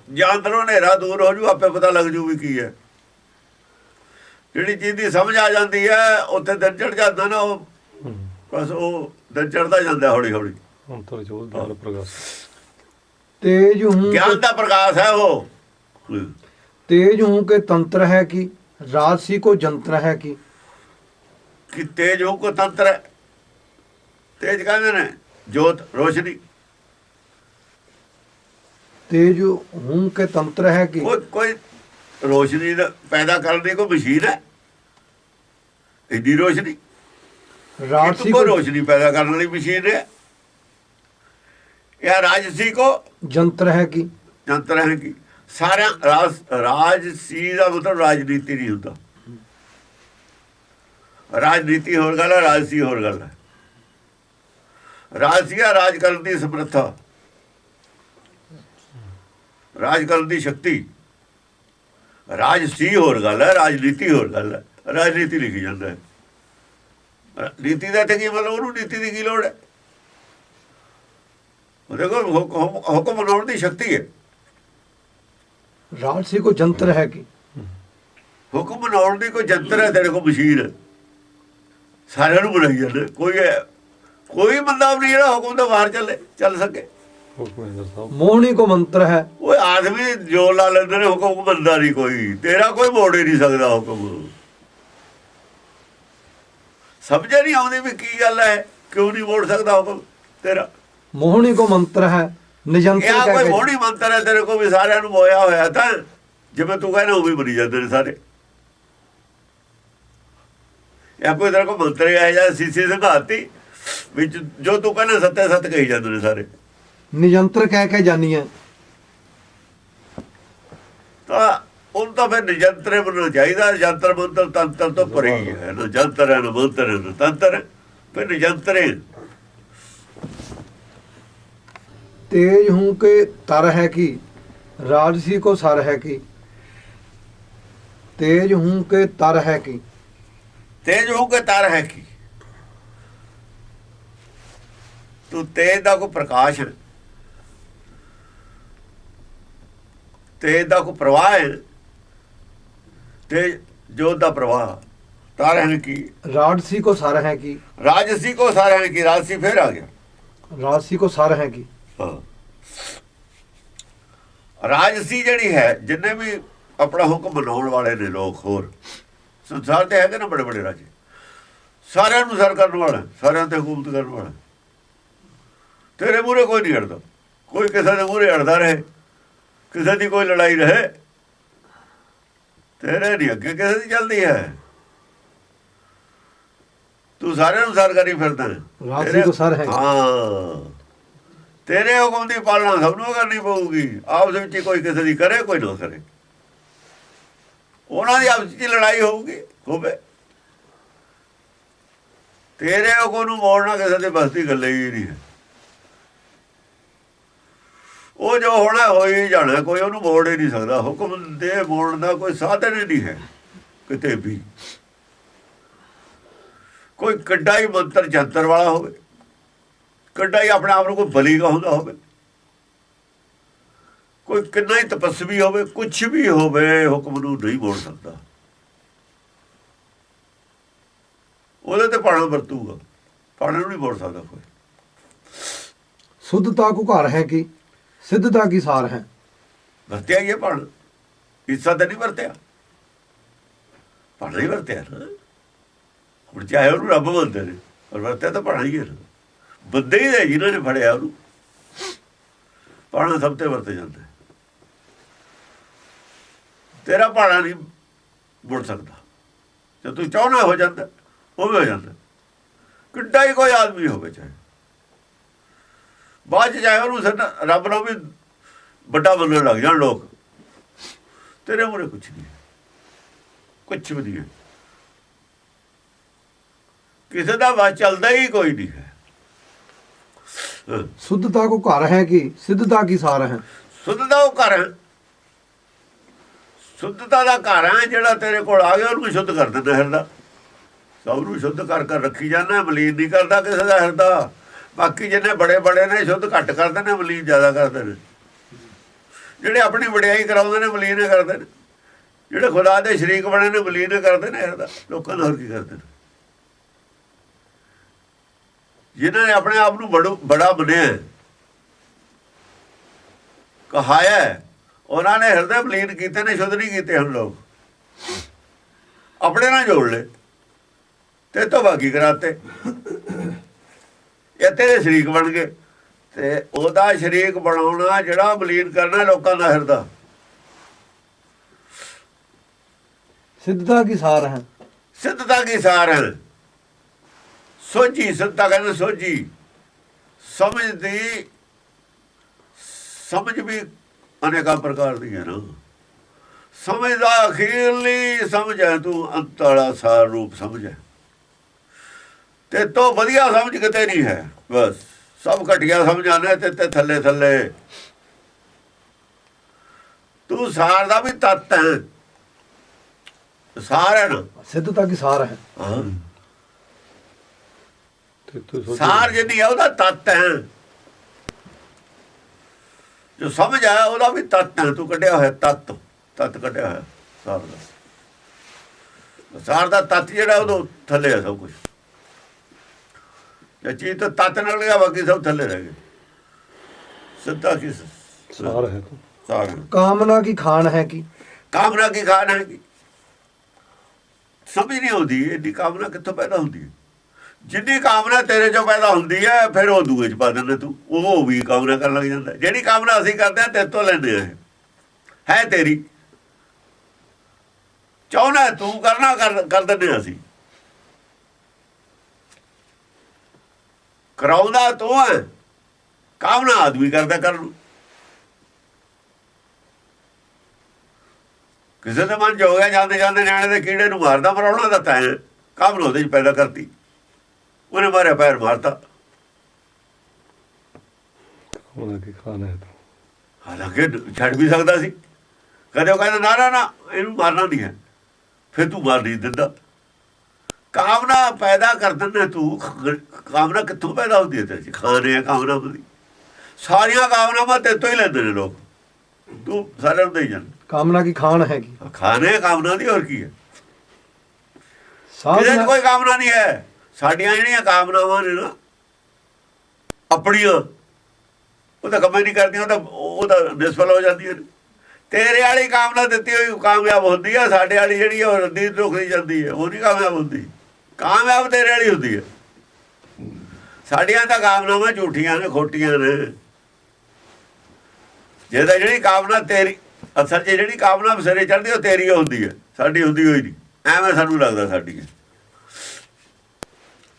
S2: ਜਾਂ ਅੰਦਰੋਂ ਹਨੇਰਾ ਦੂਰ ਹੋ ਜੂ, ਆਪੇ ਪਤਾ ਲੱਗ ਜੂ ਵੀ ਕੀ ਹੈ। ਜਿਹੜੀ ਚੀਜ਼ ਦੀ ਸਮਝ ਆ ਜਾਂਦੀ ਹੈ ਉੱਥੇ ਦਿਨ ਚੜ ਜਾਂਦਾ ਨਾ, ਉਹ ਬਸ ਉਹ ਦਿਨ ਚੜਦਾ ਜਾਂਦਾ ਹੌਲੀ ਹੌਲੀ।
S3: ਅੰਤਰ ਜੋਤ ਦਾ ਪ੍ਰਕਾਸ਼,
S1: ਤੇਜ ਹੂੰ
S2: ਗਿਆਨ ਦਾ ਪ੍ਰਕਾਸ਼ ਹੈ ਉਹ।
S1: ਤੇਜ ਹੂੰ ਕੇ ਤੰਤਰ ਹੈ ਕੀ, ਰਾਜਸੀ ਕੋ ਜੰਤਰ ਹੈ ਕੀ।
S2: ਕਿ ਤੇਜ ਹੋ ਕੋ ਤੰਤਰ ਹੈ। ਤੇਜ ਕਹਿੰਦੇ ਨੇ ਜੋਤ, ਰੋਸ਼ਨੀ।
S1: ਤੇਜ ਹੂੰ ਕੇ ਤੰਤਰ ਹੈ ਕੀ।
S2: ਕੋਈ ਰੋਸ਼ਨੀ ਦਾ ਪੈਦਾ ਕਰਨ ਦੀ ਕੋਈ ਮਸ਼ੀਨ ਹੈ? ਇੰਨੀ ਰੋਸ਼ਨੀ,
S1: ਰਾਜਸੀ
S2: ਕੋਈ
S1: ਕੋ
S2: ਰੋਸ਼ਨੀ ਪੈਦਾ ਕਰਨ ਵਾਲੀ ਮਸ਼ੀਨ ਹੈ? या राजसी को
S1: जंत्र है कि
S2: जंतर है कि सारा राजसी का मतलब राजनीति नहीं होता। राजनीति होर गल है, राजसी होर गल है। राजसी राज करने की समर्था, राज करने की शक्ति। राजसी होर गल है, राजनीति होर गल है। राजनीति लिखी जाता है, नीति का इतने की मतलब उन्होंने नीति की की लोड़ है? देखो हुक्म बनाने की शक्ति है।
S1: राजसी को जंतर है कि
S2: हुक्म बनाने की कोई जंतर है, तेरे को मशीन है, सारे बनाई जाते। कोई बंदा नहीं है हुक्म तो बाहर चल सके।
S1: मोहनी को मंत्र है।
S2: वो आदमी जो ला लेते ने हुक्म को बनता नहीं कोई, तेरा कोई मोड़ ही नहीं सकता हुक्म। समझ नहीं आती भी की गल है, क्यों नहीं मोड़ सकता हुक्म तेरा?
S1: मोहनी को मंत्र है, निजंतर
S2: क्या कोई
S1: कह
S2: मोहनी मंत्र है तेरे को भी सारे मोया होया था, जिवें तू कहना वो भी बनी जाते हैं सारे। या कोई तेरे को मंत्र है या सीसी संघाती विच जो तू कहना सत्य सत्य कही जाते हैं सारे।
S1: निजंतर कह के जानी है।
S2: तो ਉਹਨੂੰ ਤਾਂ ਫਿਰ ਨਿਜੰਤਰੇ ਬਣਨਾ ਚਾਹੀਦਾ। ਜੰਤਰ ਮੰਤਰ ਤੰਤਰ ਤੋਂ ਪਰੇ ਹੀ ਹੈ ਨਾ। ਜੰਤਰ ਹੈ ਨਾ ਮੰਤਰ ਹੈ ਨਾ ਤੰਤਰ ਹੈ, ਫਿਰ ਨਿਜੰਤਰੇ।
S1: तेज हूं के तर है की राजसी को सर है की। तेज हूं के तर है की।
S2: ਤੇਜ ਹੋ ਕੇ ਤਰ ਹੈ ਕੀ, ਤੂੰ ਤੇਜ ਦਾ ਕੋਈ ਪ੍ਰਕਾਸ਼ ਹੈ, ਤੇਜ ਦਾ ਕੋਈ ਪ੍ਰਵਾਹ ਹੈ, ਤੇਜ ਜੋਤ ਦਾ ਪ੍ਰਵਾਹ। ਤਰ ਹੈ ਕੀ,
S1: राजसी को सर है की।
S2: ਰਾਜਸੀ ਕੋ ਸਾਰ ਹੈ ਕੀ, ਰਾਜਸੀ ਫੇਰ ਆ ਗਿਆ।
S1: राजसी को सर है की।
S2: ਹਾਂ, ਰਾਜਸੀ ਜਿਹੜੀ ਹੈ, ਜਿੰਨੇ ਵੀ ਆਪਣਾ ਹੁਕਮ ਮਨਾਉਣ ਵਾਲੇ ਨੇ ਲੋਕ, ਹੋਰ ਸੰਸਾਰ ਤੇ ਹੈਗੇ ਨਾ ਬੜੇ ਬੜੇ ਰਾਜੇ, ਸਾਰਿਆਂ ਨੂੰ ਸਰ ਕਰਨ ਵਾਲਾ, ਸਾਰਿਆਂ ਤੇ ਹਕੂਮਤ ਕਰਨ ਵਾਲਾ। ਤੇਰੇ ਮੂਹਰੇ ਕੋਈ ਨਹੀਂ ਅੜਦਾ, ਕੋਈ ਕਿਸੇ ਦੇ ਮੂਹਰੇ ਅੜਦਾ ਰਹੇ, ਕਿਸੇ ਦੀ ਕੋਈ ਲੜਾਈ ਰਹੇ, ਤੇਰੇ ਨਹੀਂ ਅੱਗੇ ਕਿਸੇ ਦੀ ਚੱਲਦੀ ਹੈ। ਤੂੰ ਸਾਰਿਆਂ ਨੂੰ ਸਰ ਕਰੀ ਫਿਰਦਾ।
S1: ਰਾਜਸੀ ਕੋ ਸਰ ਹੈ।
S2: ਹਾਂ, ਤੇਰੇ ਹੁਕਮ ਦੀ ਪਾਲਣਾ ਸਭ ਨੂੰ ਕਰਨੀ ਪਊਗੀ। ਆਪਸ ਵਿੱਚ ਕੋਈ ਕਿਸੇ ਦੀ ਕਰੇ, ਕੋਈ ਨਾ ਕਰੇ, ਉਹਨਾਂ ਦੀ ਆਪਸ ਵਿੱਚ ਲੜਾਈ ਹੋਊਗੀ, ਹੋਵੇ। ਤੇਰੇ ਹੁਕਮ ਨੂੰ ਮੋੜਨਾ ਕਿਸੇ ਦੇ ਬਸ ਦੀ ਗੱਲ ਹੀ ਨਹੀਂ ਹੈ। ਉਹ ਜੋ ਹੋਣਾ ਹੋ ਹੀ ਜਾਣਾ, ਕੋਈ ਉਹਨੂੰ ਮੋੜ ਹੀ ਨਹੀਂ ਸਕਦਾ। ਹੁਕਮ ਦੇ ਮੋੜਨ ਦਾ ਕੋਈ ਸਾਧਨ ਹੀ ਨਹੀਂ ਹੈ ਕਿਤੇ ਵੀ। ਕੋਈ ਕੱਡਾ ਹੀ ਮੰਤਰ ਜੰਤਰ ਵਾਲਾ ਹੋਵੇ, ਕੱਡਾ ਹੀ ਆਪਣੇ ਆਪ ਨੂੰ ਕੋਈ ਬਲੀ ਕਹਾਉਂਦਾ ਹੋਵੇ, ਕੋਈ ਕਿੰਨਾ ਹੀ ਤਪਸਵੀ ਹੋਵੇ, ਕੁਛ ਵੀ ਹੋਵੇ, ਹੁਕਮ ਨੂੰ ਨਹੀਂ ਮੋੜ ਸਕਦਾ। ਉਹਦੇ ਤੇ ਪਾਣਾ ਵਰਤੂਗਾ, ਪਾਣੇ ਨੂੰ ਨਹੀਂ ਮੋੜ ਸਕਦਾ ਕੋਈ।
S1: शुद्धता को घर है की। सिद्धता की सार है।
S2: ਵਰਤਿਆ ਹੀ ਹੈ ਪਾਣ, ਹਿੱਸਾ ਤਾਂ ਨਹੀਂ ਵਰਤਿਆ, ਪਾਣਾ ਹੀ ਵਰਤਿਆ ਨਾ। ਹੁਣ ਚਾਹੇ ਉਹਨੂੰ ਰੱਬ ਮੰਨਦੇ ਨੇ, ਪਰ ਵਰਤਿਆ ਤਾਂ ਪਾਣਾ ਹੀ ਹੈ ਨਾ। ਬੰਦੇ ਹੀ ਨੇ ਜਿਨ੍ਹਾਂ ਨੇ ਫੜਿਆ ਉਹਨੂੰ। ਪਾਣਾ ਸਭ ਤੇ ਵਰਤੇ ਜਾਂਦਾ। ਤੇਰਾ ਪਾਣਾ ਨਹੀਂ ਮੁੜ ਸਕਦਾ। ਜੇ ਤੂੰ ਚਾਹਣਾ ਹੋ ਜਾਂਦਾ, ਉਹ ਵੀ ਹੋ ਜਾਂਦਾ। ਕਿੱਡਾ ਹੀ ਕੋਈ ਆਦਮੀ ਹੋਵੇ, ਚਾਹੇ ਬਾਅਦ 'ਚ ਚਾਹੇ ਉਹਨੂੰ ਰੱਬ ਨੂੰ ਵੀ ਵੱਡਾ ਮੰਨਣ ਲੱਗ ਜਾਣ ਲੋਕ, ਤੇਰੇ ਮੂਹਰੇ ਕੁਛ ਨਹੀਂ, ਕੁਛ ਵੀ ਨਹੀਂ ਹੈ। ਕਿਸੇ ਦਾ ਬਸ ਚੱਲਦਾ ਹੀ ਕੋਈ ਨਹੀਂ ਹੈ।
S1: शुद्धता को घर है की। सिद्धता की सार है।
S2: ਸ਼ੁੱਧਤਾ ਉਹ ਘਰ ਹੈ, ਸ਼ੁੱਧਤਾ ਦਾ ਘਰ ਹੈ। ਜਿਹੜਾ ਤੇਰੇ ਕੋਲ ਆ ਗਿਆ ਉਹਨੂੰ ਸ਼ੁੱਧ ਕਰ ਦਿੰਦਾ ਹਿਰਦਾ। ਸਭ ਨੂੰ ਸ਼ੁੱਧ ਕਰ ਕਰ ਰੱਖੀ ਜਾਂਦਾ, ਮਲੀਨ ਨਹੀਂ ਕਰਦਾ ਕਿਸੇ ਦਾ ਹਿਰਦਾ। ਬਾਕੀ ਜਿੰਨੇ ਬੜੇ ਬੜੇ ਨੇ ਸ਼ੁੱਧ ਘੱਟ ਕਰਦੇ ਨੇ, ਮਲੀਨ ਜ਼ਿਆਦਾ ਕਰਦੇ ਨੇ। ਜਿਹੜੇ ਆਪਣੀ ਵਡਿਆਈ ਕਰਾਉਂਦੇ ਨੇ, ਮਲੀਨ ਕਰਦੇ ਨੇ। ਜਿਹੜੇ ਖੁਦਾ ਦੇ ਸ਼ਰੀਕ ਬਣੇ ਨੇ, ਮਲੀਨ ਕਰਦੇ ਨੇ ਹਿਰਦਾ। ਲੋਕਾਂ ਨੂੰ ਹੋਰ ਕੀ ਕਰਦੇ ਨੇ? ਜਿਨ੍ਹਾਂ ਨੇ ਆਪਣੇ ਆਪ ਨੂੰ ਬੜਾ ਮੰਨਿਆ, ਕਹਾਇਆ, ਉਹਨਾਂ ਨੇ ਹਿਰਦੇ ਮਲੀਨ ਕੀਤੇ ਨੇ, ਸ਼ੁੱਧ ਨਹੀਂ ਕੀਤੇ। ਹੁਣ ਲੋਕ ਆਪਣੇ ਨਾਲ ਜੋੜ ਲਏ ਤੇ ਤੋਂ ਬਾਕੀ ਕਰਾਤੇ। ਇਹ ਤੇਰੇ ਸ਼ਰੀਕ ਬਣ ਗਏ, ਤੇ ਉਹਦਾ ਸ਼ਰੀਕ ਬਣਾਉਣਾ ਜਿਹੜਾ ਮਲੀਨ ਕਰਨਾ ਲੋਕਾਂ ਦਾ ਹਿਰਦਾ।
S1: सिद्धता की सार है।
S2: ਸਿੱਧਤਾ ਕੀ ਸਾਰ ਹੈ? ਸੋਝੀ, ਸਿੱਧਤਾ ਕਹਿੰਦੇ ਸੋਝੀ। ਸਮਝ ਵੀ ਅਨੇਕਾਂ ਪ੍ਰਕਾਰ ਦੀ ਹੈ ਨਾ। ਸਮਝ ਦਾ ਅਖੀਰਲੀ ਸਮਝ ਹੈ, ਤੂੰ ਅੰਤ ਵਾਲਾ ਸਾਰ ਰੂਪ ਸਮਝ ਹੈ। ਤੇ ਤੋਂ ਵਧੀਆ ਸਮਝ ਕਿਤੇ ਨਹੀਂ ਹੈ। ਬਸ ਸਭ ਘਟੀਆ ਸਮਝਾਣਾ ਤੇ ਥੱਲੇ ਥੱਲੇ। ਤੂੰ ਸਾਰ ਦਾ ਵੀ ਤੱਤ ਹੈ, ਸਾਰ ਹੈ ਨਾ।
S1: सिद्धता की सार है।
S2: ਹਾਂ,
S3: ਤੇ ਤੂੰ ਸੋਚ
S2: ਸਾਰ ਜਿੰਨੀ ਹੈ ਉਹਦਾ ਤੱਤ ਹੈ। ਜੋ ਸਮਝ ਆਇਆ ਉਹਦਾ ਵੀ ਤੱਤ ਹੈ। ਤੂੰ ਕੱਢਿਆ ਹੋਇਆ ਤੱਤ ਕੱਢਿਆ ਹੋਇਆ ਸਾਰ ਦਾ। ਸਾਰ ਦਾ ਤੱਤ ਜਿਹੜਾ ਉਹਦੋਂ ਥੱਲੇ ਹੈ ਸਭ ਕੁਛ। ਜੇ ਚੀਜ਼ ਤਾਂ ਤੱਤ ਨਿਕਲ ਗਿਆ, ਬਾਕੀ ਸਭ ਥੱਲੇ ਰਹਿ ਗਏ। ਸਿੱਧਾ ਕੀ
S3: ਸਾਰ ਹੈ ਤੂੰ।
S2: ਸਾਰ
S1: कामना की खान है की।
S2: ਕਾਮਨਾ ਕੀ ਖਾਨ ਹੈ ਕੀ? ਸਮਝ ਨਹੀਂ ਆਉਂਦੀ ਇੰਨੀ ਕਾਮਨਾ ਕਿੱਥੋਂ ਪੈਦਾ ਹੁੰਦੀ ਹੈ। ਜਿੰਨੀ ਕਾਮਨਾ ਤੇਰੇ ਚੋਂ ਪੈਦਾ ਹੁੰਦੀ ਹੈ, ਫਿਰ ਉਹ ਦੂਏ ਚ ਪਾ ਦਿੰਦੇ ਤੂੰ। ਉਹ ਵੀ ਕਾਮਨਾ ਕਰਨ ਲੱਗ ਜਾਂਦਾ। ਜਿਹੜੀ ਕਾਮਨਾ ਅਸੀਂ ਕਰਦੇ ਹਾਂ ਤੇਰੇ ਤੋਂ ਲੈਂਦੇ ਹਾਂ, ਹੈ ਤੇਰੀ। ਚਾਹੁੰਦਾ ਤੂੰ ਕਰਨਾ, ਕਰ ਦਿੰਦੇ ਹਾਂ ਅਸੀਂ। ਕਰਾਉਂਦਾ ਤੂੰ ਹੈ, ਕਾਮਨਾ ਆਦਮੀ ਕਰਦਾ ਕਰਨ ਨੂੰ। ਕਿਸੇ ਦੇ ਮਨ 'ਚ ਹੋ ਗਿਆ ਜਾਂਦੇ ਜਾਂਦੇ ਨਿਆਣੇ ਦੇ ਕੀੜੇ ਨੂੰ ਮਾਰਦਾ ਮਰਾਉਣਾ ਦਾ ਤੈਂ ਕਾਬਲ ਉਹਦੇ 'ਚ ਪੈਦਾ ਕਰਤੀ, ਉਹਨੇ ਮਾਰਿਆ ਪੈਰ ਮਾਰਤਾ।
S3: ਉਹਨਾਂ ਕੀ ਖਾਣਾ ਹੈ
S2: ਹਾਲਾਂਕਿ ਛੱਡ ਵੀ ਸਕਦਾ ਸੀ, ਕਦੇ ਉਹ ਕਹਿੰਦਾ ਨਾ ਨਾ ਨਾ ਇਹਨੂੰ ਮਾਰਨਾ ਨਹੀਂ ਹੈ, ਫਿਰ ਤੂੰ ਮਾਰ ਨਹੀਂ ਦਿੰਦਾ। ਕਾਮਨਾ ਪੈਦਾ ਕਰ ਦਿੰਦਾ ਤੂੰ। ਕਾਮਨਾ ਕਿੱਥੋਂ ਪੈਦਾ ਹੁੰਦੀ ਹੈ ਤੇਰੇ 'ਚ? ਖਾਣੇ ਆ ਕਾਮਨਾ ਦੀ, ਸਾਰੀਆਂ ਕਾਮਨਾਵਾਂ ਤੇਰੇ ਤੋਂ ਹੀ ਲੈਂਦੇ ਨੇ ਲੋਕ, ਤੂੰ ਸਾਰਿਆਂ ਨੂੰ ਦੇਈ ਜਾਂਦਾ।
S1: कामना की खान है की
S2: ਖਾਣੇ ਕਾਮਨਾ ਦੀ, ਹੋਰ ਕੀ ਹੈ?
S1: साधना
S2: ਕਿਸੇ 'ਚ ਕੋਈ ਕਾਮਨਾ ਨਹੀਂ ਹੈ। ਸਾਡੀਆਂ ਜਿਹੜੀਆਂ ਕਾਮਨਾਵਾਂ ਨੇ ਨਾ ਆਪਣੀਆਂ, ਉਹ ਤਾਂ ਕੰਮ ਹੀ ਨਹੀਂ ਕਰਦੀਆਂ, ਉਹ ਤਾਂ ਨਿਸਫਲ ਹੋ ਜਾਂਦੀਆਂ ਨੇ। ਤੇਰੇ ਵਾਲੀ ਕਾਮਨਾ ਦਿੱਤੀ ਹੋਈ ਕਾਮਯਾਬ ਹੁੰਦੀ ਆ, ਸਾਡੇ ਵਾਲੀ ਜਿਹੜੀ ਉਹ ਰੱਦੀ ਰੁਕਦੀ ਜਾਂਦੀ ਹੈ, ਉਹ ਨਹੀਂ ਕਾਮਯਾਬ ਹੁੰਦੀ। ਕਾਮਯਾਬ ਤੇਰੇ ਵਾਲੀ ਹੁੰਦੀ ਹੈ। ਸਾਡੀਆਂ ਤਾਂ ਕਾਮਨਾਵਾਂ ਝੂਠੀਆਂ ਨੇ, ਖੋਟੀਆਂ ਨੇ। ਜੇ ਤਾਂ ਜਿਹੜੀ ਕਾਮਨਾ ਤੇਰੀ, ਅਸਲ 'ਚ ਜਿਹੜੀ ਕਾਮਨਾ ਸਿਰੇ ਚੜ੍ਹਦੀ ਉਹ ਤੇਰੀ ਹੁੰਦੀ ਹੈ, ਸਾਡੀ ਹੁੰਦੀ ਹੋਈ ਨਹੀਂ। ਐਵੇਂ ਸਾਨੂੰ ਲੱਗਦਾ ਸਾਡੀ ਹੈ।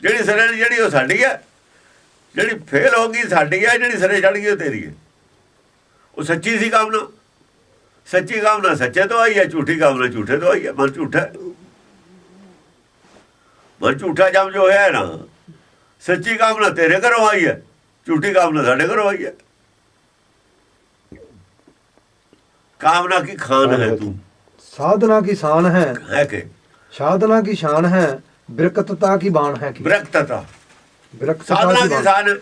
S2: ਜਿਹੜੀ ਸਿਰੇ ਦੀ ਜਿਹੜੀ ਉਹ ਸਾਡੀ ਹੈ, ਜਿਹੜੀ ਫੇਲ ਹੋ ਗਈ ਸਾਡੀ ਹੈ, ਜਿਹੜੀ ਸਿਰੇ ਚੜ੍ਹ ਗਈ ਉਹ ਤੇਰੀ ਹੈ। ਉਹ ਸੱਚੀ ਸੀ ਕਾਮਨਾ, ਸੱਚੀ ਕਾਮਨਾ ਸੱਚੇ ਤੋਂ ਆਈ ਹੈ, ਝੂਠੀ ਕਾਮਨਾ ਝੂਠੇ ਤੋਂ ਆਈ ਹੈ। ਮਨ ਝੂਠਾ, ਮਨ ਝੂਠਾ ਜਮ ਜੋ ਹੈ ਨਾ, ਸੱਚੀ ਕਾਮਨਾ ਤੇਰੇ ਘਰੋਂ ਆਈ ਹੈ, ਝੂਠੀ ਕਾਮਨਾ ਸਾਡੇ ਘਰੋਂ ਆਈ ਹੈ। कामना की खान है तू,
S1: साधना की शान है
S2: के
S1: साधना की शान है विरक्तता की बाण है की
S2: विरक्तता।
S1: विरक्तता
S2: साधना
S1: की
S2: की
S1: बाण।
S2: शान है,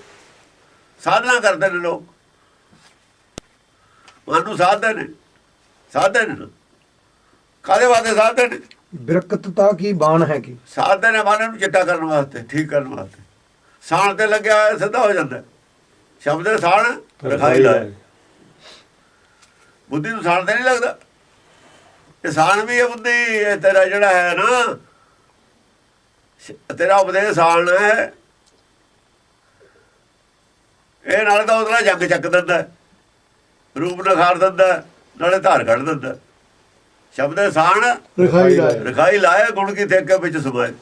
S2: साधना करते हैं लोग, मानू साधते ने, साधते ने कादे वास्ते साधते ने?
S1: विरक्तता की बाण है की
S2: साधते ने मन नूं चिट्टा करने वास्ते, ठीक करने वास्ते। साण ते लग्या होया सिद्धा हो जाता है। शब्द साण रखाई लाए, बुद्धि ਨੂੰ ਸਾਣ ਤੇ ਨਹੀਂ ਲੱਗਦਾ। ਇਹ ਸਾਣ ਵੀ ਹੈ ਬੁੱਧੀ, ਇਹ ਤੇਰਾ ਜਿਹੜਾ ਹੈ ਨਾ, ਤੇਰਾ ਉਪਦੇਸ਼ ਸਾਣ ਹੈ। ਇਹ ਨਾਲੇ ਤਾਂ ਉਹਦਾ ਜੰਗ ਚੱਕ ਦਿੰਦਾ, ਰੂਪ ਨਖਾਰ ਦਿੰਦਾ, ਨਾਲੇ ਧਾਰ ਕੱਢ ਦਿੰਦਾ। ਸ਼ਬਦ ਸਾਣ ਰਖਾਈ ਲਾਏ, ਗੁਣ ਕੀ ਠੇਕੇ ਵਿੱਚ ਸਮਾਏ।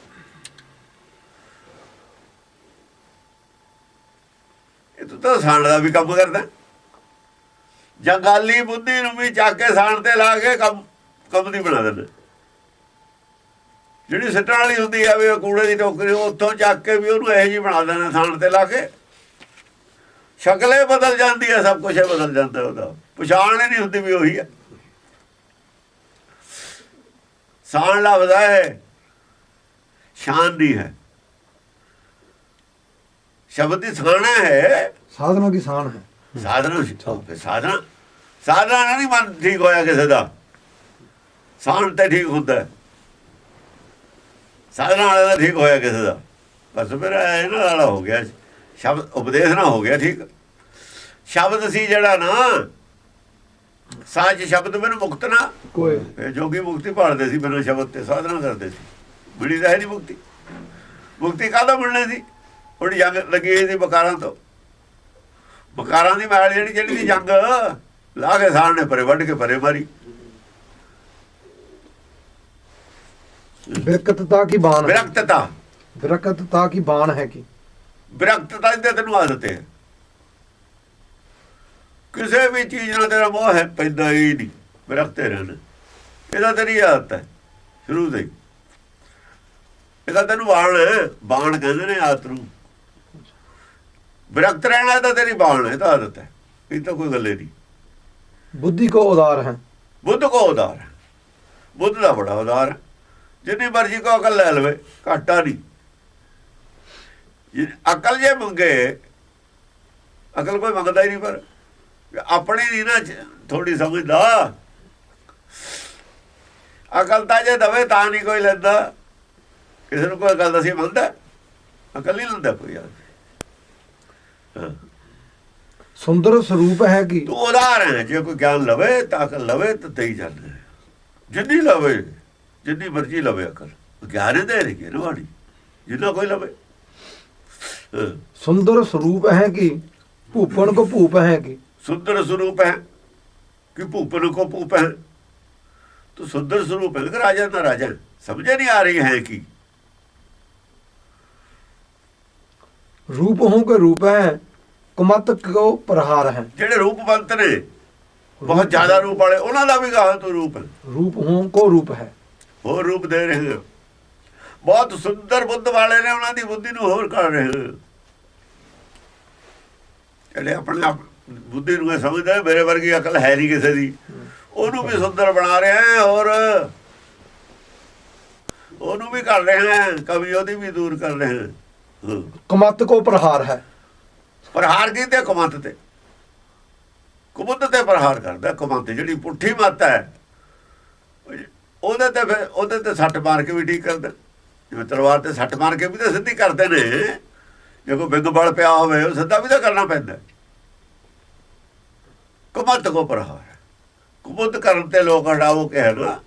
S2: ਇਹ ਤਾਂ ਸਾਣ ਦਾ ਵੀ ਕੰਮ ਕਰਦਾ। ਜੰਗਾਲੀ ਬੁੱਧੀ ਨੂੰ ਵੀ ਚੱਕ ਕੇ ਸਾਣ ਤੇ ਲਾ ਕੇ ਕੰਮ ਦੀ ਬਣਾ ਦਿੰਦੇ। ਜਿਹੜੀ ਸਿੱਟਣ ਵਾਲੀ ਹੁੰਦੀ ਆ ਵੀ ਕੂੜੇ ਦੀ ਟੋਕਰੀ, ਉੱਥੋਂ ਚੱਕ ਕੇ ਵੀ ਉਹਨੂੰ ਇਹੋ ਜਿਹੀ ਬਣਾ ਦੇਣਾ ਸਾਣ ਤੇ ਲਾ ਕੇ। ਸ਼ਕਲੇ ਬਦਲ ਜਾਂਦੀ ਹੈ, ਸਭ ਕੁਛ ਬਦਲ ਜਾਂਦਾ, ਉਹਦਾ ਪਛਾਣ ਹੀ ਨਹੀਂ ਹੁੰਦੀ ਵੀ ਉਹੀ ਹੈ। ਸਾਣ ਲੱਭਦਾ ਹੈ, ਸ਼ਾਨ ਨਹੀਂ ਹੈ। ਸ਼ਬਦ ਦੀ ਸਾਣਾ ਹੈ,
S1: साधना की शान है
S2: ਸਾਧਨਾ ਸਾਧਨਾ ਸਾਧਨਾ ਨਾਲ ਨਹੀਂ ਮਨ ਠੀਕ ਹੋਇਆ ਕਿਸੇ ਦਾ, ਸਾਣ ਤੇ ਠੀਕ ਹੁੰਦਾ। ਸਾਧਨਾ ਵਾਲੇ ਦਾ ਠੀਕ ਹੋਇਆ ਕਿਸੇ ਦਾ, ਬਸ ਫਿਰ ਇਹਨਾਂ ਵਾਲਾ ਹੋ ਗਿਆ। ਸ਼ਬਦ ਉਪਦੇਸ਼ ਨਾ ਹੋ ਗਿਆ ਠੀਕ। ਸ਼ਬਦ ਸੀ ਜਿਹੜਾ ਨਾ, ਸਾਜ ਸ਼ਬਦ ਮੈਨੂੰ ਮੁਕਤ ਨਾ
S1: कोई
S2: ਜੋਗੀ ਮੁਕਤੀ ਭਾਲਦੇ ਸੀ, ਬਿਨਾਂ ਸ਼ਬਦ ਤੇ ਸਾਧਨਾ ਕਰਦੇ ਸੀ। ਮਿਲੀ ਤਾਂ ਹੈ ਨਹੀਂ ਮੁਕਤੀ। ਮੁਕਤੀ ਕਾਹਦਾ ਮਿਲਣੀ ਸੀ? ਹੁਣ ਜੰਗ ਲੱਗੀ ਹੋਈ ਸੀ ਬਕਾਰਾਂ ਤੋਂ। ਬਕਾਰਾਂ ਦੀ ਮੈਲ ਜਿਹੜੀ ਸੀ ਜੰਗ ਲਾ ਕੇ ਸਾਣ ਨੇ ਪਰੇ ਵੱਢ ਕੇ ਪਰੇ ਮਾਰੀ।
S1: विरक्तता की बाण है
S2: ਵਿਰਕਤਤਾ,
S1: विरक्तता की बाण है की
S2: ਵਿਰਕਤਤਾ ਦੀ ਤੈਨੂੰ ਆਦਤ ਹੈ। ਕਿਸੇ ਵੀ ਚੀਜ਼ ਨਾਲ ਤੇਰਾ ਮੋਹ ਹੈ ਪੈਂਦਾ ਹੀ ਨਹੀਂ, ਵਿਰਕਤੇ ਰਹਿਣਾ। ਇਹਦਾ ਤੇਰੀ ਆਦਤ ਹੈ ਸ਼ੁਰੂ ਤੋਂ ਹੀ। ਇਹਦਾ ਤੈਨੂੰ ਬਾਣ ਕਹਿੰਦੇ ਨੇ ਆਦਤ ਨੂੰ। ਵਿਰਕਤ ਰਹਿਣਾ ਤਾਂ ਤੇਰੀ ਬਾਣ ਹੈ, ਤਾਂ ਆਦਤ ਹੈ। ਇਹ ਤਾਂ ਕੋਈ ਗੱਲ ਹੀ ਨਹੀਂ।
S1: बुद्धि को उदार है
S2: ਬੁੱਧ ਕੋ ਉਦਾਰ ਹੈ, ਬੁੱਧ ਦਾ ਬੜਾ ਉਦਾਰ ਹੈ। ਜਿੰਨੀ ਮਰਜ਼ੀ ਕੋ ਅਕਲ ਲੈ ਲਵੇ, ਘਾਟਾ ਨਹੀਂ। ਅਕਲ ਜੇ ਮੰਗੇ, ਅਕਲ ਕੋਈ ਮੰਗਦਾ ਹੀ ਨਹੀਂ, ਪਰ ਆਪਣੀ ਨਹੀਂ ਨਾ ਥੋੜੀ ਸਮਝਦਾ। ਅਕਲ ਤਾਂ ਜੇ ਦਵੇ ਤਾਂ ਨਹੀਂ ਕੋਈ ਲੈਂਦਾ। ਕਿਸੇ ਨੂੰ ਕੋਈ ਅਕਲ ਦੱਸੀ ਮੰਗਦਾ, ਅਕਲ ਨਹੀਂ ਲੈਂਦਾ ਕੋਈ ਯਾਰ।
S1: सुंदर स्वरूप है की
S2: ਤੂੰ ਉਦਾਰ ਹੈ। ਜੇ ਕੋਈ ਗਿਆਨ ਲਵੇ ਤਾਂ ਅਕਲ ਲਵੇ ਤਾਂ ਤੇਈ ਜਾਂਦੇ, ਜਿੰਨੀ ਲਵੇ, ਜਿੰਨੀ ਮਰਜ਼ੀ ਲਵੇ ਅਕਲ। ਗਿਆਨ ਦੇ ਰਹੀ ਨਾ ਵਾੜੀ, ਜਿੰਨਾ ਕੋਈ ਲਵੇ।
S1: सुंदर स्वरूप है की भूपन को भूप है की
S2: सुंदर स्वरूप है कि भूपन को भूप है। तो सुंदर स्वरूप है कि राजा ना राजा, समझे नहीं आ रही है कि
S1: रूप हो के रूप है कुमत को प्रहार है।
S2: ਜਿਹੜੇ ਰੂਪਵੰਤ ਨੇ ਬਹੁਤ ਜ਼ਿਆਦਾ ਰੂਪ ਵਾਲੇ, ਉਹਨਾਂ ਦਾ ਵੀ ਗਾਹ ਤੋਂ ਰੂਪ ਹੈ।
S1: रूप हों को रूप है।
S2: ਹੋਰ ਰੂਪ ਦੇ ਰਹੇ ਹੋ। ਬਹੁਤ ਸੁੰਦਰ ਬੁੱਧ ਵਾਲੇ ਨੇ, ਉਹਨਾਂ ਦੀ ਬੁੱਧੀ ਨੂੰ ਹੋਰ ਕਰ ਰਹੇ ਹੋ। ਜਿਹੜੇ ਆਪਣੇ ਆਪ ਬੁੱਧੀ ਨੂੰ ਇਹ ਸਮਝਦਾ ਮੇਰੇ ਵਰਗੀ ਅਕਲ ਹੈ ਨਹੀਂ ਕਿਸੇ ਦੀ, ਉਹਨੂੰ ਵੀ ਸੁੰਦਰ ਬਣਾ ਰਹੇ ਹੈ, ਔਰ ਉਹਨੂੰ ਵੀ ਕਰ ਰਹੇ ਹੈ, ਕਵੀ ਉਹਦੀ ਵੀ ਦੂਰ ਕਰ ਰਹੇ ਹੈ।
S1: कमत को प्रहार है।
S2: ਪ੍ਰਹਾਰ ਕੀਤੇ ਕੁਮਤ ਤੇ, ਕੁਮਤ ਤੇ ਪ੍ਰਹਾਰ ਕਰਦਾ। ਕੁਮਤ ਜਿਹੜੀ ਪੁੱਠੀ ਮੱਤ ਹੈ ਉਹਦੇ ਤੇ, ਫਿਰ ਉਹਦੇ ਤੇ ਸੱਟ ਮਾਰ ਕੇ ਵੀ ਠੀਕ ਕਰਦਾ। ਜਿਵੇਂ ਤਲਵਾਰ ਤੇ ਸੱਟ ਮਾਰ ਕੇ ਵੀ ਤਾਂ ਸਿੱਧੀ ਕਰਦੇ ਨੇ, ਜੇ ਕੋਈ ਬਿੰਗ ਬਲ ਪਿਆ ਹੋਵੇ ਉਹ ਸਿੱਧਾ ਵੀ ਤਾਂ ਕਰਨਾ ਪੈਂਦਾ। ਕੁਮਤ ਕੋ ਪ੍ਰਹਾਰ, ਕੁਮਤ ਕਰਨ ਤੇ ਲੋਕ ਹਟਾਓ ਕਹਿਣਾ।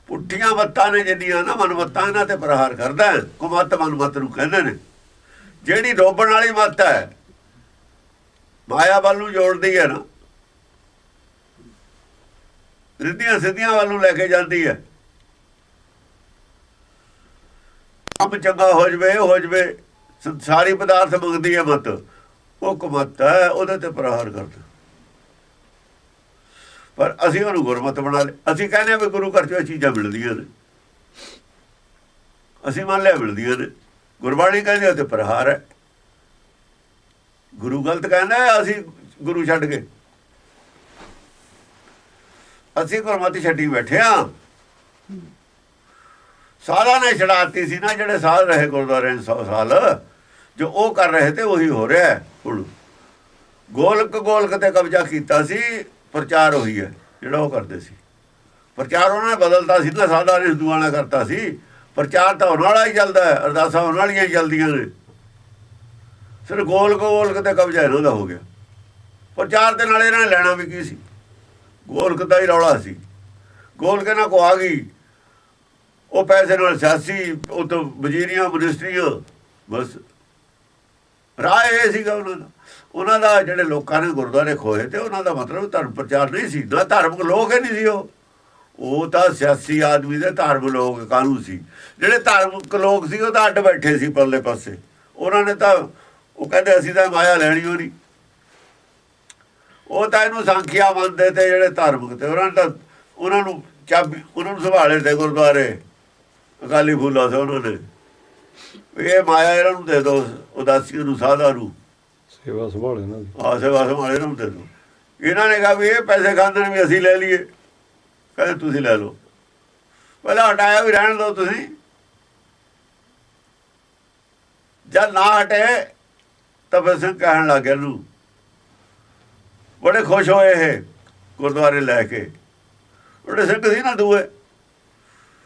S2: ਪੁੱਠੀਆਂ ਮੱਤਾਂ ਨੇ ਜਿੰਨੀਆਂ ਨਾ, ਮਨਮੱਤਾਂ, ਇਹਨਾਂ ਤੇ ਪ੍ਰਹਾਰ ਕਰਦਾ। ਕੁਮਤ ਮਨਮੱਤ ਨੂੰ ਕਹਿੰਦੇ ਨੇ। ਜਿਹੜੀ ਡੋਬਣ ਵਾਲੀ ਮੱਤ ਹੈ, ਮਾਇਆ ਵੱਲ ਨੂੰ ਜੋੜਦੀ ਹੈ ਨਾ, ਰਿੱਧੀਆਂ ਸਿੱਧੀਆਂ ਵੱਲ ਨੂੰ ਲੈ ਕੇ ਜਾਂਦੀ ਹੈ। ਕੰਮ ਚੰਗਾ ਹੋ ਜਵੇ ਸੰਸਾਰੀ ਪਦਾਰਥ ਮੰਗਦੀ ਹੈ ਮੱਤ, ਉਹ ਕੁਮਤ ਹੈ, ਉਹਦੇ ਤੇ ਪ੍ਰਹਾਰ ਕਰਦਾ। ਪਰ ਅਸੀਂ ਉਹਨੂੰ ਗੁਰਮਤ ਬਣਾ ਲਿਆ। ਅਸੀਂ ਕਹਿੰਦੇ ਹਾਂ ਵੀ ਗੁਰੂ ਘਰ 'ਚ ਇਹ ਚੀਜ਼ਾਂ ਮਿਲਦੀਆਂ ਨੇ, ਅਸੀਂ ਮੰਨ ਲਿਆ ਮਿਲਦੀਆਂ ਨੇ। ਗੁਰਬਾਣੀ ਕਹਿੰਦੇ ਉਹ ਤੇ ਪ੍ਰਹਾਰ ਹੈ। ਗੁਰੂ ਗਲਤ ਕਹਿੰਦਾ, ਅਸੀਂ ਗੁਰੂ ਛੱਡ ਕੇ, ਅਸੀਂ ਗੁਰਮਤਿ ਛੱਡੀ ਬੈਠੇ ਹਾਂ। ਸਾਧਾਂ ਨੇ ਛਡਾਤੀ ਸੀ ਨਾ, ਜਿਹੜੇ ਸਾਧ ਰਹੇ ਗੁਰਦੁਆਰੇ 100 ਸਾਲ, ਜੋ ਉਹ ਕਰ ਰਹੇ ਤੇ ਉਹੀ ਹੋ ਰਿਹਾ ਹੁਣ। ਗੋਲਕ ਤੇ ਕਬਜ਼ਾ ਕੀਤਾ ਸੀ, ਪ੍ਰਚਾਰ ਉਹੀ ਹੈ ਜਿਹੜਾ ਉਹ ਕਰਦੇ ਸੀ। ਪ੍ਰਚਾਰ ਉਹਨਾਂ ਨੇ ਬਦਲਤਾ ਸੀ ਨਾ, ਸਾਧਾਂ ਨੇ ਹਿੰਦੂਆਂ ਨੇ ਕਰਤਾ ਸੀ। ਪ੍ਰਚਾਰ ਤਾਂ ਉਹਨਾਂ ਵਾਲਾ ਹੀ ਚੱਲਦਾ ਹੈ, ਅਰਦਾਸਾਂ ਉਹਨਾਂ ਵਾਲੀਆਂ ਹੀ ਚੱਲਦੀਆਂ ਨੇ। ਸਿਰ ਗੋਲਕ ਤੇ ਕਬਜ਼ਾ ਇਹਨਾਂ ਦਾ ਹੋ ਗਿਆ। ਪ੍ਰਚਾਰ ਦੇ ਨਾਲ ਇਹਨਾਂ ਨੇ ਲੈਣਾ ਵੀ ਕੀ ਸੀ? ਗੋਲਕ ਦਾ ਹੀ ਰੌਲਾ ਸੀ। ਗੋਲਕ ਇਹਨਾਂ ਕੋ ਆ ਗਈ, ਉਹ ਪੈਸੇ ਨਾਲ ਸਿਆਸੀ, ਉਹ ਤੋਂ ਵਜ਼ੀਰੀਆਂ ਮਿਨਿਸਟਰੀਆਂ, ਬਸ ਰਾਹ ਇਹ ਸੀਗਾ ਉਹਨਾਂ ਦਾ। ਜਿਹੜੇ ਲੋਕਾਂ ਨੇ ਗੁਰਦੁਆਰੇ ਖੋਏ ਤੇ ਉਹਨਾਂ ਦਾ ਮਤਲਬ ਧਰਮ ਪ੍ਰਚਾਰ ਨਹੀਂ ਸੀ ਨਾ, ਧਾਰਮਿਕ ਲੋਕ ਹੀ ਨਹੀਂ ਸੀ ਉਹ ਤਾਂ ਸਿਆਸੀ ਆਦਮੀ ਦੇ ਧਾਰਮਿਕ ਲੋਕ ਕਾਹਨੂੰ ਸੀ। ਜਿਹੜੇ ਧਾਰਮਿਕ ਲੋਕ ਸੀ ਉਹ ਤਾਂ ਅੱਡ ਬੈਠੇ ਸੀ ਪਰਲੇ ਪਾਸੇ। ਉਹਨਾਂ ਨੇ ਤਾਂ ਉਹ ਕਹਿੰਦੇ ਅਸੀਂ ਤਾਂ ਮਾਇਆ ਲੈਣੀ ਹੋਣੀ, ਉਹ ਤਾਂ ਇਹਨੂੰ ਸੰਖਿਆ ਮੰਨਦੇ ਤੇ ਜਿਹੜੇ ਧਾਰਮਿਕ ਤੇ ਉਹਨਾਂ ਨੇ ਤਾਂ ਉਹਨਾਂ ਨੂੰ ਚਾਬੀ, ਉਹਨਾਂ ਨੂੰ ਸੰਭਾਲੇ ਤੇ ਗੁਰਦੁਆਰੇ ਅਕਾਲੀ ਫੂਲਾ ਸੀ ਉਹਨਾਂ ਨੇ। ਇਹ ਮਾਇਆ ਇਹਨਾਂ ਨੂੰ ਦੇ ਦਿਓ, ਉਦਾਸੀਆਂ ਨੂੰ, ਸਾਧਾਂ ਨੂੰ,
S3: ਸੇਵਾ ਸੰਭਾਲੇ ਇਹਨਾਂ ਦੀ,
S2: ਸੇਵਾ ਸੰਭਾਲੇ ਇਹਨਾਂ ਨੂੰ ਦੇ ਦਿਓ। ਇਹਨਾਂ ਨੇ ਕਿਹਾ ਵੀ ਇਹ ਪੈਸੇ ਖਾਂਦੇ ਨੇ ਵੀ ਅਸੀਂ ਲੈ ਲਈਏ। ਕਹਿੰਦੇ ਤੁਸੀਂ ਲੈ ਲਓ, ਪਹਿਲਾਂ ਹਟਾਇਆ ਵੀ ਰਹਿਣ ਦਿਓ ਤੁਸੀਂ। ਜਦ ਨਾ ਹਟੇ ਤਾਂ ਫਿਰ ਸਿੰਘ ਕਹਿਣ ਲੱਗ ਗਿਆ ਇਹਨੂੰ, ਬੜੇ ਖੁਸ਼ ਹੋਏ ਇਹ ਗੁਰਦੁਆਰੇ ਲੈ ਕੇ। ਬੜੇ ਸਿੰਘ ਸੀ ਨਾ ਦੂਏ,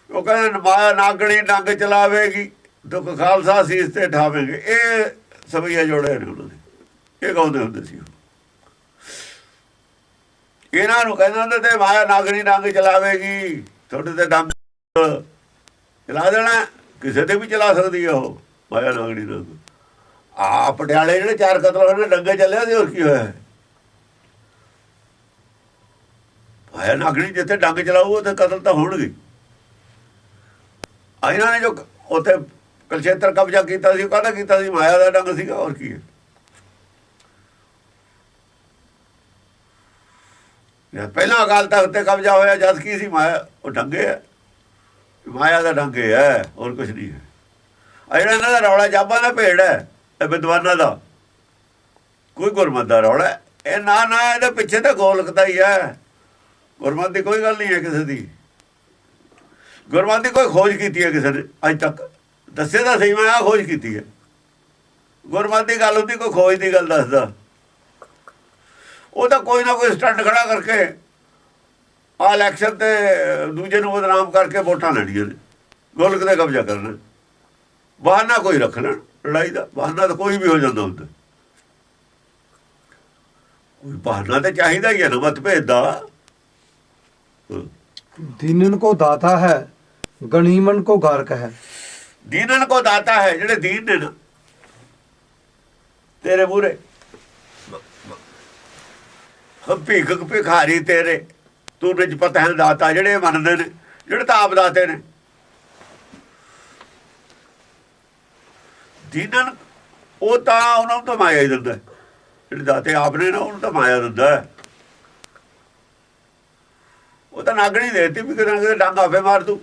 S2: ਉਹ ਕਹਿੰਦੇ ਮਾਇਆ ਨਾਗਣੀ ਡੰਗ ਚਲਾਵੇਗੀ, ਦੁੱਖ ਖਾਲਸਾ ਸੀਸ ਤੇ ਠਾਵੇਗੇ। ਇਹ ਸਭਈਆ ਜੋੜੇ ਨੇ ਉਹਨਾਂ ਦੇ, ਇਹ ਗਾਉਂਦੇ ਹੁੰਦੇ ਸੀ। ਇਹਨਾਂ ਨੂੰ ਕਹਿੰਦੇ ਹੁੰਦੇ ਤੇ ਮਾਇਆ ਨਾਗਣੀ ਡੰਗ ਚਲਾਵੇਗੀ, ਤੁਹਾਡੇ ਤੇ ਡੰਗ ਚਲਾ ਦੇਣਾ, ਕਿਸੇ ਤੇ ਵੀ ਚਲਾ ਸਕਦੀ ਹੈ ਉਹ ਮਾਇਆ ਨਾਗਣੀ ਡੰਗ। ਪਟਿਆਲੇ ਜਿਹੜੇ 4 ਕਤਲ ਹੋਏ ਨੇ, ਡੰਗੇ ਚੱਲਿਆ ਸੀ, ਹੋਰ ਕੀ ਹੋਇਆ? ਮਾਇਆ ਨਾਗਣੀ ਜਿੱਥੇ ਡੰਗ ਚਲਾਊ ਉੱਥੇ ਕਤਲ ਤਾਂ ਹੋਣਗੇ। ਇਹਨਾਂ ਨੇ ਜੋ ਉੱਥੇ ਕੁਲਛੇਤਰ ਕਬਜ਼ਾ ਕੀਤਾ ਸੀ, ਉਹ ਕਾਹਦਾ ਕੀਤਾ ਸੀ? ਮਾਇਆ ਦਾ ਡੰਗ ਸੀਗਾ, ਹੋਰ ਕੀ ਹੈ? ਪਹਿਲਾਂ ਅਕਾਲ ਤਖਤ ਤੇ ਕਬਜ਼ਾ ਹੋਇਆ ਜਦ ਕੀ ਸੀ? ਮਾਇਆ, ਉਹ ਡੰਗੇ ਹੈ, ਮਾਇਆ ਦਾ ਡੰਗੇ ਹੈ, ਹੋਰ ਕੁਛ ਨਹੀਂ ਹੈ। ਜਿਹੜਾ ਇਹਨਾਂ ਦਾ ਰੌਲਾ ਜਾਬਾਂ ਦਾ ਭੇੜ ਹੈ, ਇਹ ਵਿਦਵਾਨਾਂ ਦਾ, ਕੋਈ ਗੁਰਮਤ ਦਾ ਰੌਲਾ ਇਹ ਨਾ ਇਹਦੇ ਪਿੱਛੇ ਤਾਂ ਗੋਲਕ ਦਾ ਹੀ ਹੈ। ਗੁਰਮਤ ਦੀ ਕੋਈ ਗੱਲ ਨਹੀਂ ਹੈ ਕਿਸੇ ਦੀ। ਗੁਰਮਤ ਦੀ ਕੋਈ ਖੋਜ ਕੀਤੀ ਹੈ ਕਿਸੇ ਨੇ ਅੱਜ ਤੱਕ? ਦੱਸੇ ਤਾਂ ਸਹੀ, ਮੈਂ ਆਹ ਖੋਜ ਕੀਤੀ ਹੈ। ਗੁਰਮਤ ਦੀ ਗੱਲ ਹੁੰਦੀ, ਕੋਈ ਖੋਜ ਦੀ ਗੱਲ ਦੱਸਦਾ। ਉਹ ਤਾਂ ਕੋਈ ਨਾ ਕੋਈ ਸਟੰਟ ਖੜਾ ਕਰਕੇ ਆ ਇਲੈਕਸ਼ਨ ਤੇ ਦੂਜੇ ਨੂੰ ਬਦਨਾਮ ਕਰਕੇ ਵੋਟਾਂ ਲੈਣੀਆਂ ਨੇ, ਗੋਲਕ ਦਾ ਕਬਜ਼ਾ ਕਰਨਾ। ਬਹਾਨਾ ਕੋਈ ਰੱਖ ਲੈਣ ਲੜਾਈ ਦਾ, ਬਹਾਨਾ ਤਾਂ ਕੋਈ ਵੀ ਹੋ ਜਾਂਦਾ ਹੁੰਦਾ। ਕੋਈ ਬਹਾਨਾ ਤਾਂ ਚਾਹੀਦਾ ਹੀ ਹੈ ਨਾ ਮਤਭੇਦ ਦਾ।
S1: दीनन को दाता है, गणीमन को गारक है।
S2: ਦੀਨਨ ਕੋ ਦਾਤਾ ਹੈ, ਜਿਹੜੇ ਦੀਨ ਨੇ ਨਾ ਤੇਰੇ ਮੂਹਰੇ, ਭਿੱਖ ਭਿਖਾਰੀ ਤੇਰੇ, ਤੂੰ ਵਿੱਚ ਪਤਾ ਹੈ ਦਾਤਾ, ਜਿਹੜੇ ਮੰਨਦੇ ਨੇ, ਜਿਹੜੇ ਤਾਂ ਆਪ ਦਾਤੇ ਨੇ। ਦੀਨਨ ਉਹ ਤਾਂ ਉਹਨਾਂ ਨੂੰ ਤਾਂ ਮਾਇਆ ਹੀ ਦਿੰਦਾ, ਜਿਹੜੇ ਦਾਤੇ ਆਪ ਨੇ ਨਾ ਉਹਨੂੰ ਤਾਂ ਮਾਇਆ ਦਿੰਦਾ ਹੈ। ਉਹ ਤਾਂ ਨਾਗਣੀ ਦੇਤੀ ਵੀ ਕਿਤੇ ਨਾ ਕਿਤੇ ਡੰਗ ਆਪੇ ਮਾਰ ਦੂ।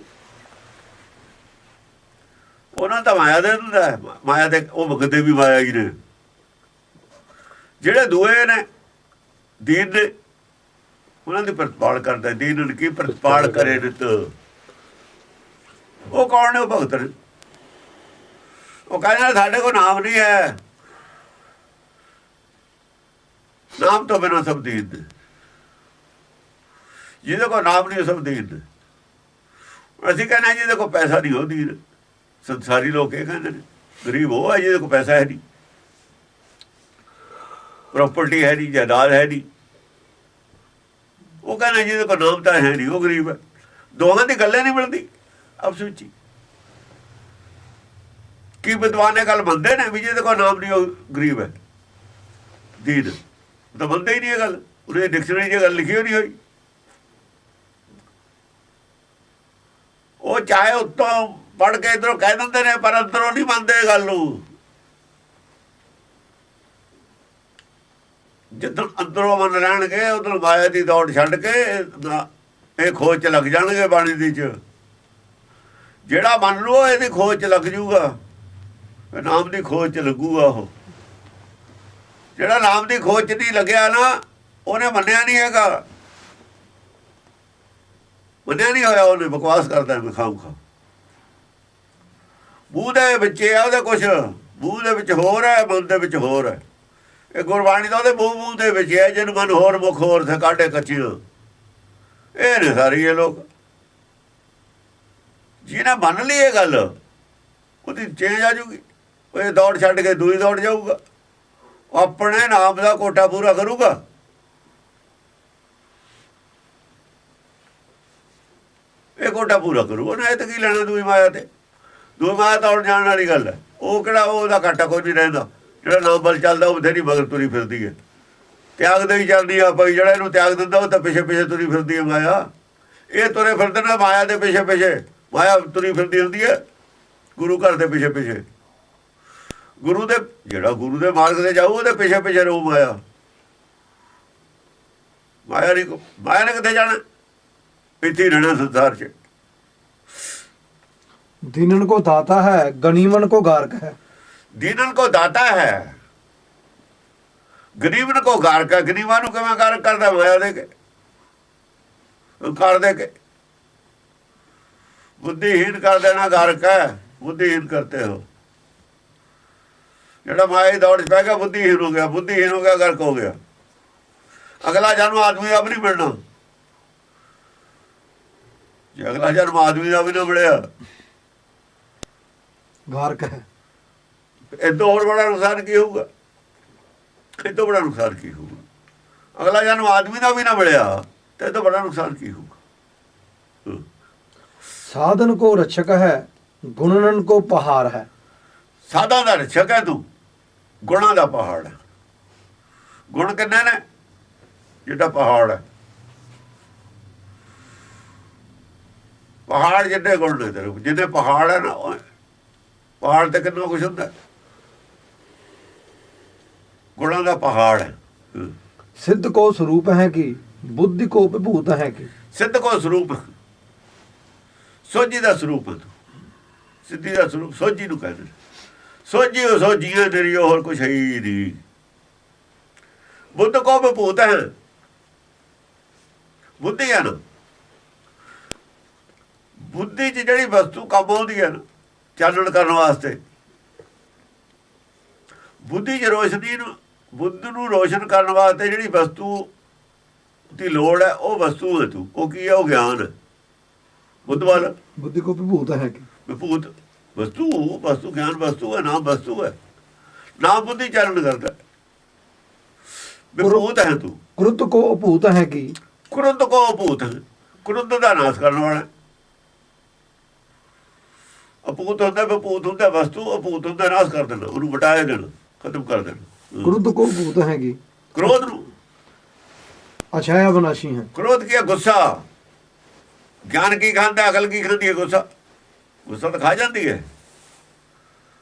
S2: ਉਹਨਾਂ ਤਾਂ ਮਾਇਆ ਦੇ ਦਿੰਦਾ ਹੈ। ਮਾਇਆ ਦੇ ਉਹ ਵਗਦੇ ਵੀ ਮਾਇਆ ਹੀ ਨੇ। ਜਿਹੜੇ ਦੂਏ ਨੇ ਦੀਨ ਨੇ ਉਹਨਾਂ ਦੀ ਪ੍ਰਤਪਾਲ ਕਰਦਾ। ਦੀਨ ਕੀ ਪ੍ਰਤਪਾਲ ਕਰੇ ਨਿਤ। ਉਹ ਕੌਣ ਨੇ? ਉਹ ਭਗਤ ਨੇ। ਉਹ ਕਹਿੰਦੇ ਸਾਡੇ ਕੋਲ ਨਾਮ ਨਹੀਂ ਹੈ, ਨਾਮ ਤੋਂ ਬਿਨਾਂ ਸਭ ਦੀਨ ਨੇ। ਜਿਹਦੇ ਕੋਲ ਨਾਮ ਨਹੀਂ ਸਭ ਦੀਨ ਨੇ। ਅਸੀਂ ਕਹਿੰਦੇ ਜਿਹਦੇ ਕੋਲ ਪੈਸਾ ਨਹੀਂ ਉਹ ਦੀਨ। ਸੰਸਾਰੀ ਲੋਕ ਇਹ ਕਹਿੰਦੇ ਨੇ ਗਰੀਬ ਉਹ ਹੈ ਜਿਹਦੇ ਕੋਲ ਪੈਸਾ ਹੈ ਨਹੀਂ, ਪ੍ਰੋਪਰਟੀ ਹੈ ਨਹੀਂ, ਜਾਇਦਾਦ ਹੈ ਨਹੀਂ। ਉਹ ਕਹਿੰਦਾ ਜਿਹਦੇ ਕੋਲ ਨਾਮ ਤਾਂ ਹੈ ਨਹੀਂ ਉਹ ਗਰੀਬ ਹੈ। ਦੋਵਾਂ ਦੀ ਗੱਲੇ ਨਹੀਂ ਮਿਲਦੀ ਆਪਸ ਵਿੱਚ ਹੀ। ਕੀ ਵਿਦਵਾਨ ਇਹ ਗੱਲ ਮੰਨਦੇ ਨੇ ਵੀ ਜਿਹਦੇ ਕੋਲ ਨਾਮ ਨਹੀਂ ਉਹ ਗਰੀਬ ਹੈ ਦੀਨ? ਤਾਂ ਮੰਨਦੇ ਹੀ ਨਹੀਂ ਇਹ ਗੱਲ। ਉਹਨੇ ਡਿਕਸ਼ਨਰੀ 'ਚ ਗੱਲ ਲਿਖੀ ਹੋਈ ਨਹੀਂ ਹੋਈ। ਉਹ ਚਾਹੇ ਉੱਤੋਂ ਪੜ੍ਹ ਕੇ ਇੱਧਰੋਂ ਕਹਿ ਦਿੰਦੇ ਨੇ ਪਰ ਅੰਦਰੋਂ ਨਹੀਂ ਮੰਨਦੇ ਇਹ ਗੱਲ ਨੂੰ। ਜਦੋਂ ਅੰਦਰੋਂ ਮੰਨ ਲੈਣਗੇ ਉਧਰ ਮਾਇਆ ਦੀ ਦੌੜ ਛੱਡ ਕੇ ਇਹ ਖੋਜ 'ਚ ਲੱਗ ਜਾਣਗੇ ਬਾਣੀ ਦੀ 'ਚ। ਜਿਹੜਾ ਮੰਨ ਲਓ ਇਹਦੀ ਖੋਜ 'ਚ ਲੱਗ ਜੂਗਾ, ਨਾਮ ਦੀ ਖੋਜ 'ਚ ਲੱਗੂਗਾ। ਉਹ ਜਿਹੜਾ ਨਾਮ ਦੀ ਖੋਜ 'ਚ ਨਹੀਂ ਲੱਗਿਆ ਨਾ ਉਹਨੇ ਮੰਨਿਆ ਨਹੀਂ ਹੈਗਾ। ਮੰਨਿਆ ਨਹੀਂ ਹੋਇਆ, ਉਹਨੇ ਬਕਵਾਸ ਕਰਦਾ ਖਾਮ ਖਾ। ਮੂੰਹ ਦੇ ਵਿੱਚ ਆ ਉਹਦੇ ਕੁਛ, ਮੂੰਹ ਦੇ ਵਿੱਚ ਹੋਰ ਹੈ, ਮਨ ਦੇ ਵਿੱਚ ਹੋਰ ਹੈ। ਇਹ ਗੁਰਬਾਣੀ ਦਾ ਉਹਦੇ ਮੂੰਹ ਦੇ ਵਿੱਚ ਹੈ। ਜਿਹਨੂੰ ਮਨ ਹੋਰ ਮੁਖ ਹੋਰ ਥੇ ਕਾਢੇ ਕੱਚੀਆਂ। ਇਹ ਨੇ ਸਾਰੇ ਇਹ ਲੋਕ। ਜਿਹਨੇ ਮੰਨ ਲਈ ਇਹ ਗੱਲ ਉਹਦੀ ਚੇਂਜ ਆ ਜੂਗੀ। ਉਹ ਇਹ ਦੌੜ ਛੱਡ ਕੇ ਦੂਈ ਦੌੜ ਜਾਊਗਾ। ਉਹ ਆਪਣੇ ਨਾਮ ਦਾ ਕੋਟਾ ਪੂਰਾ ਕਰੂਗਾ। ਇਹ ਕੋਟਾ ਪੂਰਾ ਕਰੂ। ਉਹਨੇ ਇਹ ਤਾਂ ਕੀ ਲੈਣਾ ਦੂਈ ਮਾਇਆ ਤੇ? ਦੂਈ ਮਾਇਆ ਤਾਂ ਜਾਣ ਵਾਲੀ ਗੱਲ ਹੈ। ਉਹ ਕਿਹੜਾ ਉਹਦਾ ਘਾਟਾ ਕੋਈ ਨਹੀਂ ਰਹਿੰਦਾ। ਜਿਹੜਾ ਨਾਮ ਵੱਲ ਚੱਲਦਾ ਉਹ ਬਥੇਰੀ ਮਗਰ ਤੁਰੀ ਫਿਰਦੀ ਹੈ। ਤਿਆਗ ਦੇ ਹੀ ਚੱਲਦੀ ਆ ਭਾਈ। ਜਿਹੜਾ ਇਹਨੂੰ ਤਿਆਗ ਦਿੰਦਾ ਉਹ ਤਾਂ ਪਿੱਛੇ ਪਿੱਛੇ ਤੁਰੀ ਫਿਰਦੀ ਹੈ ਮਾਇਆ। ਇਹ ਤੁਰੇ ਫਿਰਦੇ ਨੇ ਮਾਇਆ ਦੇ ਪਿੱਛੇ ਪਿੱਛੇ। ਮਾਇਆ ਤੁਰੀ ਫਿਰਦੀ ਹੁੰਦੀ ਹੈ ਗੁਰੂ ਘਰ ਦੇ ਪਿੱਛੇ ਪਿੱਛੇ। ਗੁਰੂ ਦੇ ਜਿਹੜਾ ਗੁਰੂ ਦੇ ਮਾਰਗ ਤੇ ਜਾਊ ਉਹਦੇ ਪਿੱਛੇ ਪਿੱਛੇ ਰਹੂ ਮਾਇਆ। ਮਾਇਆ ਨੇ ਕਿੱਥੇ ਜਾਣਾ? ਇੱਥੇ ਰਹਿਣਾ ਸੰਸਾਰ 'ਚ।
S1: दीनन को दाता है, गनीमन को गारक है।
S2: दीनन को दाता है, गरीबन को गारक है। गरीबा ਨੂੰ ਕਿਵੇਂ ਗਾਰਕ ਕਰਦਾ? ਮਾਇਆ ਦੇ ਕੇ, ਕਰ ਦੇ ਕੇ। बुद्धिहीन कर देना गारक है। बुद्धिहीन करते हो। ਜਿਹੜਾ ਮਾਇਆ ਦੀ ਦੌੜ 'ਚ ਪੈ ਗਿਆ बुद्धिहीन हो गया। बुद्धिहीन हो गया गारक हो गया। अगला जन्म आदमी का भी नहीं मिलना। जे अगला जन्म आदमी का भी ना मिलिया
S1: गारक है।
S2: इदों और बड़ा नुकसान की होगा? इदों बड़ा नुकसान की होगा? अगला जन्म आदमी का भी ना मिलिया तो इदों बड़ा नुकसान की होगा?
S1: साधन को रक्षक है, गुणनन को पहाड़ है।
S2: साधा का रक्षक है तू, गुणा का पहाड़ है। गुण किन्ने ने? जिहड़ा पहाड़ है। पहाड़ जिन्ने गुण ने तेरे जिन्ने पहाड़ है ना, पहाड़ ते कितना कुछ होंदा। गुणा का पहाड़ है।
S1: सिद्ध को स्वरूप है कि बुद्धि को विभूत है कि।
S2: सिद्ध को स्वरूप, सोझी का स्वरूप है तू। सिद्धि का स्वरूप सोझी नूं कहते। सोझी हो सोझी है तेरी, और कुछ है ही नहीं। बुद्ध को विभूत है। बुद्धि है ना, बुद्धि च जिहड़ी वस्तु काम आउंदी है ना चानण करन वास्ते, बुद्धि च रोशनी नूं, बुद्ध नूं रोशन करन वास्ते जिहड़ी वस्तु दी लोड़ है वो वस्तु है तू। वो की है? वो ज्ञान है। बुद्ध वाला
S1: बुद्धि को विभूत है कि।
S2: विभूत वस्तु, वस्तु ज्ञान वस्तु है, नाम वस्तु है। नाम बुद्धि चालन करता है। विभूत है तू।
S1: क्रुद्ध को अभूत है कि।
S2: क्रुद्ध को अभूत है। क्रुद्ध का नाश करने वाला। अपूत होता है, विभूत होता है वस्तु। अपूत होता है नाश कर देना, उन्होंने मिटाया देना, खत्म कर देना।
S1: क्रुद्ध को अभूत है कि।
S2: क्रोध नूं
S1: अछाया विनाशी है।
S2: क्रोध किया गुस्सा। ज्ञान की खांदा, अकल की खांदी है गुस्सा। गुस्सा तो खा जाती है।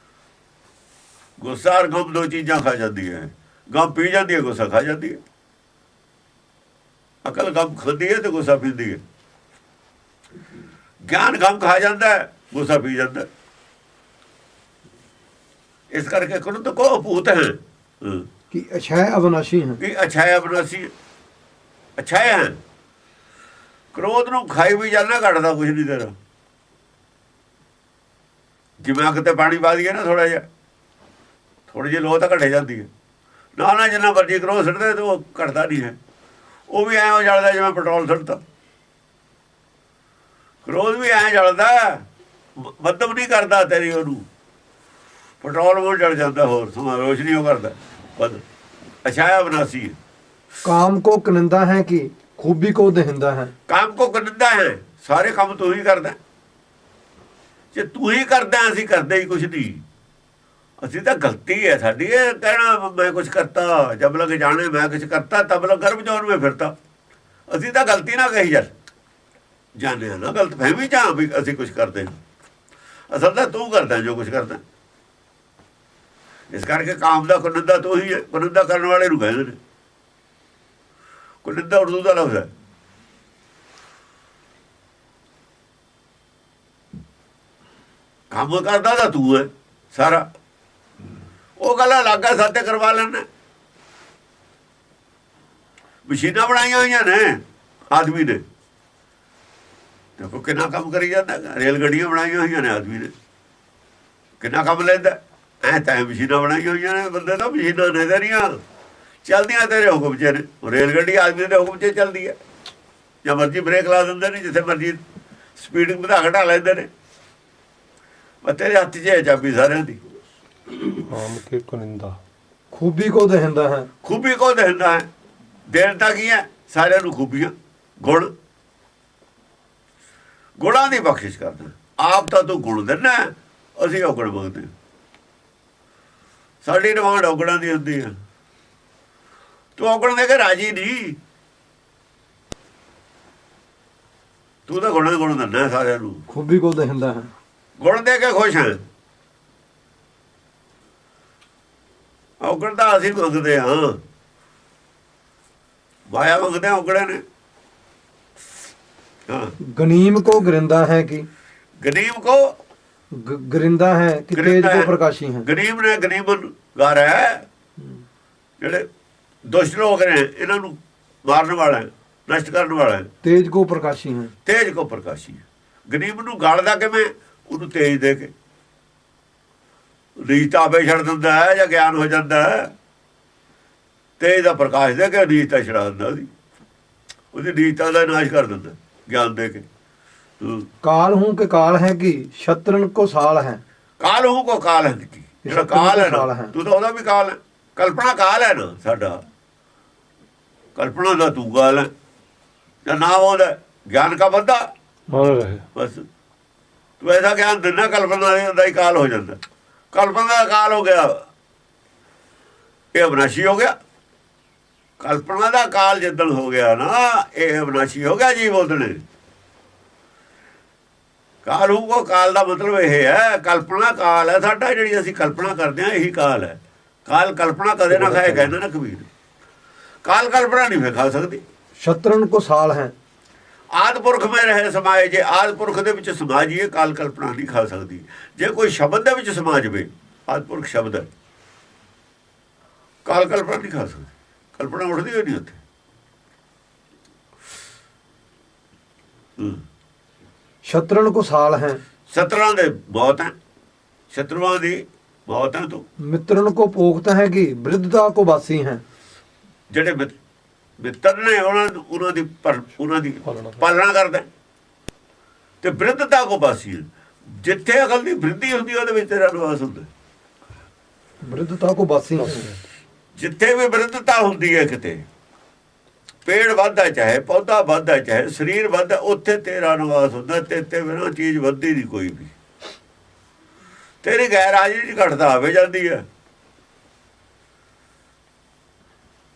S2: गुस्सा और गम दो चीज़ां खा जाती है। ਗਮ ਪੀ ਜਾਂਦੀ ਹੈ, ਗੁੱਸਾ ਖਾ ਜਾਂਦੀ ਹੈ। ਅਕਲ ਗਮ ਖਾਂਦੀ ਹੈ ਤੇ ਗੁੱਸਾ ਪੀਂਦੀ ਹੈ। ਗਿਆਨ ਗਮ ਖਾ ਜਾਂਦਾ ਹੈ, ਗੁੱਸਾ ਪੀ ਜਾਂਦਾ ਹੈ। ਇਸ ਕਰਕੇ ਕੁਰਤ ਕੋ ਭੂਤ ਹੈ
S1: कि अक्षय अविनाशी हैं।
S2: ਕਿ ਅਛਾਇਆ ਬਨਾਸੀ ਅਛਾਇਆ ਹੈ। ਕ੍ਰੋਧ ਨੂੰ ਖਾਈ ਵੀ ਜਾਂਦਾ, ਘਟਦਾ ਕੁਝ ਨਹੀਂ ਤੇਰਾ। ਜਿਵੇਂ ਅੱਗ ਤੇ ਪਾਣੀ ਪਾ ਦਈਏ ਨਾ, ਥੋੜਾ ਜਿਹਾ, ਥੋੜੀ ਜਿਹੀ ਲੋਹ ਤਾਂ ਘਟੇ ਜਾਂਦੀ ਹੈ। ਨਾ ਜਿੰਨਾ ਮਰਜ਼ੀ ਕ੍ਰੋਧ ਸੁੱਟਦੇ ਤੇ ਉਹ ਘਟਦਾ ਨਹੀਂ ਹੈ। ਉਹ ਵੀ ਐਂ ਹੋ ਜਲਦਾ ਜਿਵੇਂ ਪੈਟਰੋਲ ਸੁੱਟਦਾ। ਕ੍ਰੋਧ ਵੀ ਐਂ ਜਲਦਾ, ਮੱਧਮ ਨਹੀਂ ਕਰਦਾ ਤੇਰੀ ਉਹਨੂੰ। ਪੈਟਰੋਲ ਉਹ ਜਲ ਜਾਂਦਾ, ਹੋਰ ਸਮਾਂ ਰੋਸ਼ਨੀ ਉਹ ਕਰਦਾ ਬਦ। ਅਛਾਇਆ ਬਨਾਸੀ ਹੈ।
S1: काम को कनिंदा है कि खूबी को दहिंदा है।
S2: ਕੰਮ ਕੋ ਕਨੰਦਾ ਹੈ, ਸਾਰੇ ਕੰਮ ਤੂੰ ਹੀ ਕਰਦਾ। ਜੇ ਤੂੰ ਹੀ ਕਰਦਾ, ਅਸੀਂ ਕਰਦੇ ਹੀ ਕੁਛ ਨਹੀਂ। ਅਸੀਂ ਤਾਂ ਗਲਤੀ ਹੈ ਸਾਡੀ, ਇਹ ਕਹਿਣਾ ਮੈਂ ਕੁਛ ਕਰਤਾ, ਜਬ ਲਗ ਜਾਣੇ ਮੈਂ ਕੁਛ ਕਰਤਾ, ਤਬ ਲਗ ਗਰਭ ਜੋਨ में ਫਿਰਤਾ। ਅਸੀਂ ਤਾਂ ਗਲਤੀ ਨਾ ਕਹੀ ਯਾਰ, ਜਾਣਿਆ ਨਾ ਗਲਤ ਫਹਿਮੀ ਜਾਂ ਵੀ ਅਸੀਂ ਕੁਛ ਕਰਦੇ। ਅਸਲ ਤਾਂ ਤੂੰ ਕਰਦਾ ਜੋ ਕੁਛ ਕਰਦਾ। ਇਸ ਕਰਕੇ ਕਾਮ ਦਾ ਕੁਨੰਦਾ ਤੂੰ ਹੀ ਹੈ। ਕੁਨੰਦਾ ਕਰਨ ਵਾਲੇ ਨੂੰ ਕਹਿੰਦੇ ਨੇ। ਕੁਨੰਦਾ ਉਰਦੂ ਦਾ ਲਫ਼ਜ਼ ਹੈ। ਕੰਮ ਕਰਦਾ ਤਾਂ ਤੂੰ ਹੈ ਸਾਰਾ। ਉਹ ਗੱਲਾਂ ਲੱਗਾ ਸਾਤੇ ਕਰਵਾ ਲੈਣਾ। ਮਸ਼ੀਨਾਂ ਬਣਾਈਆਂ ਹੋਈਆਂ ਨੇ ਆਦਮੀ ਨੇ। ਦੇਖੋ ਕਿੰਨਾ ਕੰਮ ਕਰੀ ਜਾਂਦਾ। ਰੇਲ ਗੱਡੀਆਂ ਬਣਾਈਆਂ ਹੋਈਆਂ ਨੇ ਆਦਮੀ ਨੇ, ਕਿੰਨਾ ਕੰਮ ਲੈਂਦਾ। ਐ ਤਾਂ ਮਸ਼ੀਨਾਂ ਬਣਾਈਆਂ ਹੋਈਆਂ ਨੇ, ਬੰਦੇ ਤਾਂ ਮਸ਼ੀਨਾਂ ਨੇ ਤੇਰੀਆਂ ਚੱਲਦੀਆਂ ਤੇਰੇ ਹੁਕਮ 'ਚ ਨੇ। ਰੇਲ ਗੱਡੀ ਆਦਮੀ ਦੇ ਹੁਕਮ 'ਚ ਚੱਲਦੀ ਹੈ। ਜਾਂ ਮਰਜ਼ੀ ਬ੍ਰੇਕ ਲਾ ਦਿੰਦੇ ਨੇ, ਜਿੱਥੇ ਮਰਜ਼ੀ ਸਪੀਡ ਵਧਾ ਘਟਾ ਲੈਂਦੇ ਨੇ। ਪਰ ਤੇਰੇ ਹੱਥ 'ਚ ਹੈ ਚਾਬੀ ਸਾਰਿਆਂ ਦੀ।
S3: ਆਮ ਕੇ ਕੁਨਿੰਦਾ
S1: खूबी को दहिंदा है।
S2: ਖੂਬੀ ਕੋ ਦਿੰਦਾ ਹੈ। ਦੇਣਤਾ ਕੀ ਹੈ? ਸਾਰਿਆਂ ਨੂੰ ਖੂਬੀਆਂ, ਗੁਣ, ਗੁਣਾਂ ਦੀ ਬਖਸ਼ਿਸ਼ ਕਰਦਾ। ਆਪ ਤਾਂ ਤੂੰ ਗੁਣ ਦਿੰਦਾ, ਅਸੀਂ ਔਗਣ ਮੰਗਦੇ। ਸਾਡੀ ਡਿਮਾਂਡ ਔਗਣਾਂ ਦੀ ਹੁੰਦੀ ਹੈ। ਤੂੰ ਔਗਣ ਦੇ ਕੇ ਰਾਜੀ ਨਹੀਂ। ਤੂੰ ਤਾਂ ਗੁਣ ਦਿੰਦਾ ਸਾਰਿਆਂ ਨੂੰ।
S1: खूबी को दहिंदा है।
S2: ਗੁਣ ਦੇ ਕੇ ਖੁਸ਼ ਹੈ। ਔਗਣ ਤਾਂ ਅਸੀਂ ਮੰਗਦੇ ਹਾਂ, ਮਾਇਆ ਮੰਗਦੇ ਹਾਂ, ਔਗਣੇ ਨੇ। ਹਾਂ,
S1: गनीम को गरिंदा है कि
S2: ਗਨੀਮ ਕੋ
S1: गरिंदा है कि तेज
S2: गरिंदा
S1: को
S2: है।
S1: प्रकाशी है।
S2: ਗਨੀਮ ਨੇ ਗਨੀਮਨ ਗਾਰ ਹੈ। ਜਿਹੜੇ ਦੁਸ਼ਟ ਲੋਕ ਨੇ, ਇਹਨਾਂ ਨੂੰ ਮਾਰਨ ਵਾਲਾ ਹੈ, ਨਸ਼ਟ ਕਰਨ ਵਾਲਾ ਹੈ।
S1: तेज को प्रकाशी है।
S2: ਤੇਜ ਕੋ ਪ੍ਰਕਾਸ਼ੀ ਹੈ। ਗਨੀਮ ਨੂੰ ਗਾਲਦਾ ਕਿਵੇਂ? ਉਹਨੂੰ ਤੇਜ ਦੇ ਕੇ। ਰੀਤ ਆਪੇ ਛੱਡ ਦਿੰਦਾ ਹੈ ਜਾਂ ਗਿਆਨ ਹੋ ਜਾਂਦਾ ਹੈ। ਤੇਜ ਦਾ ਪ੍ਰਕਾਸ਼ ਦੇ ਕੇ ਰੀਤ ਛਡਾ ਦਿੰਦਾ। ਉਹਦੀ ਰੀਤਾਂ ਦਾ ਨਾਸ਼ ਕਰ ਦਿੰਦਾ ਗਿਆਨ ਦੇ ਕੇ।
S1: काल हूं के काल है कि शत्रन को साल है।
S2: ਕਾਲ ਹੂੰ ਕੋ ਕਾਲ ਹੈ ਕੀ? ਜਿਹੜਾ ਕਾਲ ਹੈ ਨਾ, ਤੂੰ ਤਾਂ ਉਹਦਾ ਵੀ ਕਾਲ ਹੈ। ਕਲਪਨਾ ਕਾਲ ਹੈ ਨਾ ਸਾਡਾ। ਕਲਪਨਾ ਦਾ ਤੂੰ ਕਾਲ ਹੈ ਜਾਂ ਨਾ ਉਹਦਾ ਗਿਆਨ ਕਾ ਬੰਦਾ।
S3: ਮਨ ਰਹੇ
S2: ਬਸ ਤੂੰ ਐਸਾ ਗਿਆਨ ਦਿੰਦਾ, ਕਲਪਨਾ ਦਾ ਹੀ ਕਾਲ ਹੋ ਜਾਂਦਾ। ਕਲਪਨਾ ਦਾ ਕਾਲ ਹੋ ਗਿਆ, ਇਹ ਅਵਨਾਸ਼ੀ ਹੋ ਗਿਆ। ਕਲਪਨਾ ਦਾ ਕਾਲ ਜਿੱਦਣ ਹੋ ਗਿਆ ਨਾ, ਇਹ ਅਵਨਾਸ਼ੀ ਹੋ ਗਿਆ ਜੀਵ ਉਹਦਣੇ। ਕਾਲ ਹੋਊਗਾ, ਕਾਲ ਦਾ ਮਤਲਬ ਇਹ ਹੈ, ਕਲਪਨਾ ਕਾਲ ਹੈ ਸਾਡਾ। ਜਿਹੜੀ ਅਸੀਂ ਕਲਪਨਾ ਕਰਦੇ ਹਾਂ ਇਹੀ ਕਾਲ ਹੈ। ਕਾਲ ਕਲਪਨਾ ਕਦੇ ਨਾ ਖਾਏ, ਕਹਿੰਦਾ ਨਾ ਕਬੀਰ। ਕਾਲ ਕਲਪਨਾ ਨਹੀਂ ਖਾ ਸਕਦੀ।
S1: शत्रन को साल है।
S2: ਆਦਿ ਪੁਰਖ में ਰਹੇ ਸਮਾਏ। ਜੇ ਆਦਿ ਪੁਰਖ ਦੇ ਵਿੱਚ ਸਮਾ ਜਾਈਏ, ਕਾਲ ਕਲਪਨਾ ਨਹੀਂ ਖਾ ਸਕਦੀ। ਜੇ ਕੋਈ ਸ਼ਬਦ ਦੇ ਵਿੱਚ ਸਮਾ ਜਾਵੇ, ਆਦਿ ਪੁਰਖ ਸ਼ਬਦ ਹੈ, ਕਾਲ ਕਲਪਨਾ ਨਹੀਂ ਖਾ ਸਕਦੀ। ਕਲਪਨਾ ਉੱਠਦੀ ਹੋਈ ਨਹੀਂ ਉੱਥੇ।
S1: शत्रन को साल है।
S2: ਸਤਰਾਂ ਦੇ ਬਹੁਤ ਹੈ, ਸ਼ਤਰੂਆਂ ਦੀ ਬਹੁਤ ਹੈ। ਤੂੰ
S1: मित्रन को पोखता है कि वृद्धता को बासी है।
S2: ਜਿਹੜੇ ਮਿੱਤਰ ਨੇ ਉਹਨਾਂ ਦੀ ਪਾਲਣਾ ਕਰਦਾ ਤੇ ਵਿਰੁੱਧਤਾ ਕੋ ਬਾਸੀ। ਜਿੱਥੇ ਅਕਲ ਦੀ ਵਿਰੁੱਧੀ ਹੁੰਦੀ ਉਹਦੇ ਵਿੱਚ ਤੇਰਾ ਨਿਵਾਸ ਹੁੰਦਾ।
S1: वृद्धता को बासी है।
S2: ਜਿੱਥੇ ਵੀ ਵਿਰੁੱਧਤਾ ਹੁੰਦੀ ਹੈ, ਕਿਤੇ ਪੇੜ ਵੱਧਦਾ ਚਾਹੇ, ਪੌਦਾ ਵੱਧਦਾ ਚਾਹੇ, ਸਰੀਰ ਵੱਧਦਾ, ਉੱਥੇ ਤੇਰਾ ਨਿਵਾਸ ਹੁੰਦਾ। ਤੇ ਬਿਨਾਂ ਚੀਜ਼ ਵੱਧਦੀ ਨਹੀਂ ਕੋਈ ਵੀ। ਤੇਰੀ ਗੈਰ ਹਾਜ਼ਰੀ ਘਟਦਾ ਹੋਵੇ ਜਾਂਦੀ ਹੈ।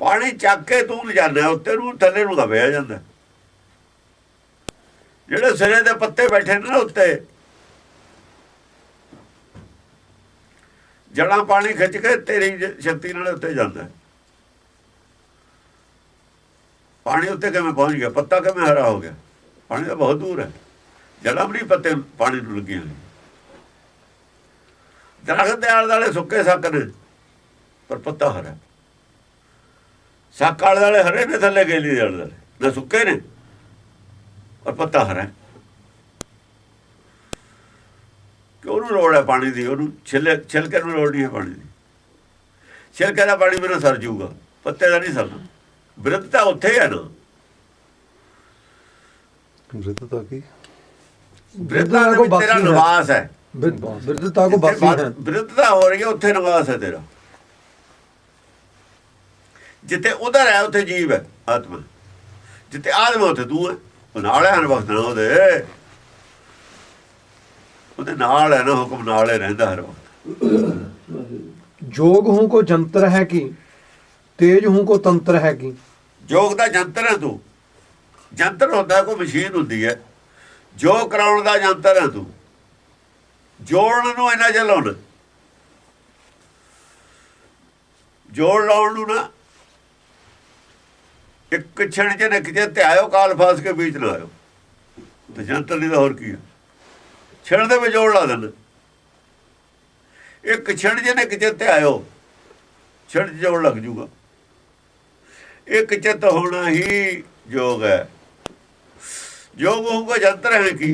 S2: ਪਾਣੀ ਚੱਕ ਕੇ ਤੂੰ ਲਿਜਾਨਾ ਉੱਤੇ ਨੂੰ, ਥੱਲੇ ਨੂੰ ਦਬਿਆ ਜਾਂਦਾ। ਜਿਹੜੇ ਸਿਰੇ ਦੇ ਪੱਤੇ ਬੈਠੇ ਨੇ ਨਾ ਉੱਤੇ, ਜੜਾਂ ਪਾਣੀ ਖਿੱਚ ਕੇ ਤੇਰੀ ਸ਼ਕਤੀ ਨਾਲ ਉੱਤੇ ਜਾਂਦਾ। ਪਾਣੀ ਉੱਤੇ ਕਿਵੇਂ ਪਹੁੰਚ ਗਿਆ, ਪੱਤਾ ਕਿਵੇਂ ਹਰਾ ਹੋ ਗਿਆ? ਪਾਣੀ ਤਾਂ ਬਹੁਤ ਦੂਰ ਹੈ। ਜੜ੍ਹਾਂ ਵੀ ਨਹੀਂ ਪੱਤੇ ਪਾਣੀ ਨੂੰ ਲੱਗੀਆਂ ਹੋਈਆਂ। ਦਰਖਤ ਦੇ ਆਲੇ ਦੁਆਲੇ ਸੁੱਕੇ ਸੱਕ ਨੇ, ਪਰ ਪੱਤਾ ਹਰਾ। ਸੱਕ ਆਲੇ ਦੁਆਲੇ ਹਰੇ ਨੇ, ਥੱਲੇ ਗੇਲੀ ਦੇ ਆਲੇ ਦੁਆਲੇ ਨਾ ਸੁੱਕੇ ਨੇ, ਪਰ ਪੱਤਾ ਹਰਾ। ਕਿ ਉਹਨੂੰ ਲੋੜ ਹੈ ਪਾਣੀ ਦੀ, ਉਹਨੂੰ ਛਿਲਕੇ ਨੂੰ ਲੋੜ ਨਹੀਂ ਹੈ ਪਾਣੀ ਦੀ। ਛਿਲਕੇ ਦਾ ਪਾਣੀ ਬਿਨਾਂ ਸਰ ਜਾਊਗਾ, ਪੱਤੇ ਦਾ ਨਹੀਂ ਸਰਨਾ। ਬਿਰਧਤਾ ਉੱਥੇ ਹੈ ਨਾ।
S3: ਬਿਰਧਤਾ ਕੀ?
S2: ਬਿਰਧਤਾ ਦੇ ਵਿੱਚ ਤੇਰਾ ਨਿਵਾਸ ਹੈ।
S1: ਬਿਰਧਤਾ ਕੋ ਬਾਕੀ ਹੈ।
S2: ਬਿਰਧਤਾ ਹੋ ਰਹੀ ਹੈ, ਉੱਥੇ ਨਿਵਾਸ ਹੈ ਤੇਰਾ। ਜਿੱਥੇ ਉਧਰ ਹੈ ਉੱਥੇ ਜੀਵ ਹੈ, ਆਤਮਾ। ਜਿੱਥੇ ਆਤਮਾ ਉੱਥੇ ਤੂੰ ਹੈ। ਉਹ ਨਾਲ ਹੈ, ਹਰ ਵਕਤ ਨਾਲ ਉਹਦੇ ਨਾਲ ਹੈ ਨਾ, ਹੁਕਮ ਨਾਲ ਹੀ ਰਹਿੰਦਾ ਹਰ ਵਕਤ।
S1: जोग हूं को जंत्र है कि तेज हूं को तंत्र है कि।
S2: ਜੋਗ ਦਾ ਜੰਤਰ ਹੈ ਤੂੰ। ਜੰਤਰ ਹੁੰਦਾ, ਕੋਈ ਮਸ਼ੀਨ ਹੁੰਦੀ ਹੈ। ਜੋਗ ਕਰਾਉਣ ਦਾ ਜੰਤਰ ਹੈ ਤੂੰ। ਜੋੜਨ ਨੂੰ ਇਹਨਾਂ ਚ ਲਾਉਣਾ, ਜੋੜ ਲਾਉਣ ਨੂੰ ਨਾ। ਇੱਕ ਛਣ ਚ ਨਿਕ ਜੇ ਧਿਆਇਓ, ਕਾਲ ਫਾਸ ਕੇ ਵਿੱਚ ਨਾ ਆਇਓ। ਤੇ ਜੰਤਰ ਨਹੀਂ ਤਾਂ ਹੋਰ ਕੀ ਹੈ? ਛਣ ਦੇ ਵਿੱਚ ਜੋੜ ਲਾ ਦੇਣਾ। ਇੱਕ ਛਣ ਜੇ ਨਿਕ ਜੇ ਧਿਆਇਓ, ਛਣ ਚ ਜੋੜ ਲੱਗ ਜੂਗਾ। ਇੱਕ ਚਿੱਤ ਹੋਣਾ ਹੀ ਜੋਗ ਹੈ। ਜੋਗ ਹੋਊਗਾ ਜੰਤਰ ਹੈ ਕੀ।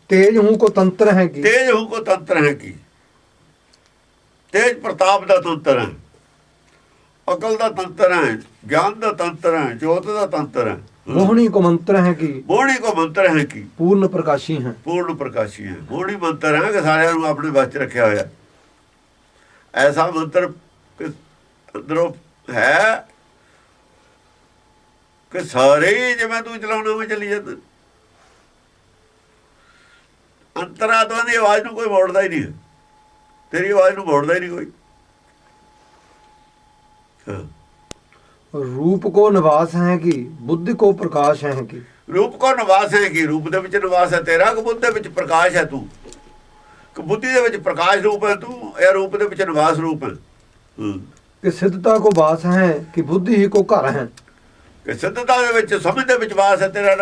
S1: तेज हूं को तंत्र है कि।
S2: ਤੇਜ ਹੋਊਗਾ ਤੰਤਰ ਹੈ ਕੀ। ਤੇਜ ਪ੍ਰਤਾਪ ਦਾ ਤੰਤਰ ਹੈ, ਅਕਲ ਦਾ ਤੰਤਰ ਹੈ, ਗਿਆਨ ਦਾ ਤੰਤਰ ਹੈ, ਜੋਤ ਦਾ ਤੰਤਰ ਹੈ।
S1: मोहनी को मंत्र है कि।
S2: ਮੋਹਣੀ ਕੋ ਮੰਤਰ ਹੈ ਕੀ।
S1: पूर्ण प्रकाशी है।
S2: ਪੂਰਨ ਪ੍ਰਕਾਸ਼ੀ ਹੈ। ਮੋਹਣੀ ਮੰਤਰ ਹੈ ਕਿ ਸਾਰਿਆਂ ਨੂੰ ਆਪਣੇ ਵਿੱਚ ਰੱਖਿਆ ਹੋਇਆ। ਐਸਾ ਮੰਤਰ ਕਿ ਅੰਦਰੋਂ ਹੈ ਕਿ ਸਾਰੇ ਜਿਵੇਂ ਤੂੰ ਚਲਾਉਣਾ ਮੈਂ ਚੱਲੀ ਜਾਂਦਾ। ਅੰਤਰਾਤਮਾ ਦੀ ਆਵਾਜ਼ ਨੂੰ ਕੋਈ ਮੋੜਦਾ ਹੀ ਨਹੀਂ ਹੈ। ਤੇਰੀ ਆਵਾਜ਼ ਨੂੰ ਮੋੜਦਾ ਹੀ ਨਹੀਂ ਕੋਈ।
S1: रूप को निवास है कि बुद्धि को प्रकाश है कि।
S2: ਰੂਪ ਕੋ ਨਿਵਾਸ ਹੈ ਕਿ। ਰੂਪ ਦੇ ਵਿੱਚ ਨਿਵਾਸ ਹੈ ਤੇਰਾ, ਕਿ ਬੁੱਧ ਦੇ ਵਿੱਚ ਪ੍ਰਕਾਸ਼ ਹੈ ਤੂੰ, ਕਿ ਬੁੱਧੀ ਦੇ ਵਿੱਚ ਪ੍ਰਕਾਸ਼ ਰੂਪ ਹੈ ਤੂੰ। ਇਹ ਰੂਪ ਦੇ ਵਿੱਚ ਨਿਵਾਸ ਰੂਪ ਹੈ।
S1: कि सिद्धता को वास है कि बुद्धि ही को घर है।
S2: ਕਿ ਸਿੱਧਤਾ ਦੇ ਵਿੱਚ, ਸਮਝ ਦੇ ਵਿੱਚ ਵਾਸ ਹੈ ਤੇਰਾ।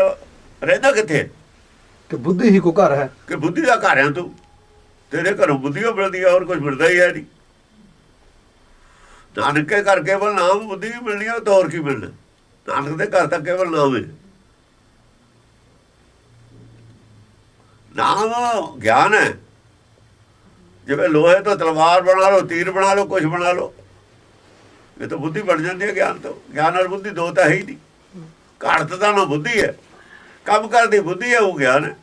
S2: ਰਹਿੰਦਾ ਕਿੱਥੇ?
S1: कि बुद्धि ही को घर है।
S2: ਕਿ ਬੁੱਧੀ ਦਾ ਘਰ ਹੈ ਤੂੰ। ਤੇਰੇ ਘਰੋਂ ਬੁੱਧੀਓ ਮਿਲਦੀ ਹੈ, ਹੋਰ ਕੁਝ ਮਿਲਦਾ ਹੀ ਹੈ ਨਹੀਂ। ਨਾਨਕ ਕੇ ਘਰ ਕੇਵਲ ਨਾਮ ਬੁੱਧੀ ਵੀ ਮਿਲਣੀ ਹੈ, ਤਾਂ ਹੋਰ ਕੀ ਮਿਲਣਾ? ਨਾਨਕ ਦੇ ਘਰ ਤਾਂ ਕੇਵਲ ਨਾਮ ਹੈ। ਨਾਮ ਗਿਆਨ ਹੈ। ਜਿਵੇਂ ਲੋਹੇ ਤੋਂ ਤਲਵਾਰ ਬਣਾ ਲਓ, ਤੀਰ ਬਣਾ ਲਓ, ਕੁਝ ਬਣਾ ਲਓ, ਇਹ ਤਾਂ ਬੁੱਧੀ ਬਣ ਜਾਂਦੀ ਹੈ ਗਿਆਨ ਤੋਂ। ਗਿਆਨ ਔਰ ਬੁੱਧੀ ਦੋ ਤਾਂ ਹੈ ਹੀ ਨਹੀਂ। ਘਾੜਤ ਤਾਂ ਨਾ ਬੁੱਧੀ ਹੈ, ਕੰਮ ਕਰਦੀ ਬੁੱਧੀ ਹੈ, ਉਹ ਗਿਆਨ ਹੈ।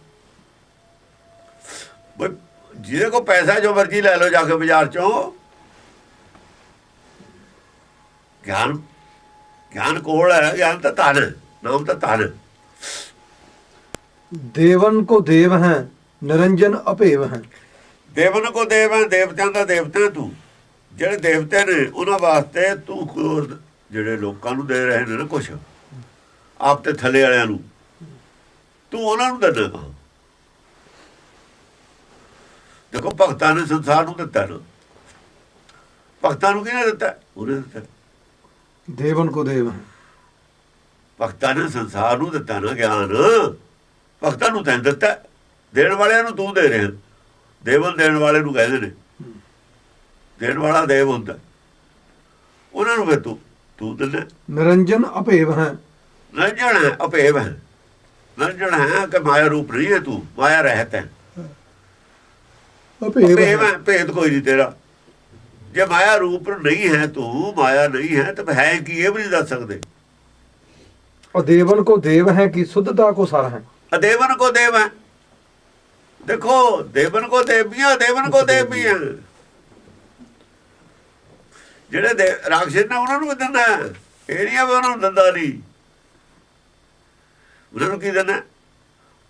S2: ਜਿਹਦੇ ਕੋਲ ਪੈਸਾ ਜੋ ਮਰਜ਼ੀ ਲੈ ਲਓ ਜਾ ਕੇ ਬਾਜ਼ਾਰ ਚੋਂ, ਗਿਆਨ ਕੋਲ ਹੈ। ਗਿਆਨ ਤਾਂ ਧਨ ਹੈ, ਨਾਮ ਤਾਂ ਧਨ ਹੈ।
S1: देवन को देव है निरंजन अपेव है।
S2: ਦੇਵਨ ਕੋ ਦੇਵ ਹੈ, ਦੇਵਤਿਆਂ ਦਾ ਦੇਵਤਾ ਹੈ ਤੂੰ। ਜਿਹੜੇ ਦੇਵਤੇ ਨੇ ਉਹਨਾਂ ਵਾਸਤੇ ਤੂੰ ਜਿਹੜੇ ਲੋਕਾਂ ਨੂੰ ਦੇ ਰਹੇ ਨੇ ਨਾ ਕੁਛ, ਆਪ ਤੇ ਥੱਲੇ ਵਾਲਿਆਂ ਨੂੰ, ਤੂੰ ਉਹਨਾਂ ਨੂੰ ਦਿੰਦਾ ਕਹਾਂ। ਦੇਖੋ ਭਗਤਾਂ ਨੇ ਸੰਸਾਰ ਨੂੰ ਦਿੱਤਾ ਨਾ। ਭਗਤਾਂ ਨੂੰ ਕਿਹਨੇ ਦਿੱਤਾ? ਉਹਨੇ ਦਿੱਤਾ।
S1: देवन को देव है।
S2: ਭਗਤਾਂ ਨੇ ਸੰਸਾਰ ਨੂੰ ਦਿੱਤਾ ਨਾ ਗਿਆਨ। ਭਗਤਾਂ ਨੂੰ ਤੈਨੂੰ ਦਿੱਤਾ। ਦੇਣ ਵਾਲਿਆਂ ਨੂੰ ਤੂੰ ਦੇ ਰਿਹਾ। ਦੇਵਨ ਦੇਣ ਵਾਲੇ ਨੂੰ ਕਹਿੰਦੇ ਨੇ। ਦੇਣ ਵਾਲਾ ਦੇਵ ਹੁੰਦਾ। ਉਹਨਾਂ ਨੂੰ ਫਿਰ ਤੂੰ ਦਿੰਦਾ।
S1: निरंजन अपेव है।
S2: ਨਿਰੰਜਨ ਹੈ, ਅਭੇਵ ਹੈ। ਨਿਰੰਜਨ ਹੈ ਕਿ ਮਾਇਆ ਰੂਪ ਨਹੀਂ ਹੈ ਤੂੰ, ਮਾਇਆ ਰਹਿਤ ਹੈ।
S1: अपेव
S2: ਭੇਵ
S1: है।
S2: ਹੈ, ਭੇਦ ਕੋਈ ਨਹੀਂ ਤੇਰਾ। ਜੇ ਮਾਇਆ ਰੂਪ ਨਹੀਂ ਹੈ ਤੂੰ, ਮਾਇਆ ਨਹੀਂ ਹੈ, ਤਾਂ ਹੈ ਕੀ ਇਹ ਵੀ ਨਹੀਂ ਦੱਸ ਸਕਦੇ।
S1: और देवन को देव है कि शुद्धता को सार है।
S2: ਅਦੇਵਨ ਕੋ ਦੇਵ ਹੈ। ਦੇਖੋ ਦੇਵਨ ਕੋ ਦੇਵ ਵੀ ਹੈ, ਦੇਵਨ ਕੋ ਦੇਵ ਵੀ ਹੈ। ਜਿਹੜੇ ਰਾਖਸ਼ ਨੇ ਉਹਨਾਂ ਨੂੰ ਵੀ ਦਿੰਦਾ। ਇਹ ਨਹੀਂ ਵੀ ਉਹਨਾਂ ਨੂੰ ਦਿੰਦਾ ਨਹੀਂ। ਉਹਨਾਂ ਨੂੰ ਕੀ ਦਿੰਦਾ?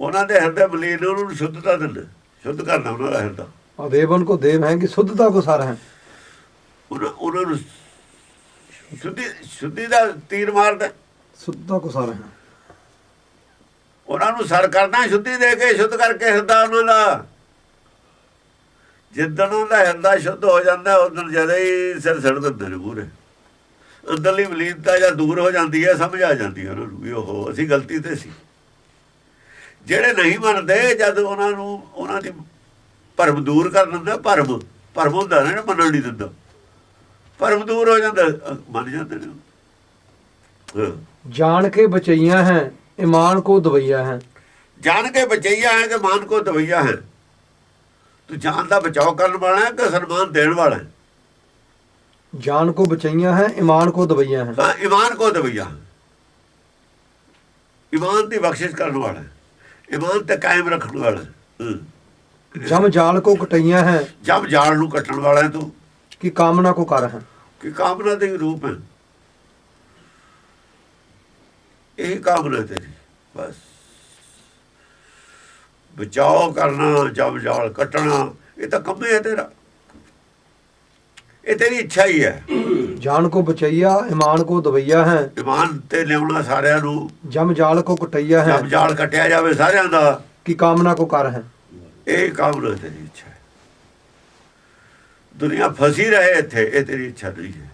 S2: ਉਹਨਾਂ ਦੇ ਹਿਰਦੇ ਮਲੀਨ ਨੇ, ਉਹਨਾਂ ਨੂੰ ਸ਼ੁੱਧਤਾ ਦਿੰਦਾ। ਸ਼ੁੱਧ ਕਰਨਾ ਉਹਨਾਂ ਦਾ ਹਿਰਦਾ।
S1: और देवन को देव है कि शुद्धता को सार है।
S2: ਉਹਨਾਂ ਨੂੰ ਸ਼ੁੱਧੀ ਦਾ ਤੀਰ ਮਾਰਦਾ।
S1: शुद्धता को सार है।
S2: ਉਹਨਾਂ ਨੂੰ ਸਰ ਕਰਦਾ ਸ਼ੁੱਧੀ ਦੇ ਕੇ, ਸ਼ੁੱਧ ਕਰਕੇ ਹਿਰਦਾ ਉਹਨਾਂ ਦਾ। ਜਿੱਦਣ ਉਹਦਾ ਹਿਰਦਾ ਸ਼ੁੱਧ ਹੋ ਜਾਂਦਾ, ਉਦੋਂ ਜਦੇ ਹੀ ਸਿਰ ਸੜ ਦਿੰਦੇ ਨੇ ਪੂਰੇ। ਅੰਦਰਲੀ ਮਲੀਨਤਾ ਜਾਂ ਦੂਰ ਹੋ ਜਾਂਦੀ ਹੈ, ਸਮਝ ਆ ਜਾਂਦੀ ਹੈ ਉਹਨਾਂ ਨੂੰ ਵੀ ਉਹ ਅਸੀਂ ਗਲਤੀ ਤੇ ਸੀ। ਜਿਹੜੇ ਨਹੀਂ ਮੰਨਦੇ, ਜਦ ਉਹਨਾਂ ਨੂੰ ਉਹਨਾਂ ਦੀ ਭਰਮ ਦੂਰ ਕਰ ਦਿੰਦਾ, ਭਰਮ ਹੁੰਦਾ ਨਾ, ਮੰਨਣ ਨਹੀਂ ਦਿੰਦਾ, ਭਰਮ ਦੂਰ ਹੋ ਜਾਂਦਾ, ਮੰਨ ਜਾਂਦੇ ਨੇ।
S1: जान के बचैया हैं ईमान को दवैया हैं।
S2: ਜਾਣ ਕੇ ਬਚਈਆ ਹੈ ਕਿ ਮਾਨ ਕੋ ਦਵਈਆ ਹੈ। ਤੂੰ ਜਾਨ ਦਾ ਬਚਾਓ ਕਰਨ ਵਾਲਾ ਹੈ ਕਿ ਸਨਮਾਨ ਦੇਣ ਵਾਲਾ ਹੈ?
S1: जान को बचैया हैं ईमान को दवैया हैं।
S2: ਹਾਂ, ਈਮਾਨ ਕੋ ਦਵਈਆ, ਈਮਾਨ ਦੀ ਬਖਸ਼ਿਸ਼ ਕਰਨ ਵਾਲਾ ਹੈ, ਈਮਾਨ ਤੇ ਕਾਇਮ ਰੱਖਣ ਵਾਲਾ ਹੈ।
S1: जम जाल को कटैया हैं
S2: ਜਬ ਜਾਲ ਨੂੰ ਕੱਟਣ ਵਾਲਾ ਹੈ ਤੂੰ,
S1: कि कामना को कर हैं।
S2: ਕਿ ਕਾਮਨਾ ਦੇ ਰੂਪ ਹੈ। ਇਹ ਕਾਮਨਾ ਤੇਰੀ ਬਸ, ਬਚਾਓ ਕਰਨਾ, ਜਬ ਜਾਲ ਕੱਟਣਾ, ਇਹ ਤਾਂ ਕੰਮ ਹੈ ਤੇਰਾ, ਇਹ ਤੇਰੀ ਇੱਛਾ ਹੀ ਹੈ।
S1: जान को बचैया ईमान को दवैया हैं।
S2: ਈਮਾਨ ਤੇ ਲਿਆਉਣਾ ਸਾਰਿਆਂ ਨੂੰ,
S1: जम जाल को कटैया हैं
S2: ਜਬ ਜਾਲ ਕੱਟਿਆ ਜਾਵੇ ਸਾਰਿਆਂ ਦਾ,
S1: कि कामना को कर हैं।
S2: ਇਹ ਕਾਮਨਾ ਤੇਰੀ ਇੱਛਾ ਹੈ। ਦੁਨੀਆ ਫਸੀ ਰਹੇ ਇੱਥੇ, ਇਹ ਤੇਰੀ ਇੱਛਾ ਨਹੀਂ ਹੈ।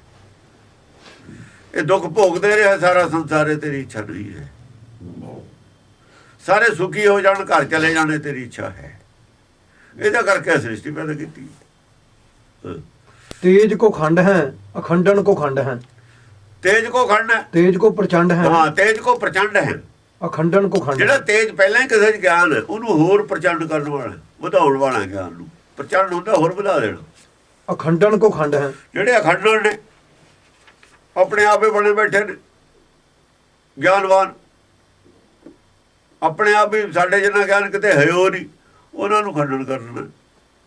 S2: ਇਹ ਦੁੱਖ ਭੋਗਦੇ ਰਹੇ ਸਾਰਾ ਸੰਸਾਰ, ਇਹ ਤੇਰੀ ਇੱਛਾ ਨਹੀਂ ਹੈ। ਸਾਰੇ ਸੁਖੀ ਹੋ ਜਾਣ, ਘਰ ਚਲੇ ਜਾਣੇ ਤੇਰੀ ਇੱਛਾ ਹੈ। ਇਹਦਾ ਕਰਕੇ ਸ੍ਰਿਸ਼ਟੀ ਪੈਦਾ ਕੀਤੀ।
S1: तेज को खंड हैं अखंडन को खंड हैं।
S2: ਤੇਜ ਕੋ ਖੜਨਾ,
S1: तेज को प्रचंड हैं
S2: ਹਾਂ, ਤੇਜ ਕੋ ਪ੍ਰਚੰਡ ਹੈ।
S1: अखंडन को खंड
S2: ਜਿਹੜਾ
S1: हैं।
S2: ਤੇਜ ਪਹਿਲਾਂ ਹੀ ਕਿਸੇ 'ਚ ਗਿਆਨ ਹੈ, ਉਹਨੂੰ ਹੋਰ ਪ੍ਰਚੰਡ ਕਰਨ ਵਾਲਾ, ਵਧਾਉਣ ਵਾਲਾ ਗਿਆਨ ਨੂੰ। ਪ੍ਰਚੰਡ ਹੁੰਦਾ ਹੋਰ ਵਧਾ ਦੇਣਾ।
S1: अखंडन को खंड हैं।
S2: ਜਿਹੜੇ ਅਖੰਡਣ ਨੇ, ਆਪਣੇ ਆਪੇ ਬਣੇ ਬੈਠੇ ਨੇ ਗਿਆਨਵਾਨ, ਆਪਣੇ ਆਪ ਹੀ ਸਾਡੇ ਜਿੰਨਾ ਗਿਆਨ ਕਿਤੇ ਹੈ ਉਹ ਨਹੀਂ, ਉਹਨਾਂ ਨੂੰ ਖੰਡਨ ਕਰਨਾ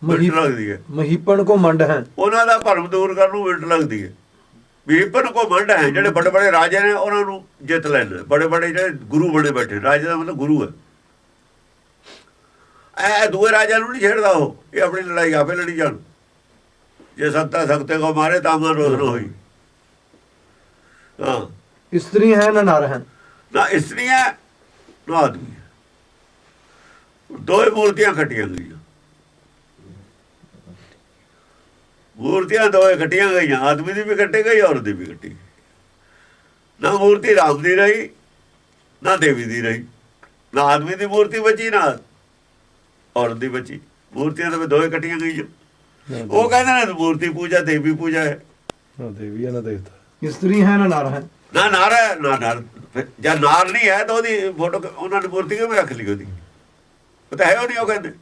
S2: ਮਿੰਟ ਲੱਗਦੀ ਹੈ।
S1: महीपन को मंड हैं।
S2: ਉਹਨਾਂ ਦਾ ਭਰਮ ਦੂਰ ਕਰਨ ਨੂੰ ਮਿੰਟ ਲੱਗਦੀ ਹੈ। ਮਹੀਪਨ ਕੋ ਮੰਡ ਹੈ, ਜਿਹੜੇ ਬੜੇ ਬੜੇ ਰਾਜੇ ਨੇ ਉਹਨਾਂ ਨੂੰ ਜਿੱਤ ਲੈਣਾ। ਬੜੇ ਬੜੇ ਜਿਹੜੇ ਗੁਰੂ ਬਣੇ ਬੈਠੇ, ਰਾਜੇ ਦਾ ਮਤਲਬ ਗੁਰੂ ਹੈ। ਇਹ ਦੂਏ ਰਾਜਿਆਂ ਨੂੰ ਨਹੀਂ ਛੇੜਦਾ ਉਹ, ਇਹ ਆਪਣੀ ਲੜਾਈ ਆਪੇ ਲੜੀ ਜਾਣ। ਜੇ ਸੱਤਾ ਸਖਤੇ ਕੋ ਮਾਰੇ ਤਾਂ ਮਨ ਰੋਸ ਨਾ ਹੋਈ। ਹਾਂ,
S1: स्त्री हैं न नर हैं।
S2: ਨਾ ਇਸਤਰੀਆਂ ਨਾ ਆਦਮੀ, ਦੋਏ ਮੂਰਤੀਆਂ ਖੱਟੀਆਂ ਗਈਆਂ। ਮੂਰਤੀਆਂ ਦੋਏ ਕੱਟੀਆਂ ਗਈਆਂ, ਆਦਮੀ ਦੀ ਵੀ ਕੱਟੀ ਗਈ, ਔਰਤ ਦੀ ਵੀ ਕੱਟੀ ਗਈ। ਨਾ ਮੂਰਤੀ ਰਾਮ ਦੀ ਰਹੀ, ਨਾ ਦੇਵੀ ਦੀ ਰਹੀ, ਨਾ ਆਦਮੀ ਦੀ ਮੂਰਤੀ ਬਚੀ, ਨਾ ਔਰਤ ਦੀ ਬਚੀ। ਮੂਰਤੀਆਂ ਤਾਂ ਦੋਏ ਕੱਟੀਆਂ ਗਈਆਂ। ਉਹ ਕਹਿੰਦੇ ਨੇ ਮੂਰਤੀ ਪੂਜਾ ਦੇਵੀ ਪੂਜਾ ਹੈ।
S3: ਨਾ ਦੇਵੀ ਹੈ ਨਾ ਦੇਵਤਾ।
S1: स्त्री हैं न नर हैं।
S2: ਨਾ ਨਾਰ ਹੈ ਨਾ ਨਾਰ। ਜਾਂ ਨਾਰ ਨਹੀਂ ਹੈ ਤਾਂ ਉਹਦੀ ਫੋਟੋ ਉਹਨਾਂ ਨੇ ਮੂਰਤੀ ਕਿਵੇਂ ਰੱਖ ਲਈ? ਉਹਦੀ ਉਹ ਤਾਂ ਹੈ ਉਹ ਨਹੀਂ। ਉਹ ਕਹਿੰਦੇ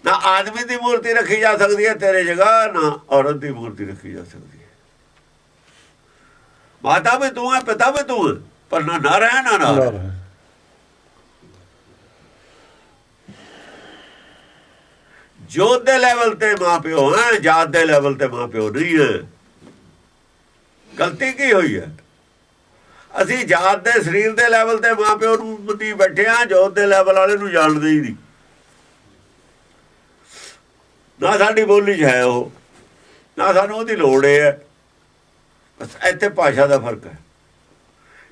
S2: ਨਾ ਆਦਮੀ ਦੀ ਮੂਰਤੀ ਰੱਖੀ ਜਾ ਸਕਦੀ ਹੈ ਤੇਰੇ ਜਗ੍ਹਾ, ਨਾ ਔਰਤ ਦੀ ਮੂਰਤੀ ਰੱਖੀ ਜਾ ਸਕਦੀ ਹੈ। ਮਾਤਾ ਵੀ ਤੂੰ ਹੈ, ਪਿਤਾ ਵੀ ਤੂੰ ਹੈ, ਪਰ ਨਾ ਨਰ ਹੈ ਨਾ ਨਾਰ ਹੈ। ਜੋਤ ਦੇ ਲੈਵਲ ਤੇ ਮਾਂ ਪਿਓ ਹੈ, ਜਾਤ ਦੇ ਲੈਵਲ ਤੇ ਮਾਂ ਪਿਓ ਨਹੀਂ ਹੈ। ਗਲਤੀ ਕੀ ਹੋਈ ਹੈ? ਅਸੀਂ ਜਾਤ ਦੇ ਸਰੀਰ ਦੇ ਲੈਵਲ ਤੇ ਮਾਂ ਪਿਓ ਨੂੰ ਮੰਨੀ ਬੈਠੇ ਹਾਂ, ਜੋਤ ਦੇ ਲੈਵਲ ਵਾਲੇ ਨੂੰ ਜਾਣਦੇ ਹੀ ਨਹੀਂ। ਨਾ ਸਾਡੀ ਬੋਲੀ 'ਚ ਹੈ ਉਹ, ਨਾ ਸਾਨੂੰ ਉਹਦੀ ਲੋੜ ਹੈ। ਬਸ ਇੱਥੇ ਭਾਸ਼ਾ ਦਾ ਫਰਕ ਹੈ।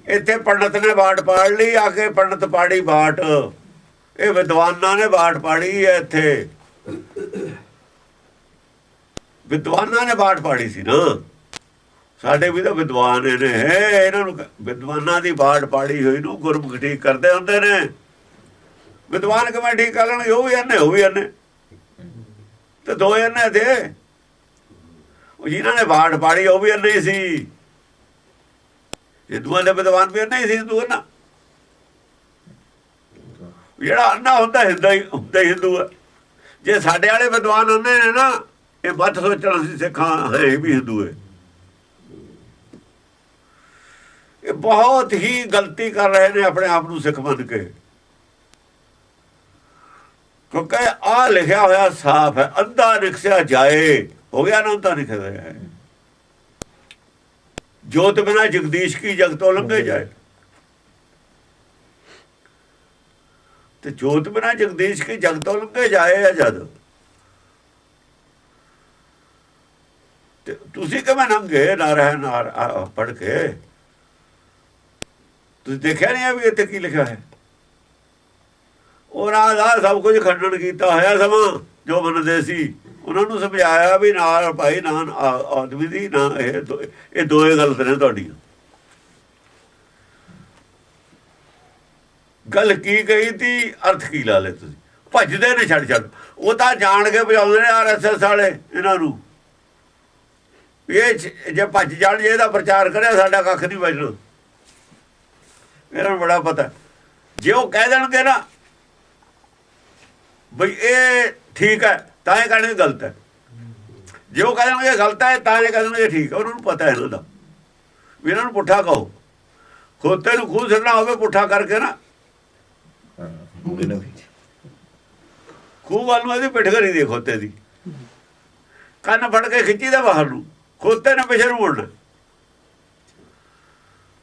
S2: ਇੱਥੇ ਪੰਡਤ ਨੇ ਬਾਟ ਪਾੜ ਲਈ, ਆ ਕੇ ਪੰਡਤ ਪਾੜੀ ਬਾਟ। ਇਹ ਵਿਦਵਾਨਾਂ ਨੇ ਬਾਟ ਪਾੜੀ ਹੈ। ਇੱਥੇ ਵਿਦਵਾਨਾਂ ਨੇ ਬਾਟ ਪਾੜੀ ਸੀ ਨਾ। ਸਾਡੇ ਵੀ ਤਾਂ ਵਿਦਵਾਨ ਨੇ, ਇਹਨਾਂ ਨੂੰ ਵਿਦਵਾਨਾਂ ਦੀ ਬਾਟ ਪਾੜੀ ਹੋਈ ਨੂੰ ਗੁਰਮੁਖ ਠੀਕ ਕਰਦੇ ਹੁੰਦੇ ਨੇ। ਵਿਦਵਾਨ ਕਿਵੇਂ ਠੀਕ ਕਰ ਲੈਣਗੇ? ਉਹ ਵੀ ਇਹਨੇ, ਉਹ ਵੀ ਇਹਨੇ, ਤੇ ਦੋ ਇਹਨੇ ਦੇ। ਉਹ ਜਿਨ੍ਹਾਂ ਨੇ ਬਾਟ ਪਾੜੀ ਉਹ ਵੀ ਇਹਨੇ ਹੀ ਸੀ। ਹਿੰਦੂਆਂ ਦੇ ਵਿਦਵਾਨ ਵੀ ਇਹਨੇ ਹੀ ਸੀ। ਹਿੰਦੂ ਨਾ, ਜਿਹੜਾ ਅੰਨਾ ਹੁੰਦਾ ਹਿੰਦੂ ਹੈ। ਜੇ ਸਾਡੇ ਵਾਲੇ ਵਿਦਵਾਨ ਹੁੰਦੇ ਨੇ ਨਾ, ਇਹ ਮੱਤ ਸੋਚਣਾ ਸੀ ਸਿੱਖਾਂ ਹੈ ਇਹ ਵੀ ਹਿੰਦੂ ਹੈ। ਇਹ ਬਹੁਤ ਹੀ ਗਲਤੀ ਕਰ ਰਹੇ ਨੇ ਆਪਣੇ ਆਪ ਨੂੰ ਸਿੱਖ ਮੰਨ ਕੇ। ਕਿਉਂਕਿ ਆ ਲਿਖਿਆ ਹੋਇਆ ਸਾਫ਼ ਹੈ, ਅੰਧਾ ਰਿਕਸ਼ਾ ਜਾਏ। ਹੋ ਗਿਆ ਨਾ, ਅੰਧਾ ਲਿਖਿਆ ਹੋਇਆ ਹੈ, ਜੋਤ ਬਿਨਾ ਜਗਦੀਸ਼ ਕੀ ਜਗ ਤੋਂ ਲੰਘੇ ਜਾਏ। ਤੇ ਜੋਤ ਬਿਨਾ ਜਗਦੀਸ਼ ਕੀ ਜਗ ਤੋਂ ਲੰਘੇ ਜਾਏ ਆ ਜਦ। ਤੇ ਤੁਸੀਂ ਕਿਵੇਂ ਲੰਘੇ? ਨਾ ਰਹਿ ਨਾਰ ਪੜ੍ਹ ਕੇ ਤੁਸੀਂ ਦੇਖਿਆ ਨਹੀਂ ਵੀ ਇੱਥੇ ਕੀ ਲਿਖਿਆ ਹੈ? ਉਹਨਾਂ ਦਾ ਸਭ ਕੁਝ ਖੰਡਨ ਕੀਤਾ ਹੋਇਆ। ਸਮਾਂ ਜੋ ਮੰਨਦੇ ਸੀ ਉਹਨਾਂ ਨੂੰ ਸਮਝਾਇਆ ਵੀ ਨਾਲ ਭਾਈ ਨਾ ਆਦਮੀ ਦੀ ਨਾ ਇਹ ਦੋਏ ਗਲਤ ਨੇ ਤੁਹਾਡੀਆਂ। ਗੱਲ ਕੀ ਕਹੀ ਤੀ, ਅਰਥ ਕੀ ਲਾ ਲੈ ਤੁਸੀਂ? ਭੱਜਦੇ ਨੇ ਛੱਡ ਉਹ ਤਾਂ ਜਾਣ ਕੇ ਵਜਾਉਂਦੇ ਨੇ RSS ਵਾਲੇ ਇਹਨਾਂ ਨੂੰ। ਇਹ ਜੇ ਭੱਜ ਜਾਣ, ਜੇ ਇਹਦਾ ਪ੍ਰਚਾਰ ਕਰਿਆ ਸਾਡਾ ਕੱਖ ਨਹੀਂ ਬਚਣਾ। ਇਹਨਾਂ ਨੂੰ ਬੜਾ ਪਤਾ, ਜੇ ਉਹ ਕਹਿ ਦੇਣਗੇ ਨਾ ਬਈ ਇਹ ਠੀਕ ਹੈ ਤਾਂ ਇਹ ਕਹਿਣਗੇ ਗਲਤ ਹੈ, ਜੇ ਉਹ ਕਹਿ ਦੇਣਗੇ ਗਲਤ ਹੈ ਤਾਂ ਇਹ ਕਹਿ ਦੇਣਗੇ ਠੀਕ ਹੈ। ਉਹਨਾਂ ਨੂੰ ਪਤਾ ਇਹਨਾਂ ਦਾ ਵੀ ਇਹਨਾਂ ਨੂੰ ਪੁੱਠਾ ਕਹੋ। ਖੋਤੇ ਨੂੰ ਖੂਹ ਛੱਡਣਾ ਹੋਵੇ ਪੁੱਠਾ ਕਰਕੇ ਨਾ, ਖੂਹ ਵੱਲ ਨੂੰ ਇਹਦੀ ਪਿੱਠ ਕਰੀ ਦੀ, ਖੋਤੇ ਦੀ ਕੰਨ ਫੜ ਕੇ ਖਿੱਚੀ ਦਾ ਬਾਹਰ ਨੂੰ, ਖੋਤੇ ਨੇ ਪਿੱਛੇ ਨੂੰ ਮੁੜਨਾ।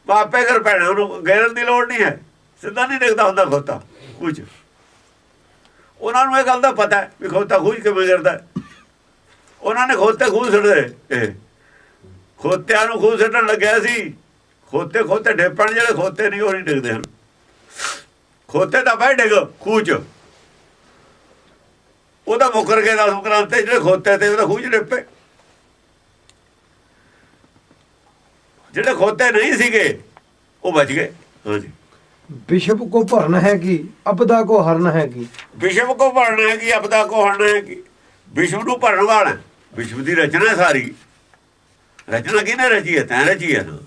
S2: ਆਪੇ ਕਰ ਪੈਣਾ, ਉਹਨੂੰ ਗੈਰਨ ਦੀ ਲੋੜ ਨਹੀਂ ਹੈ, ਸਿੱਧਾ ਨਹੀਂ ਦਿਖਦਾ ਹੁੰਦਾ ਖੋਤਾ ਕੁਝ। ਉਹਨਾਂ ਨੂੰ ਇਹ ਗੱਲ ਦਾ ਪਤਾ ਵੀ ਖੋਤਾ ਖੂਹ ਕਿਵੇਂ ਕਰਦਾ। ਉਹਨਾਂ ਨੇ ਖੋਤੇ ਖੂਹ ਛੱਡਦੇ, ਇਹ ਖੋਤਿਆਂ ਨੂੰ ਖੂਹ ਛੱਡਣ ਲੱਗਿਆ ਸੀ। ਖੋਤੇ ਢੇਪਣ, ਜਿਹੜੇ ਖੋਤੇ ਨਹੀਂ ਉਹ ਨਹੀਂ ਡਿੱਗਦੇ ਹਨ। ਖੋਤੇ ਤਾਂ ਬਹਿ ਡਿੱਗ ਖੂਹ 'ਚ, ਉਹਦਾ ਮੁੱਕਰ ਕੇ 10 ਕਰਾਂਤੇ, ਜਿਹੜੇ ਖੋਤੇ ਤੇ ਉਹਦਾ ਖੂਹ 'ਚ ਡਿੱਪੇ। ਜਿਹੜੇ ਖੋਤੇ ਨਹੀਂ ਸੀਗੇ ਉਹ ਬਚ ਗਏ। ਹਾਂਜੀ,
S1: विषव को भरन है कि अपदा को हरन है कि।
S2: ਵਿਸ਼ਵ ਕੋ ਭਰਨਾ ਹੈ ਕਿ ਆਪਦਾ ਕੋ ਹਰਨਾ ਹੈ ਕਿ। ਵਿਸ਼ਵ ਨੂੰ ਭਰਨ ਵਾਲਾ, ਵਿਸ਼ਵ ਦੀ ਰਚਨਾ ਸਾਰੀ। ਰਚਨਾ ਕਿਹਨੇ ਰਚੀ ਹੈ? ਤੈਂ ਰਚੀ ਹੈ ਨਾ,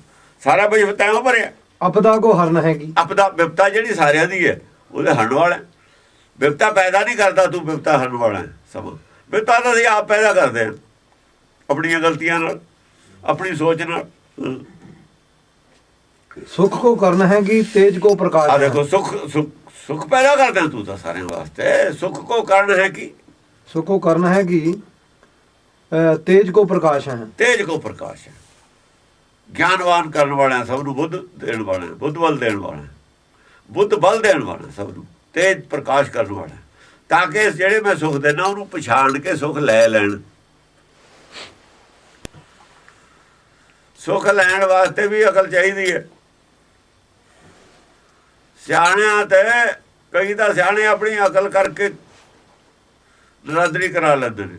S2: ਸਾਰਾ ਵਿਸ਼ਵ ਤੈਂ ਭਰਿਆ।
S1: अपदा को हरन है कि।
S2: ਆਪਦਾ ਵਿਪਤਾ ਜਿਹੜੀ ਸਾਰਿਆਂ ਦੀ ਹੈ ਉਹਦੇ ਹਰਨ ਵਾਲਾ। ਵਿਪਤਾ ਪੈਦਾ ਨਹੀਂ ਕਰਦਾ ਤੂੰ, ਵਿਪਤਾ ਹਰਨ ਵਾਲਾ ਸਮਾਂ। ਵਿਪਤਾ ਤਾਂ ਅਸੀਂ ਆਪ ਪੈਦਾ ਕਰਦੇ ਹਾਂ ਆਪਣੀਆਂ ਗਲਤੀਆਂ ਨਾਲ, ਆਪਣੀ ਸੋਚ ਨਾਲ।
S1: सुख को करना है कि तेज को प्रकाश
S2: ਆ
S1: है।
S2: ਦੇਖੋ, ਸੁਖ ਪੈਦਾ ਕਰਦਾ ਤੂੰ ਤਾਂ ਸਾਰਿਆਂ ਵਾਸਤੇ। ਸੁਖ ਕੋ ਕਰਨ ਹੈ ਕਿ,
S1: सुख को करना है कि तेज को प्रकाश है।
S2: ਤੇਜ ਕੋ ਪ੍ਰਕਾਸ਼ ਹੈ। ਗਿਆਨਵਾਨ ਕਰਨ ਵਾਲਿਆਂ ਸਭ ਨੂੰ ਬੁੱਧ ਦੇਣ ਵਾਲਾ, ਬੁੱਧ ਬਲ ਦੇਣ ਵਾਲਾ, ਬੁੱਧ ਬਲ ਦੇਣ ਵਾਲਾ ਸਭ ਨੂੰ, ਤੇਜ ਪ੍ਰਕਾਸ਼ ਕਰਨ ਵਾਲਾ, ਤਾਂ ਕਿ ਜਿਹੜੇ ਮੈਂ ਸੁਖ ਦੇਣਾ ਉਹਨੂੰ ਪਛਾਣ ਕੇ ਸੁਖ ਲੈ ਲੈਣ। ਸੁਖ ਲੈਣ ਵਾਸਤੇ ਵੀ ਅਕਲ ਚਾਹੀਦੀ ਹੈ। ਸਿਆਣਿਆਂ ਤੇ ਕਈ ਤਾਂ ਸਿਆਣੇ ਆਪਣੀ ਅਕਲ ਕਰਕੇ ਨਰਾਦਰੀ ਕਰਾ ਲੈਂਦੇ ਨੇ।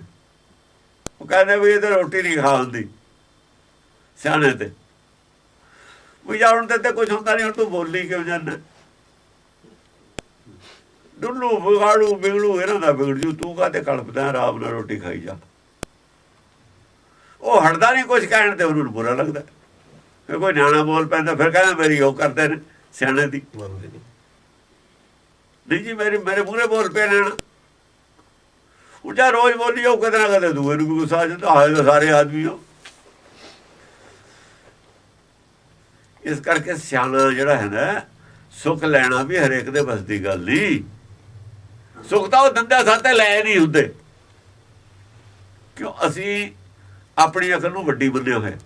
S2: ਉਹ ਕਹਿੰਦੇ ਵੀ ਇਹ ਤਾਂ ਰੋਟੀ ਨਹੀਂ ਖਾ ਹੁੰਦੀ ਸਿਆਣੇ ਤੇ। ਵੀ ਜਾ ਹੁਣ ਤੇ ਕੁਝ ਹੁੰਦਾ ਨਹੀਂ, ਹੁਣ ਤੂੰ ਬੋਲੀ ਕਿਉਂ ਜਾਂਦਾ? ਡੁੱਲੂ ਵਿਗਾੜੂ ਬਿਗੜੂ ਇਹਨਾਂ ਦਾ ਵਿਗੜ ਜੂ, ਤੂੰ ਕਾਹਤੇ ਕਲਪਦਾ? ਆਰਾਮ ਨਾਲ ਰੋਟੀ ਖਾਈ ਜਾ। ਉਹ ਹਟਦਾ ਨਹੀਂ ਕੁਝ ਕਹਿਣ ਤੇ, ਉਹਨੂੰ ਬੁਰਾ ਲੱਗਦਾ। ਫਿਰ ਕੋਈ ਨਿਆਣਾ ਬੋਲ ਪੈਂਦਾ, ਫਿਰ ਕਹਿੰਦਾ ਮੇਰੀ ਉਹ ਕਰਦੇ ਨੇ ਸਿਆਣੇ ਦੀ। ਨਹੀਂ ਜੀ, ਮੇਰੇ ਮੂਹਰੇ ਬੋਲ ਪਿਆ ਲੈਣਾ। ਉਹ ਜਾਂ ਰੋਜ਼ ਬੋਲੀ ਜਾਓ, ਕਦੇ ਨਾ ਕਦੇ ਦੂਏ ਨੂੰ ਵੀ ਗੁੱਸਾ ਆ ਜਾਂਦਾ। ਆਏ ਤਾਂ ਸਾਰੇ ਆਦਮੀ ਹੋ। ਇਸ ਕਰਕੇ ਸਿਆਣਾ ਜਿਹੜਾ ਹੈ ਨਾ, ਸੁੱਖ ਲੈਣਾ ਵੀ ਹਰੇਕ ਦੇ ਬਸ ਦੀ ਗੱਲ ਨਹੀਂ। ਸੁੱਖ ਤਾਂ ਉਹ ਦੰਦਾ ਸਾਤੇ ਲੈ ਨਹੀਂ ਹੁੰਦੇ, ਕਿਉਂ? ਅਸੀਂ ਆਪਣੀ ਅਕਲ ਨੂੰ ਵੱਡੀ ਮੰਨਿਆ ਹੋਇਆ,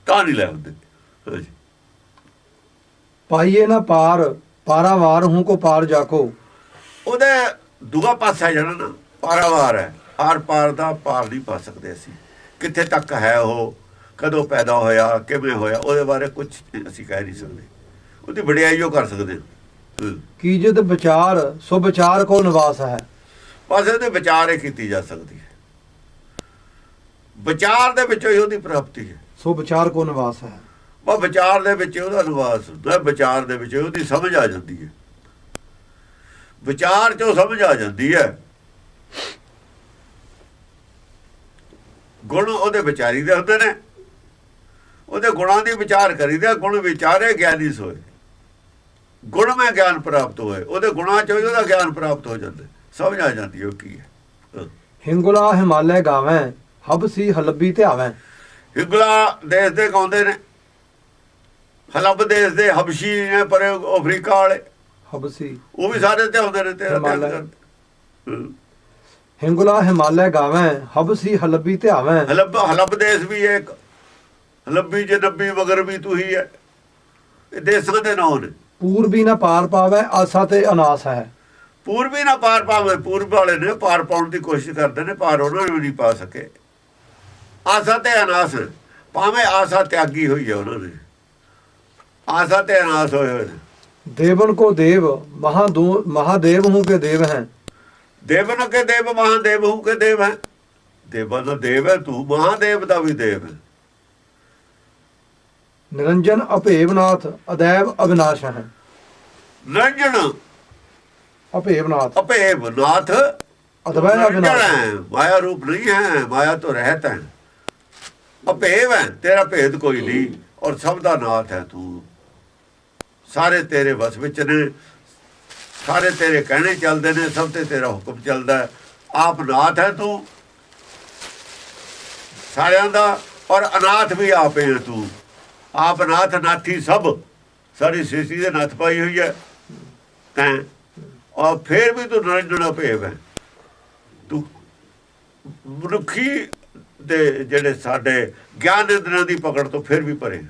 S2: ਤਾਂ ਨਹੀਂ ਲੈ ਹੁੰਦੇ। ਹਾਂਜੀ,
S1: पाइए ना पार पारावार हूँ को पार जाको।
S2: ਉਹਦੇ ਦੂਆ ਪਾਸਾ ਜਿਹੜਾ ਨਾ ਪਾਰਾਵਾਰ ਹੈ, ਆਰ ਪਾਰ ਦਾ ਪਾਰ ਨਹੀਂ ਪਾ ਸਕਦੇ ਅਸੀਂ। ਕਿੱਥੇ ਤੱਕ ਹੈ ਉਹ, ਕਦੋਂ ਪੈਦਾ ਹੋਇਆ, ਕਿਵੇਂ ਹੋਇਆ, ਉਹਦੇ ਬਾਰੇ ਕੁਝ ਅਸੀਂ ਕਹਿ ਨਹੀਂ ਸਕਦੇ। ਉਹਦੀ ਵਡਿਆਈ ਉਹ ਕਰ ਸਕਦੇ ਹਾਂ।
S1: कीजित विचार सो विचार को निवास है।
S2: ਬਸ ਇਹਦੇ ਵਿਚਾਰ ਇਹ ਕੀਤੀ ਜਾ ਸਕਦੀ ਹੈ। ਵਿਚਾਰ ਦੇ ਵਿੱਚੋਂ ਹੀ ਉਹਦੀ ਪ੍ਰਾਪਤੀ ਹੈ।
S1: सो विचार को निवास है।
S2: ਬਸ ਵਿਚਾਰ ਦੇ ਵਿੱਚ ਉਹਦਾ ਨਿਵਾਸ ਹੁੰਦਾ, ਵਿਚਾਰ ਦੇ ਵਿੱਚ ਉਹਦੀ ਸਮਝ ਆ ਜਾਂਦੀ ਹੈ। ਵਿਚਾਰ 'ਚੋਂ ਸਮਝ ਆ ਜਾਂਦੀ ਹੈ। ਗੁਣ ਉਹਦੇ ਵਿਚਾਰੀ ਦੇ ਹੁੰਦੇ ਨੇ, ਉਹਦੇ ਗੁਣਾਂ ਦੀ ਵਿਚਾਰ ਕਰੀਦਾ। ਗੁਣ ਵਿਚਾਰੇ ਗਿਆਨੀ ਸੋਏ, ਗੁਣ ਮੈਂ ਗਿਆਨ ਪ੍ਰਾਪਤ ਹੋਏ। ਉਹਦੇ ਗੁਣਾਂ 'ਚੋਂ ਉਹਦਾ ਗਿਆਨ ਪ੍ਰਾਪਤ ਹੋ ਜਾਂਦਾ, ਸਮਝ ਆ ਜਾਂਦੀ ਉਹ ਕੀ ਹੈ।
S1: हिंगुला हिमालय गावें हबसी हलबी ते आवें।
S2: ਹਿੰਗਲਾ ਦੇਸ਼ ਦੇ ਗਾਉਂਦੇ ਨੇ, ਹਲਬ ਦੇਸ਼ ਦੇ ਹਬਸ਼ੀ ਨੇ, ਪਰ ਅਫਰੀਕਾ ਵਾਲੇ
S1: हबसी
S2: ਉਹ ਵੀ ਸਾਰੇ ਤੇ ਆਉਂਦੇ ਨੇ। ਤੇਰਾ ਧਿਆਨ
S1: ਹਿਮਾਲय।
S2: ਕਰ।
S1: हिंगुला हिमालय गावें हबसी हलबी ते आवें।
S2: ਹਲਬ ਦੇਸ਼ ਵੀ ਹੈ ਇੱਕ, ਹਲਬੀ ਜਨਬੀ ਮਗਰ ਵੀ ਤੂੰ ਹੀ ਹੈ। ਇਹ ਦੇਸ਼ਾਂ ਦੇ ਨਾਂ ਨੇ।
S1: पूर्वी ना पार पावे आसा ते अनास है।
S2: ਪੂਰਬੀ ਨਾ ਪਾਰ ਪਾਵੇ, ਪੂਰਬ ਵਾਲੇ ਨੇ ਪਾਰ ਪਾਉਣ ਦੀ ਕੋਸ਼ਿਸ਼ ਕਰਦੇ ਨੇ, ਪਾਰ ਉਹਨਾਂ ਨੂੰ ਨਹੀਂ ਪਾ ਸਕੇ। ਆਸਾ ਤੇ ਅਨਾਸ, ਭਾਵੇਂ ਆਸਾ ਤਿਆਗੀ ਹੋਈ ਹੈ ਉਹਨਾਂ ਨੇ, ਆਸਾ ਤੇ ਅਨਾਸ ਹੋਏ ਹੋਏ ਨੇ।
S1: देवन को देव महादेव हूँ के देव हैं।
S2: ਦੇਵਨ ਕੇ ਦੇਵ ਮਹਾਦੇਵ ਹੂ ਕੇ ਦੇਵ ਹੈ। ਦੇਵਾਂ ਦਾ ਦੇਵ ਹੈ ਤੂੰ, ਮਹਾਦੇਵ ਦਾ ਵੀ ਦੇਵ ਹੈ।
S1: ਨਿਰੰਜਨ ਅਭੇਵਨਾਥ ਅਦੈਵ ਅਵਿਨਾਸ਼ ਹੈ।
S2: ਨਿਰੰਜਨ
S1: ਅਭੇਵਨਾਥ
S2: ਅਭੇਵ ਨਾਥ
S1: ਅਦਵੈ
S2: निरंजन
S1: ਅਵਿਨਾਸ਼
S2: है, माया रूप नहीं है, माया तो रहत है। अभेव है, तेरा भेद कोई नहीं और सब दा नाथ है तू। सारे तेरे बस विच ने, सारे तेरे कहने चलते ने, सब ते तेरा हुक्म चलता है। आप नाथ है तू सारियां दा, और अनाथ भी आपे है तू। आप नाथ नाथी सब, सारी सृष्टि दे नाथ पाई हुई है तैं, और फिर भी तू निरंजन अभेव है। तू ਮਨੁੱਖੀ ਦੇ ਜਿਹੜੇ ਸਾਡੇ ਗਿਆਨ ਇੰਦਰੀਆਂ ਦੀ ਪਕੜ ਤੋਂ ਫਿਰ ਵੀ ਪਰੇ